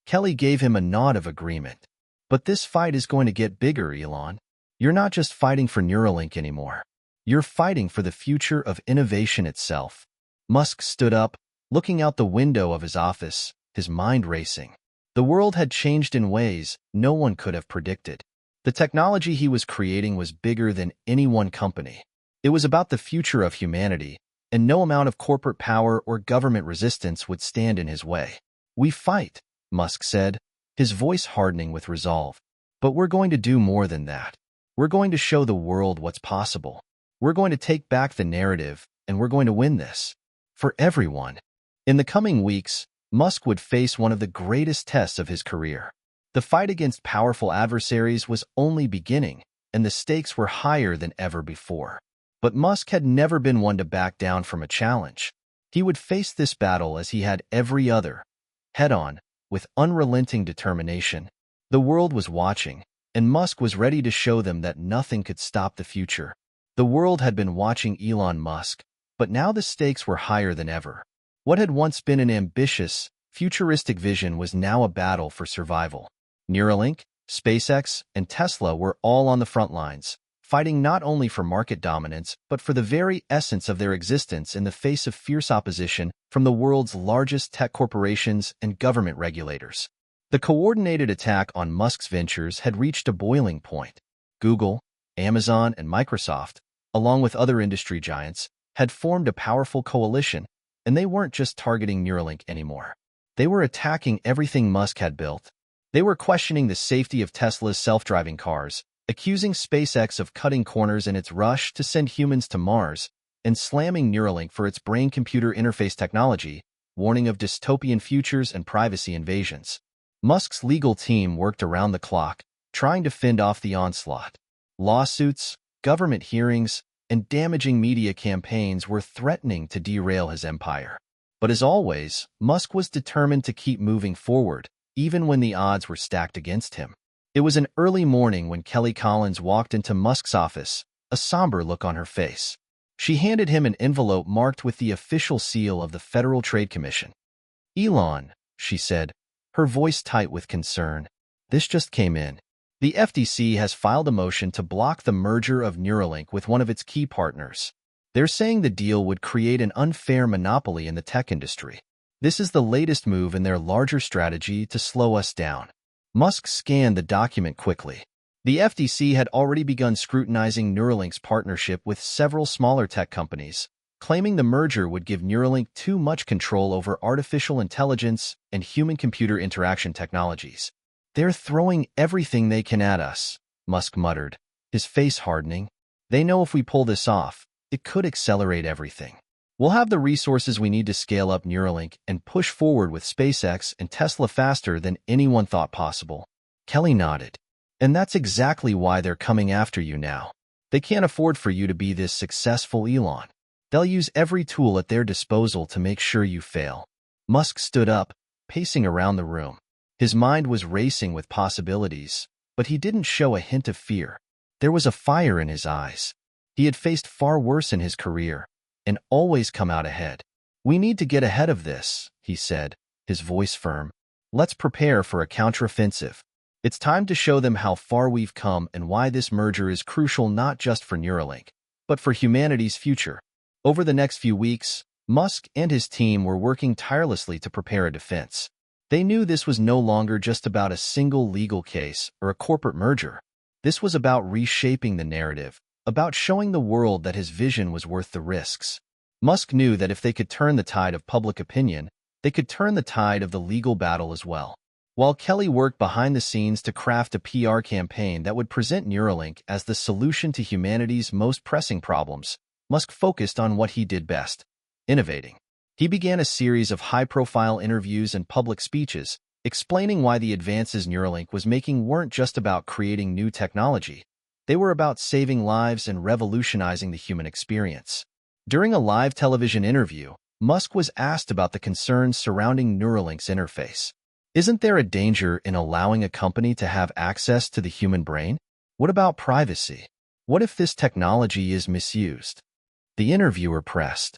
[SPEAKER 1] Kelly gave him a nod of agreement. "But this fight is going to get bigger, Elon. You're not just fighting for Neuralink anymore. You're fighting for the future of innovation itself." Musk stood up, looking out the window of his office, his mind racing. The world had changed in ways no one could have predicted. The technology he was creating was bigger than any one company. It was about the future of humanity, and no amount of corporate power or government resistance would stand in his way. "We fight," Musk said, his voice hardening with resolve. "But we're going to do more than that. We're going to show the world what's possible. We're going to take back the narrative, and we're going to win this. For everyone." In the coming weeks, Musk would face one of the greatest tests of his career. The fight against powerful adversaries was only beginning, and the stakes were higher than ever before. But Musk had never been one to back down from a challenge. He would face this battle as he had every other, head-on, with unrelenting determination. The world was watching, and Musk was ready to show them that nothing could stop the future. The world had been watching Elon Musk, but now the stakes were higher than ever. What had once been an ambitious, futuristic vision was now a battle for survival. Neuralink, SpaceX, and Tesla were all on the front lines, fighting not only for market dominance, but for the very essence of their existence in the face of fierce opposition from the world's largest tech corporations and government regulators. The coordinated attack on Musk's ventures had reached a boiling point. Google, Amazon, and Microsoft, along with other industry giants, had formed a powerful coalition, and they weren't just targeting Neuralink anymore. They were attacking everything Musk had built. They were questioning the safety of Tesla's self-driving cars, accusing SpaceX of cutting corners in its rush to send humans to Mars, and slamming Neuralink for its brain-computer interface technology, warning of dystopian futures and privacy invasions. Musk's legal team worked around the clock, trying to fend off the onslaught. Lawsuits, government hearings, and damaging media campaigns were threatening to derail his empire. But as always, Musk was determined to keep moving forward, even when the odds were stacked against him. It was an early morning when Kelly Collins walked into Musk's office, a somber look on her face. She handed him an envelope marked with the official seal of the Federal Trade Commission. "Elon," she said, her voice tight with concern, "this just came in. The FTC has filed a motion to block the merger of Neuralink with one of its key partners. They're saying the deal would create an unfair monopoly in the tech industry. This is the latest move in their larger strategy to slow us down." Musk scanned the document quickly. The FTC had already begun scrutinizing Neuralink's partnership with several smaller tech companies, claiming the merger would give Neuralink too much control over artificial intelligence and human-computer interaction technologies. "They're throwing everything they can at us," Musk muttered, his face hardening. "They know if we pull this off, it could accelerate everything. We'll have the resources we need to scale up Neuralink and push forward with SpaceX and Tesla faster than anyone thought possible." Kelly nodded. "And that's exactly why they're coming after you now. They can't afford for you to be this successful, Elon. They'll use every tool at their disposal to make sure you fail." Musk stood up, pacing around the room. His mind was racing with possibilities, but he didn't show a hint of fear. There was a fire in his eyes. He had faced far worse in his career, and always come out ahead. "We need to get ahead of this," he said, his voice firm. "Let's prepare for a counteroffensive. It's time to show them how far we've come and why this merger is crucial not just for Neuralink, but for humanity's future. Over the next few weeks, Musk and his team were working tirelessly to prepare a defense. They knew this was no longer just about a single legal case or a corporate merger. This was about reshaping the narrative, about showing the world that his vision was worth the risks. Musk knew that if they could turn the tide of public opinion, they could turn the tide of the legal battle as well. While Kelly worked behind the scenes to craft a PR campaign that would present Neuralink as the solution to humanity's most pressing problems, Musk focused on what he did best: innovating. He began a series of high-profile interviews and public speeches, explaining why the advances Neuralink was making weren't just about creating new technology. They were about saving lives and revolutionizing the human experience. During a live television interview, Musk was asked about the concerns surrounding Neuralink's interface. Isn't there a danger in allowing a company to have access to the human brain? What about privacy? What if this technology is misused? The interviewer pressed.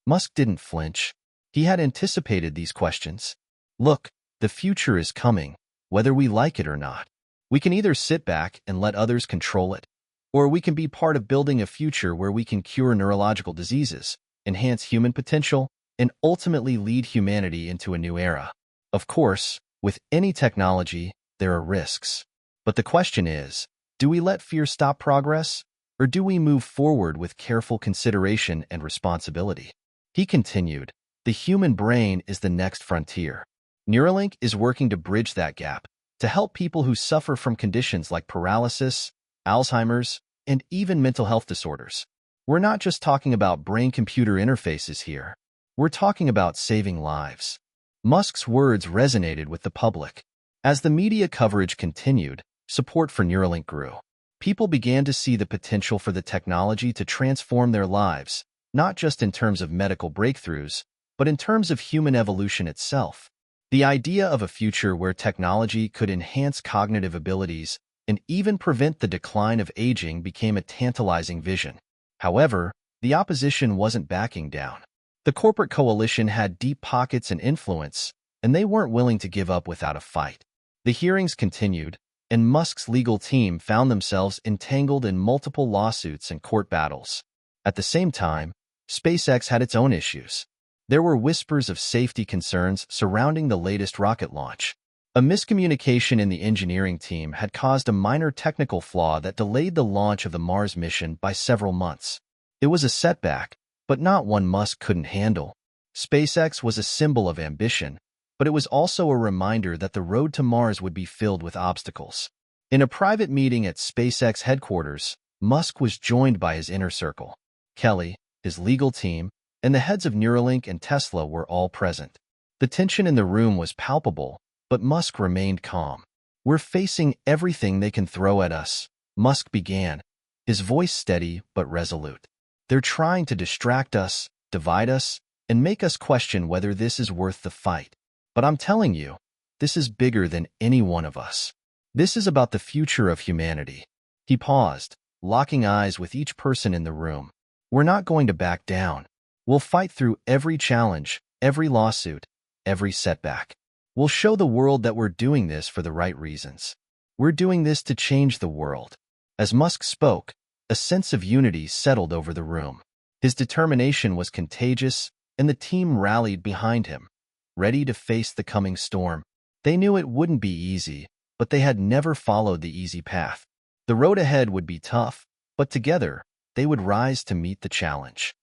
[SPEAKER 1] Musk didn't flinch. He had anticipated these questions. Look, the future is coming, whether we like it or not. We can either sit back and let others control it, or we can be part of building a future where we can cure neurological diseases, enhance human potential, and ultimately lead humanity into a new era. Of course, with any technology, there are risks. But the question is, do we let fear stop progress, or do we move forward with careful consideration and responsibility? He continued, the human brain is the next frontier. Neuralink is working to bridge that gap, to help people who suffer from conditions like paralysis, Alzheimer's, and even mental health disorders. We're not just talking about brain-computer interfaces here. We're talking about saving lives. Musk's words resonated with the public. As the media coverage continued, support for Neuralink grew. People began to see the potential for the technology to transform their lives, not just in terms of medical breakthroughs, but in terms of human evolution itself. The idea of a future where technology could enhance cognitive abilities and even prevent the decline of aging became a tantalizing vision. However, the opposition wasn't backing down. The corporate coalition had deep pockets and influence, and they weren't willing to give up without a fight. The hearings continued, and Musk's legal team found themselves entangled in multiple lawsuits and court battles. At the same time, SpaceX had its own issues. There were whispers of safety concerns surrounding the latest rocket launch. A miscommunication in the engineering team had caused a minor technical flaw that delayed the launch of the Mars mission by several months. It was a setback, but not one Musk couldn't handle. SpaceX was a symbol of ambition, but it was also a reminder that the road to Mars would be filled with obstacles. In a private meeting at SpaceX headquarters, Musk was joined by his inner circle. Kelly, his legal team, and the heads of Neuralink and Tesla were all present. The tension in the room was palpable, but Musk remained calm. "We're facing everything they can throw at us," Musk began, his voice steady but resolute. "They're trying to distract us, divide us, and make us question whether this is worth the fight. But I'm telling you, this is bigger than any one of us. This is about the future of humanity." He paused, locking eyes with each person in the room. "We're not going to back down. We'll fight through every challenge, every lawsuit, every setback. We'll show the world that we're doing this for the right reasons. We're doing this to change the world." As Musk spoke, a sense of unity settled over the room. His determination was contagious, and the team rallied behind him, ready to face the coming storm. They knew it wouldn't be easy, but they had never followed the easy path. The road ahead would be tough, but together, they would rise to meet the challenge.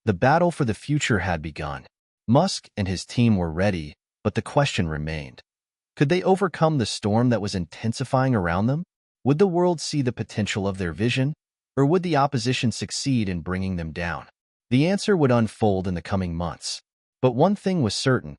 [SPEAKER 1] The battle for the future had begun. Musk and his team were ready, but the question remained. Could they overcome the storm that was intensifying around them? Would the world see the potential of their vision, or would the opposition succeed in bringing them down? The answer would unfold in the coming months. But one thing was certain: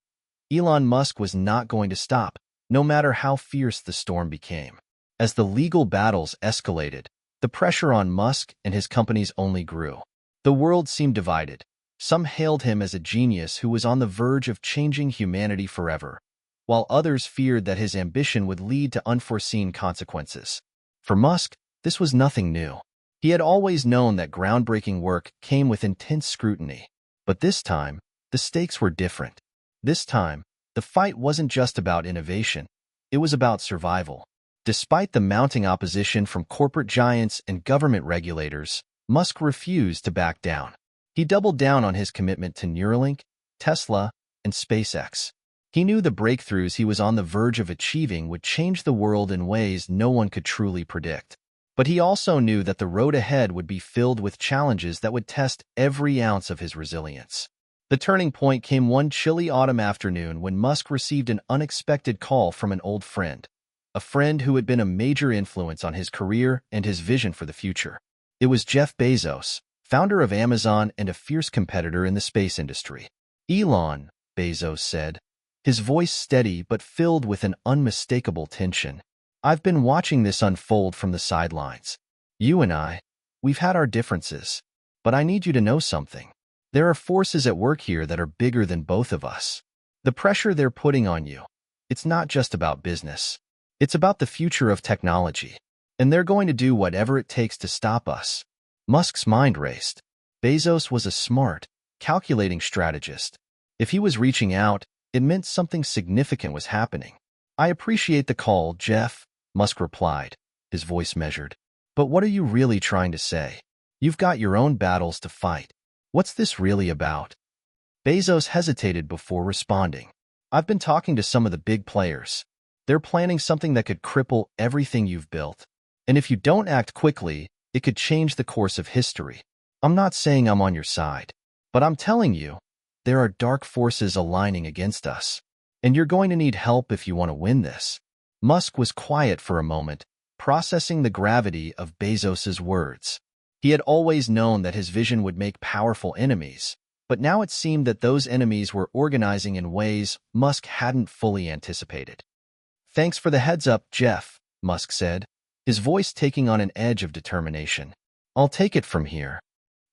[SPEAKER 1] Elon Musk was not going to stop, no matter how fierce the storm became. As the legal battles escalated, the pressure on Musk and his companies only grew. The world seemed divided. Some hailed him as a genius who was on the verge of changing humanity forever, while others feared that his ambition would lead to unforeseen consequences. For Musk, this was nothing new. He had always known that groundbreaking work came with intense scrutiny. But this time, the stakes were different. This time, the fight wasn't just about innovation. It was about survival. Despite the mounting opposition from corporate giants and government regulators, Musk refused to back down. He doubled down on his commitment to Neuralink, Tesla, and SpaceX. He knew the breakthroughs he was on the verge of achieving would change the world in ways no one could truly predict. But he also knew that the road ahead would be filled with challenges that would test every ounce of his resilience. The turning point came one chilly autumn afternoon when Musk received an unexpected call from an old friend, a friend who had been a major influence on his career and his vision for the future. It was Jeff Bezos, founder of Amazon and a fierce competitor in the space industry. "Elon," Bezos said, his voice steady but filled with an unmistakable tension. "I've been watching this unfold from the sidelines. You and we've had our differences, but I need you to know something. There are forces at work here that are bigger than both of us. The pressure they're putting on you, it's not just about business. It's about the future of technology, and they're going to do whatever it takes to stop us." Musk's mind raced. Bezos was a smart, calculating strategist. If he was reaching out, it meant something significant was happening. "I appreciate the call, Jeff," Musk replied, his voice measured. "But what are you really trying to say? You've got your own battles to fight. What's this really about?" Bezos hesitated before responding. "I've been talking to some of the big players. They're planning something that could cripple everything you've built. And if you don't act quickly, it could change the course of history. I'm not saying I'm on your side, but I'm telling you, there are dark forces aligning against us. And you're going to need help if you want to win this." Musk was quiet for a moment, processing the gravity of Bezos's words. He had always known that his vision would make powerful enemies, but now it seemed that those enemies were organizing in ways Musk hadn't fully anticipated. "Thanks for the heads up, Jeff," Musk said, his voice taking on an edge of determination. "I'll take it from here."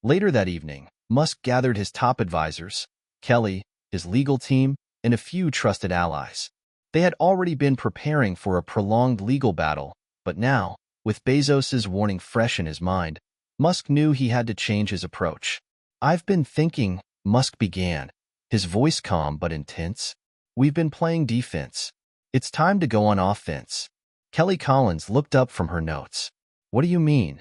[SPEAKER 1] Later that evening, Musk gathered his top advisors, Kelly, his legal team, and a few trusted allies. They had already been preparing for a prolonged legal battle, but now, with Bezos's warning fresh in his mind, Musk knew he had to change his approach. "I've been thinking," Musk began, his voice calm but intense. "We've been playing defense. It's time to go on offense." Kelly Collins looked up from her notes. "What do you mean?"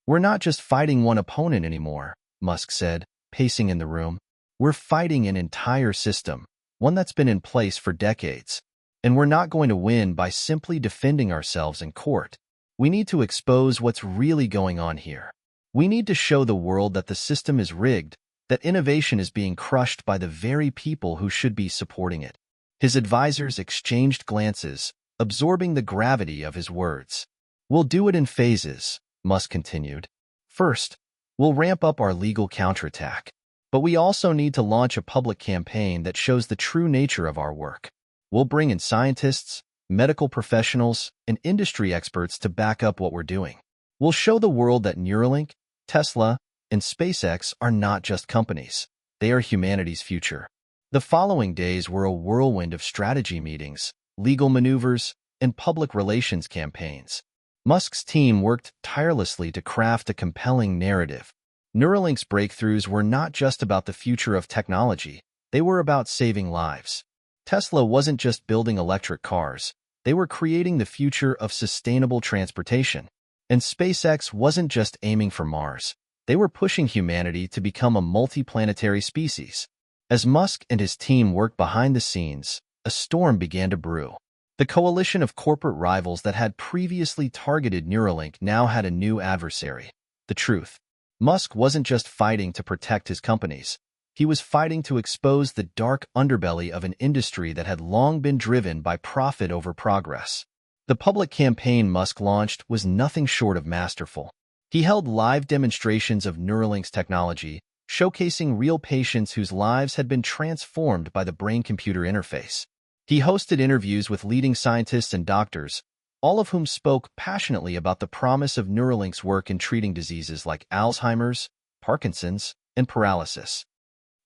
[SPEAKER 1] "We're not just fighting one opponent anymore," Musk said, pacing in the room. "We're fighting an entire system, one that's been in place for decades. And we're not going to win by simply defending ourselves in court. We need to expose what's really going on here. We need to show the world that the system is rigged, that innovation is being crushed by the very people who should be supporting it." His advisors exchanged glances, absorbing the gravity of his words. "We'll do it in phases," Musk continued. "First, we'll ramp up our legal counterattack. But we also need to launch a public campaign that shows the true nature of our work. We'll bring in scientists, medical professionals, and industry experts to back up what we're doing. We'll show the world that Neuralink, Tesla, and SpaceX are not just companies. They are humanity's future." The following days were a whirlwind of strategy meetings, legal maneuvers, and public relations campaigns. Musk's team worked tirelessly to craft a compelling narrative. Neuralink's breakthroughs were not just about the future of technology, they were about saving lives. Tesla wasn't just building electric cars, they were creating the future of sustainable transportation. And SpaceX wasn't just aiming for Mars, they were pushing humanity to become a multiplanetary species. As Musk and his team worked behind the scenes, a storm began to brew. The coalition of corporate rivals that had previously targeted Neuralink now had a new adversary: the truth. Musk wasn't just fighting to protect his companies. He was fighting to expose the dark underbelly of an industry that had long been driven by profit over progress. The public campaign Musk launched was nothing short of masterful. He held live demonstrations of Neuralink's technology, showcasing real patients whose lives had been transformed by the brain-computer interface. He hosted interviews with leading scientists and doctors, all of whom spoke passionately about the promise of Neuralink's work in treating diseases like Alzheimer's, Parkinson's, and paralysis.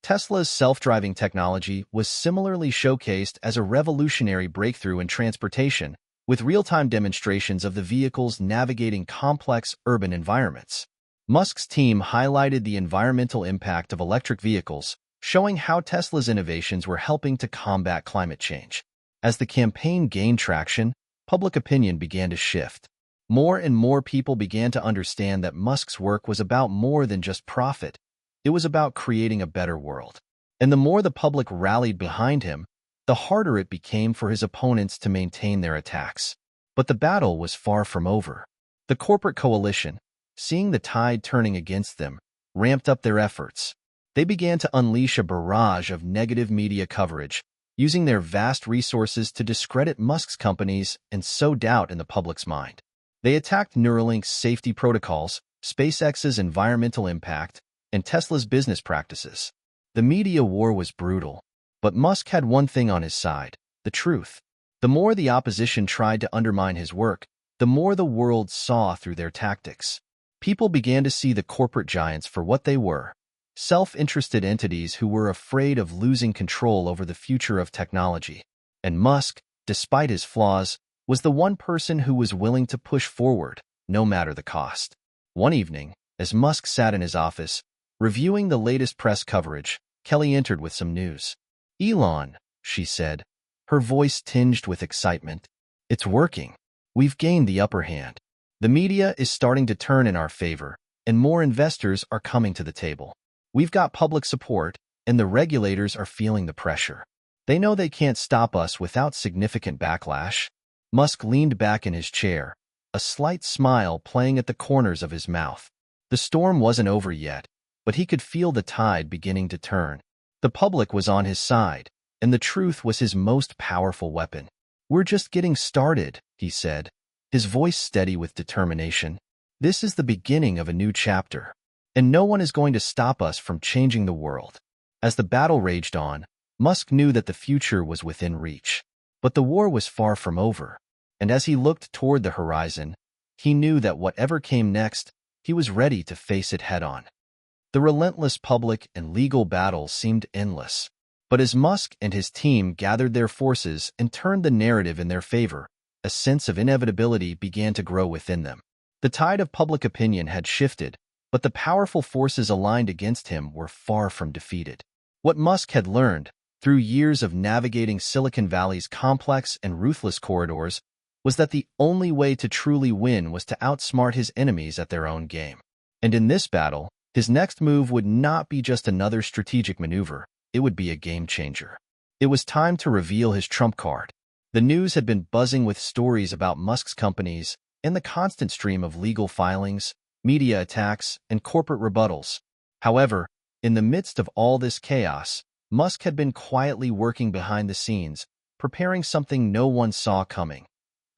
[SPEAKER 1] Tesla's self-driving technology was similarly showcased as a revolutionary breakthrough in transportation, with real-time demonstrations of the vehicles navigating complex urban environments. Musk's team highlighted the environmental impact of electric vehicles, showing how Tesla's innovations were helping to combat climate change. As the campaign gained traction, public opinion began to shift. More and more people began to understand that Musk's work was about more than just profit. It was about creating a better world. And the more the public rallied behind him, the harder it became for his opponents to maintain their attacks. But the battle was far from over. The corporate coalition, seeing the tide turning against them, ramped up their efforts. They began to unleash a barrage of negative media coverage, using their vast resources to discredit Musk's companies and sow doubt in the public's mind. They attacked Neuralink's safety protocols, SpaceX's environmental impact, and Tesla's business practices. The media war was brutal, but Musk had one thing on his side: the truth. The more the opposition tried to undermine his work, the more the world saw through their tactics. People began to see the corporate giants for what they were: self-interested entities who were afraid of losing control over the future of technology. And Musk, despite his flaws, was the one person who was willing to push forward, no matter the cost. One evening, as Musk sat in his office, reviewing the latest press coverage, Kelly entered with some news. "Elon," she said, her voice tinged with excitement. "It's working. We've gained the upper hand. The media is starting to turn in our favor, and more investors are coming to the table. We've got public support, and the regulators are feeling the pressure. They know they can't stop us without significant backlash." Musk leaned back in his chair, a slight smile playing at the corners of his mouth. The storm wasn't over yet, but he could feel the tide beginning to turn. The public was on his side, and the truth was his most powerful weapon. "We're just getting started," he said, his voice steady with determination. "This is the beginning of a new chapter, and no one is going to stop us from changing the world." As the battle raged on, Musk knew that the future was within reach. But the war was far from over, and as he looked toward the horizon, he knew that whatever came next, he was ready to face it head-on. The relentless public and legal battles seemed endless. But as Musk and his team gathered their forces and turned the narrative in their favor, a sense of inevitability began to grow within them. The tide of public opinion had shifted, but the powerful forces aligned against him were far from defeated. What Musk had learned, through years of navigating Silicon Valley's complex and ruthless corridors, was that the only way to truly win was to outsmart his enemies at their own game. And in this battle, his next move would not be just another strategic maneuver, it would be a game-changer. It was time to reveal his trump card. The news had been buzzing with stories about Musk's companies and the constant stream of legal filings, media attacks, and corporate rebuttals. However, in the midst of all this chaos, Musk had been quietly working behind the scenes, preparing something no one saw coming: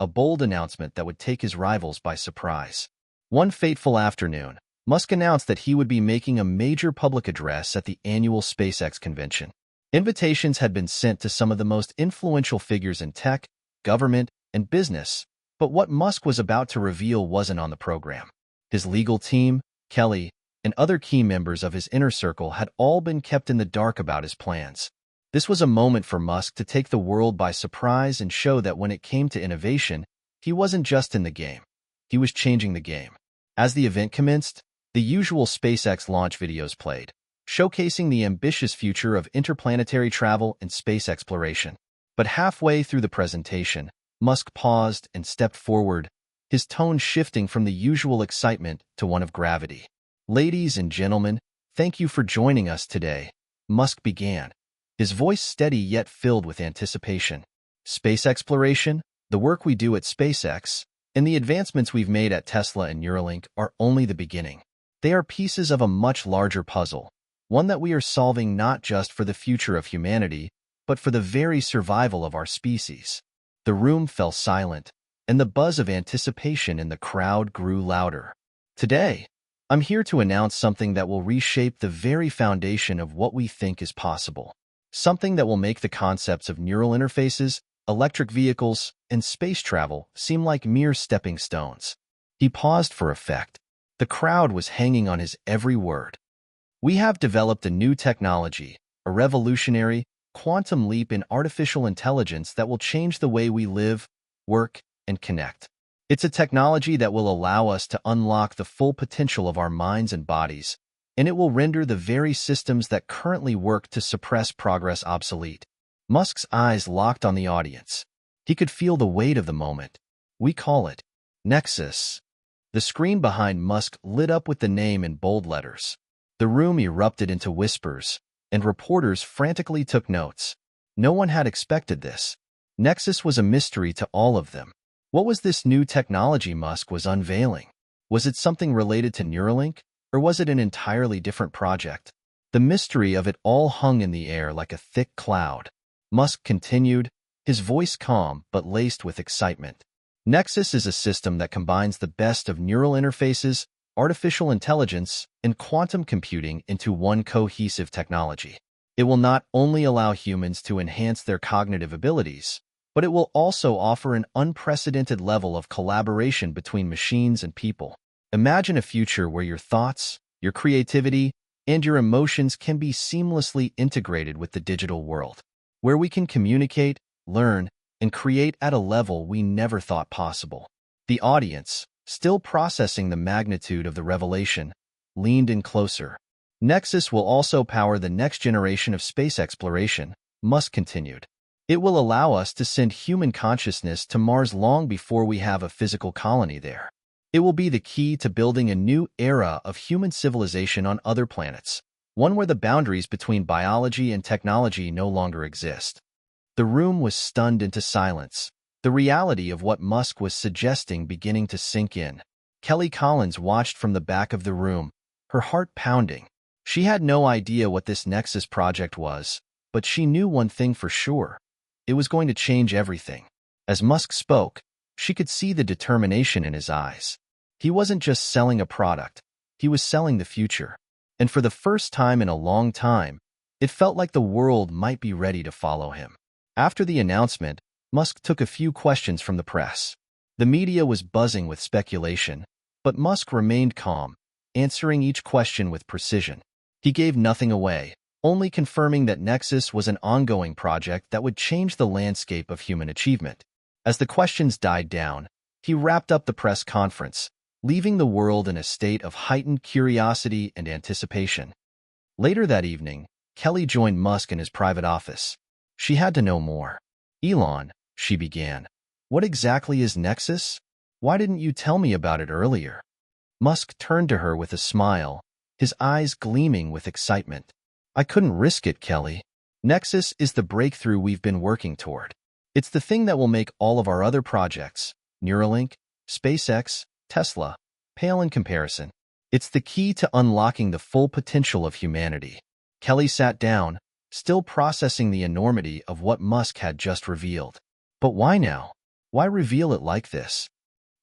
[SPEAKER 1] a bold announcement that would take his rivals by surprise. One fateful afternoon, Musk announced that he would be making a major public address at the annual SpaceX convention. Invitations had been sent to some of the most influential figures in tech, government, and business, but what Musk was about to reveal wasn't on the program. His legal team, Kelly, and other key members of his inner circle had all been kept in the dark about his plans. This was a moment for Musk to take the world by surprise and show that when it came to innovation, he wasn't just in the game. He was changing the game. As the event commenced, the usual SpaceX launch videos played, showcasing the ambitious future of interplanetary travel and space exploration. But halfway through the presentation, Musk paused and stepped forward, his tone shifting from the usual excitement to one of gravity. "Ladies and gentlemen, thank you for joining us today," Musk began, his voice steady yet filled with anticipation. "Space exploration, the work we do at SpaceX, and the advancements we've made at Tesla and Neuralink are only the beginning. They are pieces of a much larger puzzle, one that we are solving not just for the future of humanity, but for the very survival of our species." The room fell silent, and the buzz of anticipation in the crowd grew louder. "Today, I'm here to announce something that will reshape the very foundation of what we think is possible. Something that will make the concepts of neural interfaces, electric vehicles, and space travel seem like mere stepping stones." He paused for effect. The crowd was hanging on his every word. "We have developed a new technology, a revolutionary, quantum leap in artificial intelligence that will change the way we live, work, and connect. It's a technology that will allow us to unlock the full potential of our minds and bodies, and it will render the very systems that currently work to suppress progress obsolete." Musk's eyes locked on the audience. He could feel the weight of the moment. "We call it Nexus. The screen behind Musk lit up with the name in bold letters. The room erupted into whispers, and reporters frantically took notes. No one had expected this. Nexus was a mystery to all of them. What was this new technology Musk was unveiling? Was it something related to Neuralink, or was it an entirely different project? The mystery of it all hung in the air like a thick cloud. Musk continued, his voice calm but laced with excitement. Nexus is a system that combines the best of neural interfaces, artificial intelligence, and quantum computing into one cohesive technology. It will not only allow humans to enhance their cognitive abilities, but it will also offer an unprecedented level of collaboration between machines and people. Imagine a future where your thoughts, your creativity, and your emotions can be seamlessly integrated with the digital world, where we can communicate, learn, and create at a level we never thought possible. The audience, still processing the magnitude of the revelation, leaned in closer. Nexus will also power the next generation of space exploration, Musk continued. It will allow us to send human consciousness to Mars long before we have a physical colony there. It will be the key to building a new era of human civilization on other planets, one where the boundaries between biology and technology no longer exist. The room was stunned into silence, the reality of what Musk was suggesting beginning to sink in. Kelly Collins watched from the back of the room, her heart pounding. She had no idea what this Nexus project was, but she knew one thing for sure. It was going to change everything. As Musk spoke, she could see the determination in his eyes. He wasn't just selling a product, he was selling the future. And for the first time in a long time, it felt like the world might be ready to follow him. After the announcement, Musk took a few questions from the press. The media was buzzing with speculation, but Musk remained calm, answering each question with precision. He gave nothing away, only confirming that Nexus was an ongoing project that would change the landscape of human achievement. As the questions died down, he wrapped up the press conference, leaving the world in a state of heightened curiosity and anticipation. Later that evening, Kelly joined Musk in his private office. She had to know more. "Elon," she began, "what exactly is Nexus? Why didn't you tell me about it earlier?" Musk turned to her with a smile, his eyes gleaming with excitement. "I couldn't risk it, Kelly. Nexus is the breakthrough we've been working toward. It's the thing that will make all of our other projects, Neuralink, SpaceX, Tesla, pale in comparison. It's the key to unlocking the full potential of humanity." Kelly sat down, still processing the enormity of what Musk had just revealed. "But why now? Why reveal it like this?"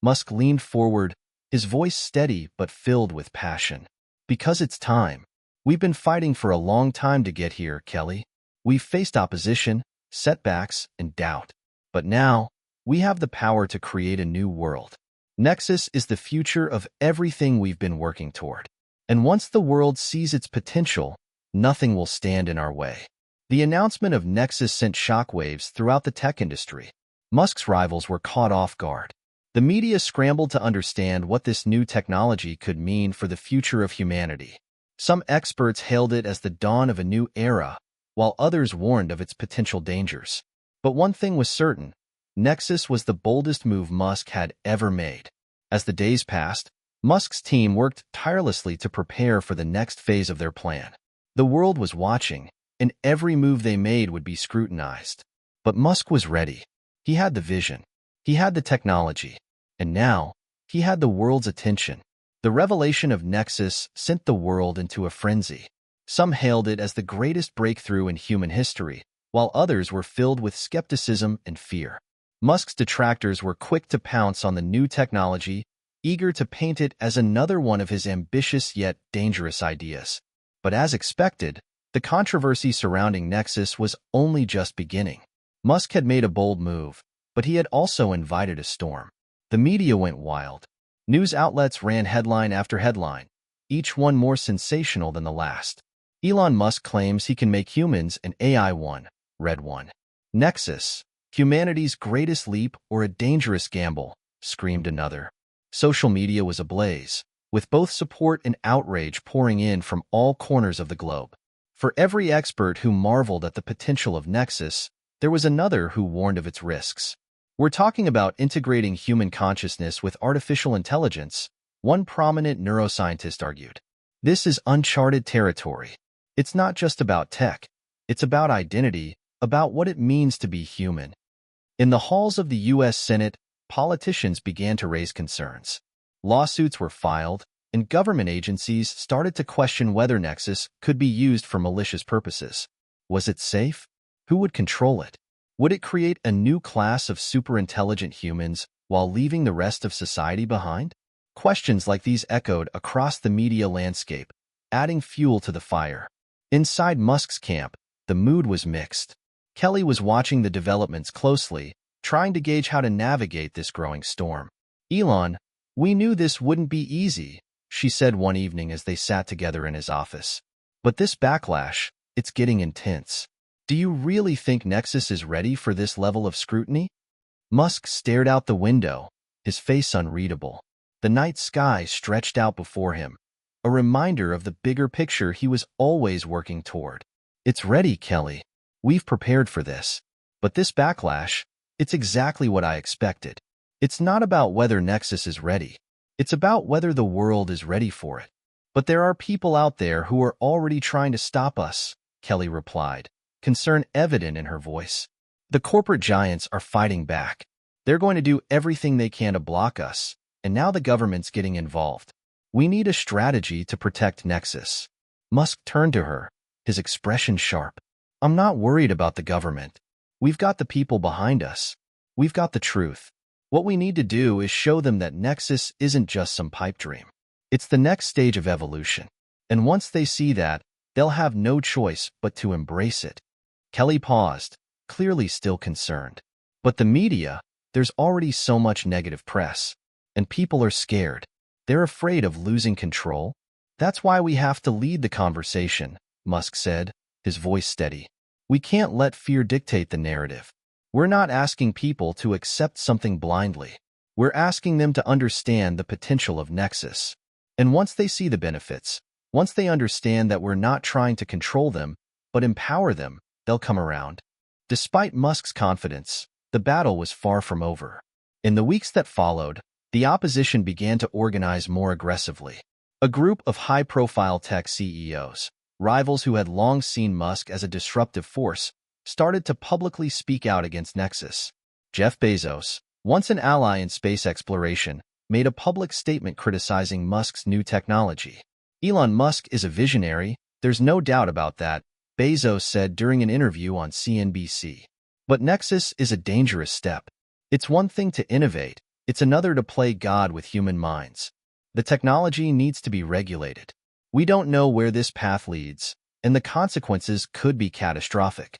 [SPEAKER 1] Musk leaned forward, his voice steady but filled with passion. "Because it's time. We've been fighting for a long time to get here, Kelly. We've faced opposition, setbacks, and doubt. But now, we have the power to create a new world. Nexus is the future of everything we've been working toward. And once the world sees its potential, nothing will stand in our way." The announcement of Nexus sent shockwaves throughout the tech industry. Musk's rivals were caught off guard. The media scrambled to understand what this new technology could mean for the future of humanity. Some experts hailed it as the dawn of a new era, while others warned of its potential dangers. But one thing was certain: Nexus was the boldest move Musk had ever made. As the days passed, Musk's team worked tirelessly to prepare for the next phase of their plan. The world was watching, and every move they made would be scrutinized. But Musk was ready. He had the vision. He had the technology. And now, he had the world's attention. The revelation of Nexus sent the world into a frenzy. Some hailed it as the greatest breakthrough in human history, while others were filled with skepticism and fear. Musk's detractors were quick to pounce on the new technology, eager to paint it as another one of his ambitious yet dangerous ideas. But as expected, the controversy surrounding Nexus was only just beginning. Musk had made a bold move, but he had also invited a storm. The media went wild. News outlets ran headline after headline, each one more sensational than the last. "Elon Musk claims he can make humans an AI one," read one. "Nexus, humanity's greatest leap or a dangerous gamble," screamed another. Social media was ablaze, with both support and outrage pouring in from all corners of the globe. For every expert who marveled at the potential of Nexus, there was another who warned of its risks. We're talking about integrating human consciousness with artificial intelligence, one prominent neuroscientist argued. This is uncharted territory. It's not just about tech. It's about identity, about what it means to be human. In the halls of the U.S. Senate, politicians began to raise concerns. Lawsuits were filed, and government agencies started to question whether Nexus could be used for malicious purposes. Was it safe? Who would control it? Would it create a new class of superintelligent humans while leaving the rest of society behind? Questions like these echoed across the media landscape, adding fuel to the fire. Inside Musk's camp, the mood was mixed. Kelly was watching the developments closely, trying to gauge how to navigate this growing storm. "Elon, we knew this wouldn't be easy," she said one evening as they sat together in his office. "But this backlash, it's getting intense. Do you really think Nexus is ready for this level of scrutiny?" Musk stared out the window, his face unreadable. The night sky stretched out before him, a reminder of the bigger picture he was always working toward. "It's ready, Kelly. We've prepared for this. But this backlash, it's exactly what I expected. It's not about whether Nexus is ready. It's about whether the world is ready for it. But there are people out there who are already trying to stop us," Kelly replied, concern evident in her voice. "The corporate giants are fighting back. They're going to do everything they can to block us, and now the government's getting involved. We need a strategy to protect Nexus." Musk turned to her, his expression sharp. "I'm not worried about the government. We've got the people behind us. We've got the truth. What we need to do is show them that Nexus isn't just some pipe dream. It's the next stage of evolution. And once they see that, they'll have no choice but to embrace it." Kelly paused, clearly still concerned. "But the media, there's already so much negative press. And people are scared. They're afraid of losing control. That's why we have to lead the conversation," Musk said, his voice steady. "We can't let fear dictate the narrative. We're not asking people to accept something blindly. We're asking them to understand the potential of Nexus. And once they see the benefits, once they understand that we're not trying to control them, but empower them, they'll come around." Despite Musk's confidence, the battle was far from over. In the weeks that followed, the opposition began to organize more aggressively. A group of high-profile tech CEOs, rivals who had long seen Musk as a disruptive force, started to publicly speak out against Nexus. Jeff Bezos, once an ally in space exploration, made a public statement criticizing Musk's new technology. "Elon Musk is a visionary, there's no doubt about that," Bezos said during an interview on CNBC. "But Nexus is a dangerous step. It's one thing to innovate, it's another to play God with human minds. The technology needs to be regulated. We don't know where this path leads, and the consequences could be catastrophic."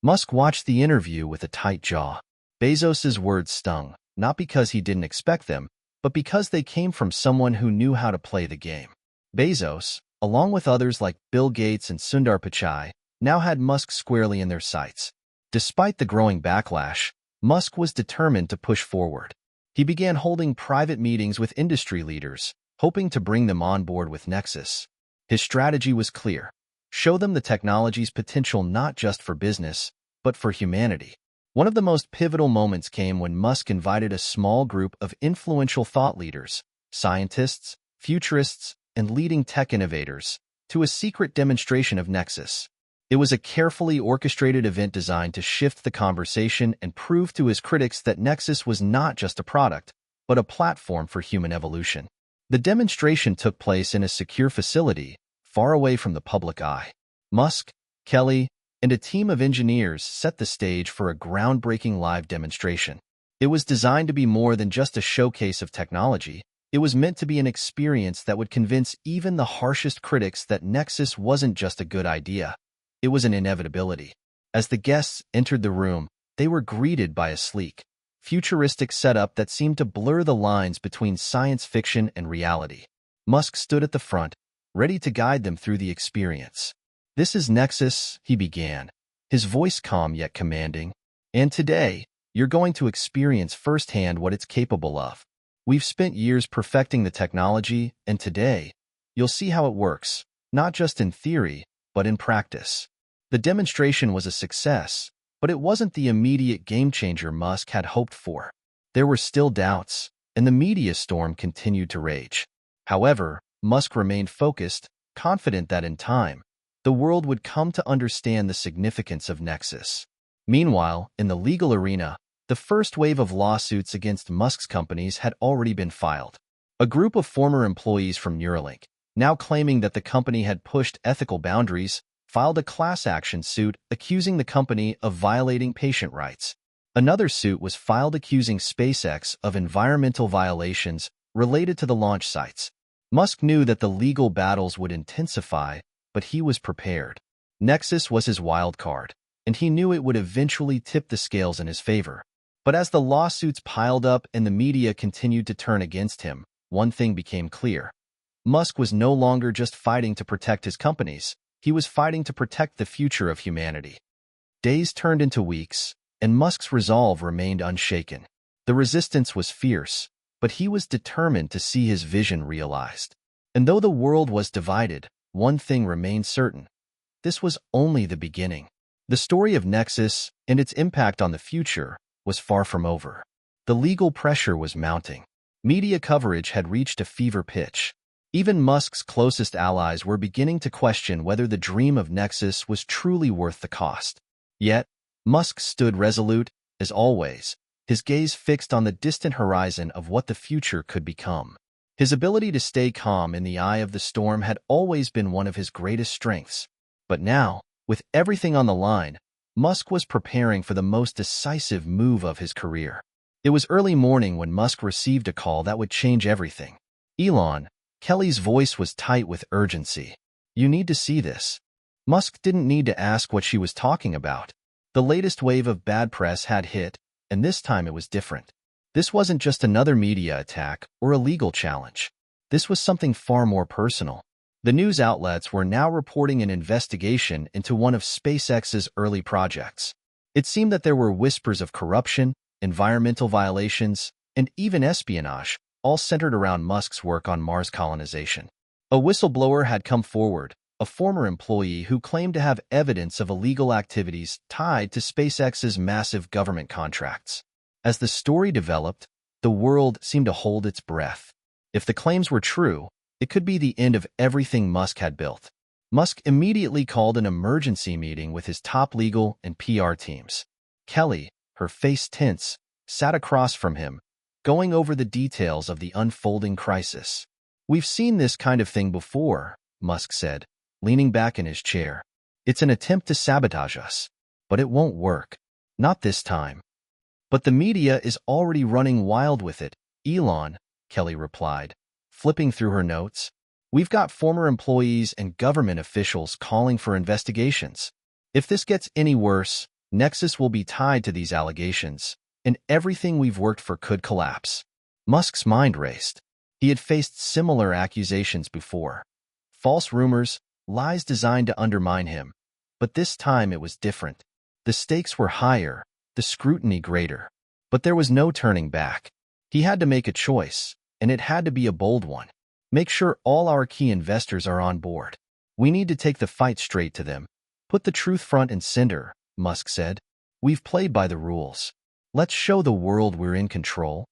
[SPEAKER 1] Musk watched the interview with a tight jaw. Bezos's words stung, not because he didn't expect them, but because they came from someone who knew how to play the game. Bezos, along with others like Bill Gates and Sundar Pichai, now had Musk squarely in their sights. Despite the growing backlash, Musk was determined to push forward. He began holding private meetings with industry leaders, hoping to bring them on board with Nexus. His strategy was clear: show them the technology's potential not just for business, but for humanity. One of the most pivotal moments came when Musk invited a small group of influential thought leaders, scientists, futurists, and leading tech innovators, to a secret demonstration of Nexus. It was a carefully orchestrated event designed to shift the conversation and prove to his critics that Nexus was not just a product, but a platform for human evolution. The demonstration took place in a secure facility, far away from the public eye. Musk, Kelly, and a team of engineers set the stage for a groundbreaking live demonstration. It was designed to be more than just a showcase of technology. It was meant to be an experience that would convince even the harshest critics that Nexus wasn't just a good idea. It was an inevitability. As the guests entered the room, they were greeted by a sleek, futuristic setup that seemed to blur the lines between science fiction and reality. Musk stood at the front, ready to guide them through the experience. "This is Nexus," he began, his voice calm yet commanding. "And today, you're going to experience firsthand what it's capable of. We've spent years perfecting the technology, and today, you'll see how it works, not just in theory, but in practice." The demonstration was a success, But it wasn't the immediate game-changer Musk had hoped for. There were still doubts, and the media storm continued to rage. However, Musk remained focused, confident that in time, the world would come to understand the significance of Nexus. Meanwhile, in the legal arena, the first wave of lawsuits against Musk's companies had already been filed. A group of former employees from Neuralink, now claiming that the company had pushed ethical boundaries, filed a class action suit accusing the company of violating patient rights. Another suit was filed accusing SpaceX of environmental violations related to the launch sites. Musk knew that the legal battles would intensify, but he was prepared. Nexus was his wild card, and he knew it would eventually tip the scales in his favor. But as the lawsuits piled up and the media continued to turn against him, one thing became clear. Musk was no longer just fighting to protect his companies, he was fighting to protect the future of humanity. Days turned into weeks, and Musk's resolve remained unshaken. The resistance was fierce, but he was determined to see his vision realized. And though the world was divided, one thing remained certain. This was only the beginning. The story of Nexus and its impact on the future was far from over. The legal pressure was mounting. Media coverage had reached a fever pitch. Even Musk's closest allies were beginning to question whether the dream of Nexus was truly worth the cost. Yet, Musk stood resolute, as always, his gaze fixed on the distant horizon of what the future could become. His ability to stay calm in the eye of the storm had always been one of his greatest strengths. But now, with everything on the line, Musk was preparing for the most decisive move of his career. It was early morning when Musk received a call that would change everything. Elon, Kelly's voice was tight with urgency. You need to see this. Musk didn't need to ask what she was talking about. The latest wave of bad press had hit, and this time it was different. This wasn't just another media attack or a legal challenge. This was something far more personal. The news outlets were now reporting an investigation into one of SpaceX's early projects. It seemed that there were whispers of corruption, environmental violations, and even espionage, all centered around Musk's work on Mars colonization. A whistleblower had come forward, a former employee who claimed to have evidence of illegal activities tied to SpaceX's massive government contracts. As the story developed, the world seemed to hold its breath. If the claims were true, it could be the end of everything Musk had built. Musk immediately called an emergency meeting with his top legal and PR teams. Kelly, her face tense, sat across from him, going over the details of the unfolding crisis. We've seen this kind of thing before, Musk said, leaning back in his chair. It's an attempt to sabotage us. But it won't work. Not this time. But the media is already running wild with it, Elon, Kelly replied, flipping through her notes. We've got former employees and government officials calling for investigations. If this gets any worse, Nexus will be tied to these allegations, and everything we've worked for could collapse. Musk's mind raced. He had faced similar accusations before. False rumors, lies designed to undermine him. But this time it was different. The stakes were higher, the scrutiny greater. But there was no turning back. He had to make a choice, and it had to be a bold one. Make sure all our key investors are on board. We need to take the fight straight to them. Put the truth front and center, Musk said. We've played by the rules. Let's show the world we're in control.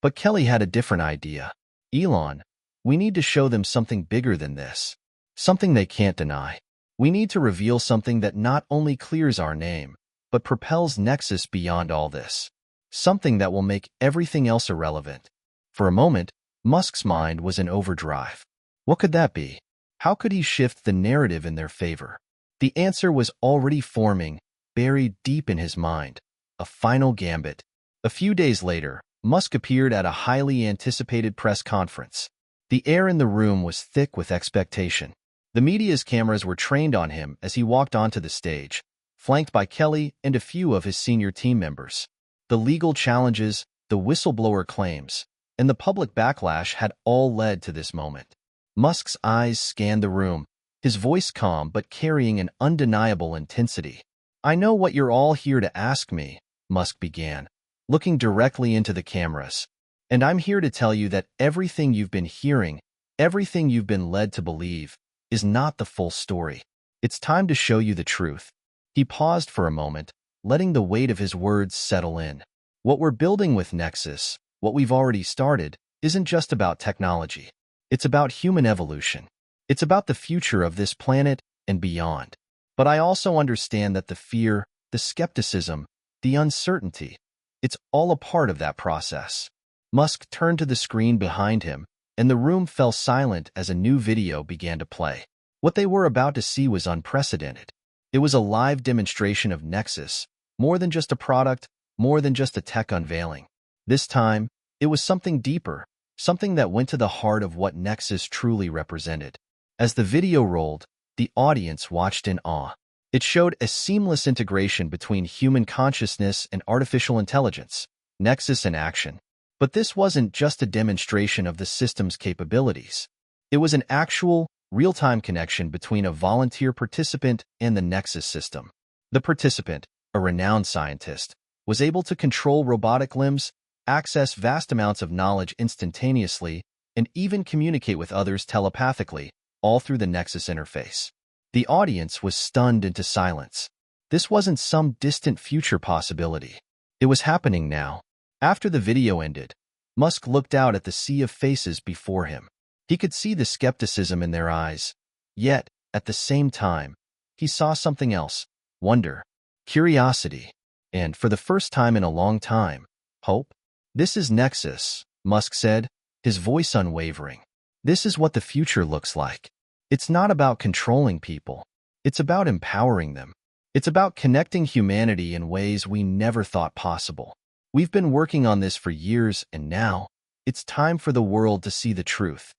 [SPEAKER 1] But Kelly had a different idea. Elon, we need to show them something bigger than this. Something they can't deny. We need to reveal something that not only clears our name, but propels Nexus beyond all this. Something that will make everything else irrelevant. For a moment, Musk's mind was in overdrive. What could that be? How could he shift the narrative in their favor? The answer was already forming, buried deep in his mind. A final gambit. A few days later, Musk appeared at a highly anticipated press conference. The air in the room was thick with expectation. The media's cameras were trained on him as he walked onto the stage, flanked by Kelly and a few of his senior team members. The legal challenges, the whistleblower claims, and the public backlash had all led to this moment. Musk's eyes scanned the room, his voice calm but carrying an undeniable intensity. I know what you're all here to ask me, Musk began, looking directly into the cameras. And I'm here to tell you that everything you've been hearing, everything you've been led to believe, is not the full story. It's time to show you the truth. He paused for a moment, letting the weight of his words settle in. What we're building with Nexus, what we've already started, isn't just about technology. It's about human evolution. It's about the future of this planet and beyond. But I also understand that the fear, the skepticism, the uncertainty, it's all a part of that process. Musk turned to the screen behind him, and the room fell silent as a new video began to play. What they were about to see was unprecedented. It was a live demonstration of Nexus, more than just a product, more than just a tech unveiling. This time, it was something deeper, something that went to the heart of what Nexus truly represented. As the video rolled, the audience watched in awe. It showed a seamless integration between human consciousness and artificial intelligence, Nexus in action. But this wasn't just a demonstration of the system's capabilities. It was an actual, real-time connection between a volunteer participant and the Nexus system. The participant, a renowned scientist, was able to control robotic limbs, access vast amounts of knowledge instantaneously, and even communicate with others telepathically, all through the Nexus interface. The audience was stunned into silence. This wasn't some distant future possibility. It was happening now. After the video ended, Musk looked out at the sea of faces before him. He could see the skepticism in their eyes. Yet, at the same time, he saw something else: wonder, curiosity, and, for the first time in a long time, hope. "This is Nexus," Musk said, his voice unwavering. "This is what the future looks like. It's not about controlling people. It's about empowering them. It's about connecting humanity in ways we never thought possible. We've been working on this for years, and now, it's time for the world to see the truth."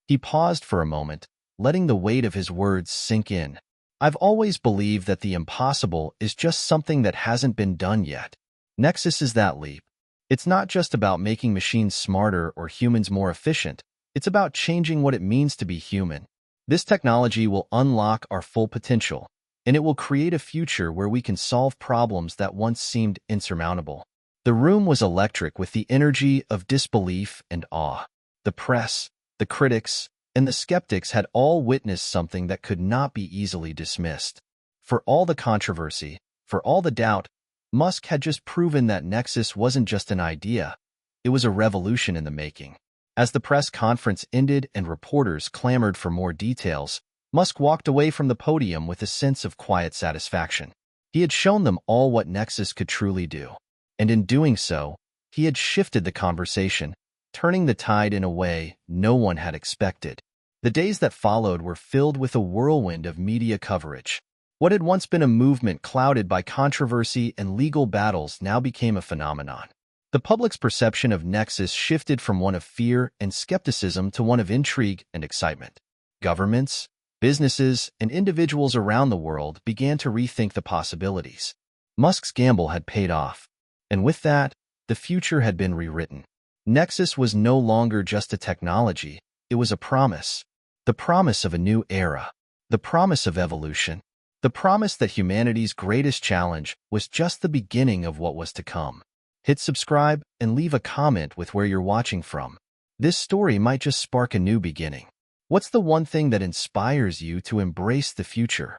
[SPEAKER 1] He paused for a moment, letting the weight of his words sink in. "I've always believed that the impossible is just something that hasn't been done yet. Nexus is that leap. It's not just about making machines smarter or humans more efficient. It's about changing what it means to be human. This technology will unlock our full potential, and it will create a future where we can solve problems that once seemed insurmountable." The room was electric with the energy of disbelief and awe. The press, the critics, and the skeptics had all witnessed something that could not be easily dismissed. For all the controversy, for all the doubt, Musk had just proven that Nexus wasn't just an idea, it was a revolution in the making. As the press conference ended and reporters clamored for more details, Musk walked away from the podium with a sense of quiet satisfaction. He had shown them all what Nexus could truly do. And in doing so, he had shifted the conversation, turning the tide in a way no one had expected. The days that followed were filled with a whirlwind of media coverage. What had once been a movement clouded by controversy and legal battles now became a phenomenon. The public's perception of Nexus shifted from one of fear and skepticism to one of intrigue and excitement. Governments, businesses, and individuals around the world began to rethink the possibilities. Musk's gamble had paid off. And with that, the future had been rewritten. Nexus was no longer just a technology, it was a promise. The promise of a new era. The promise of evolution. The promise that humanity's greatest challenge was just the beginning of what was to come. Hit subscribe and leave a comment with where you're watching from. This story might just spark a new beginning. What's the one thing that inspires you to embrace the future?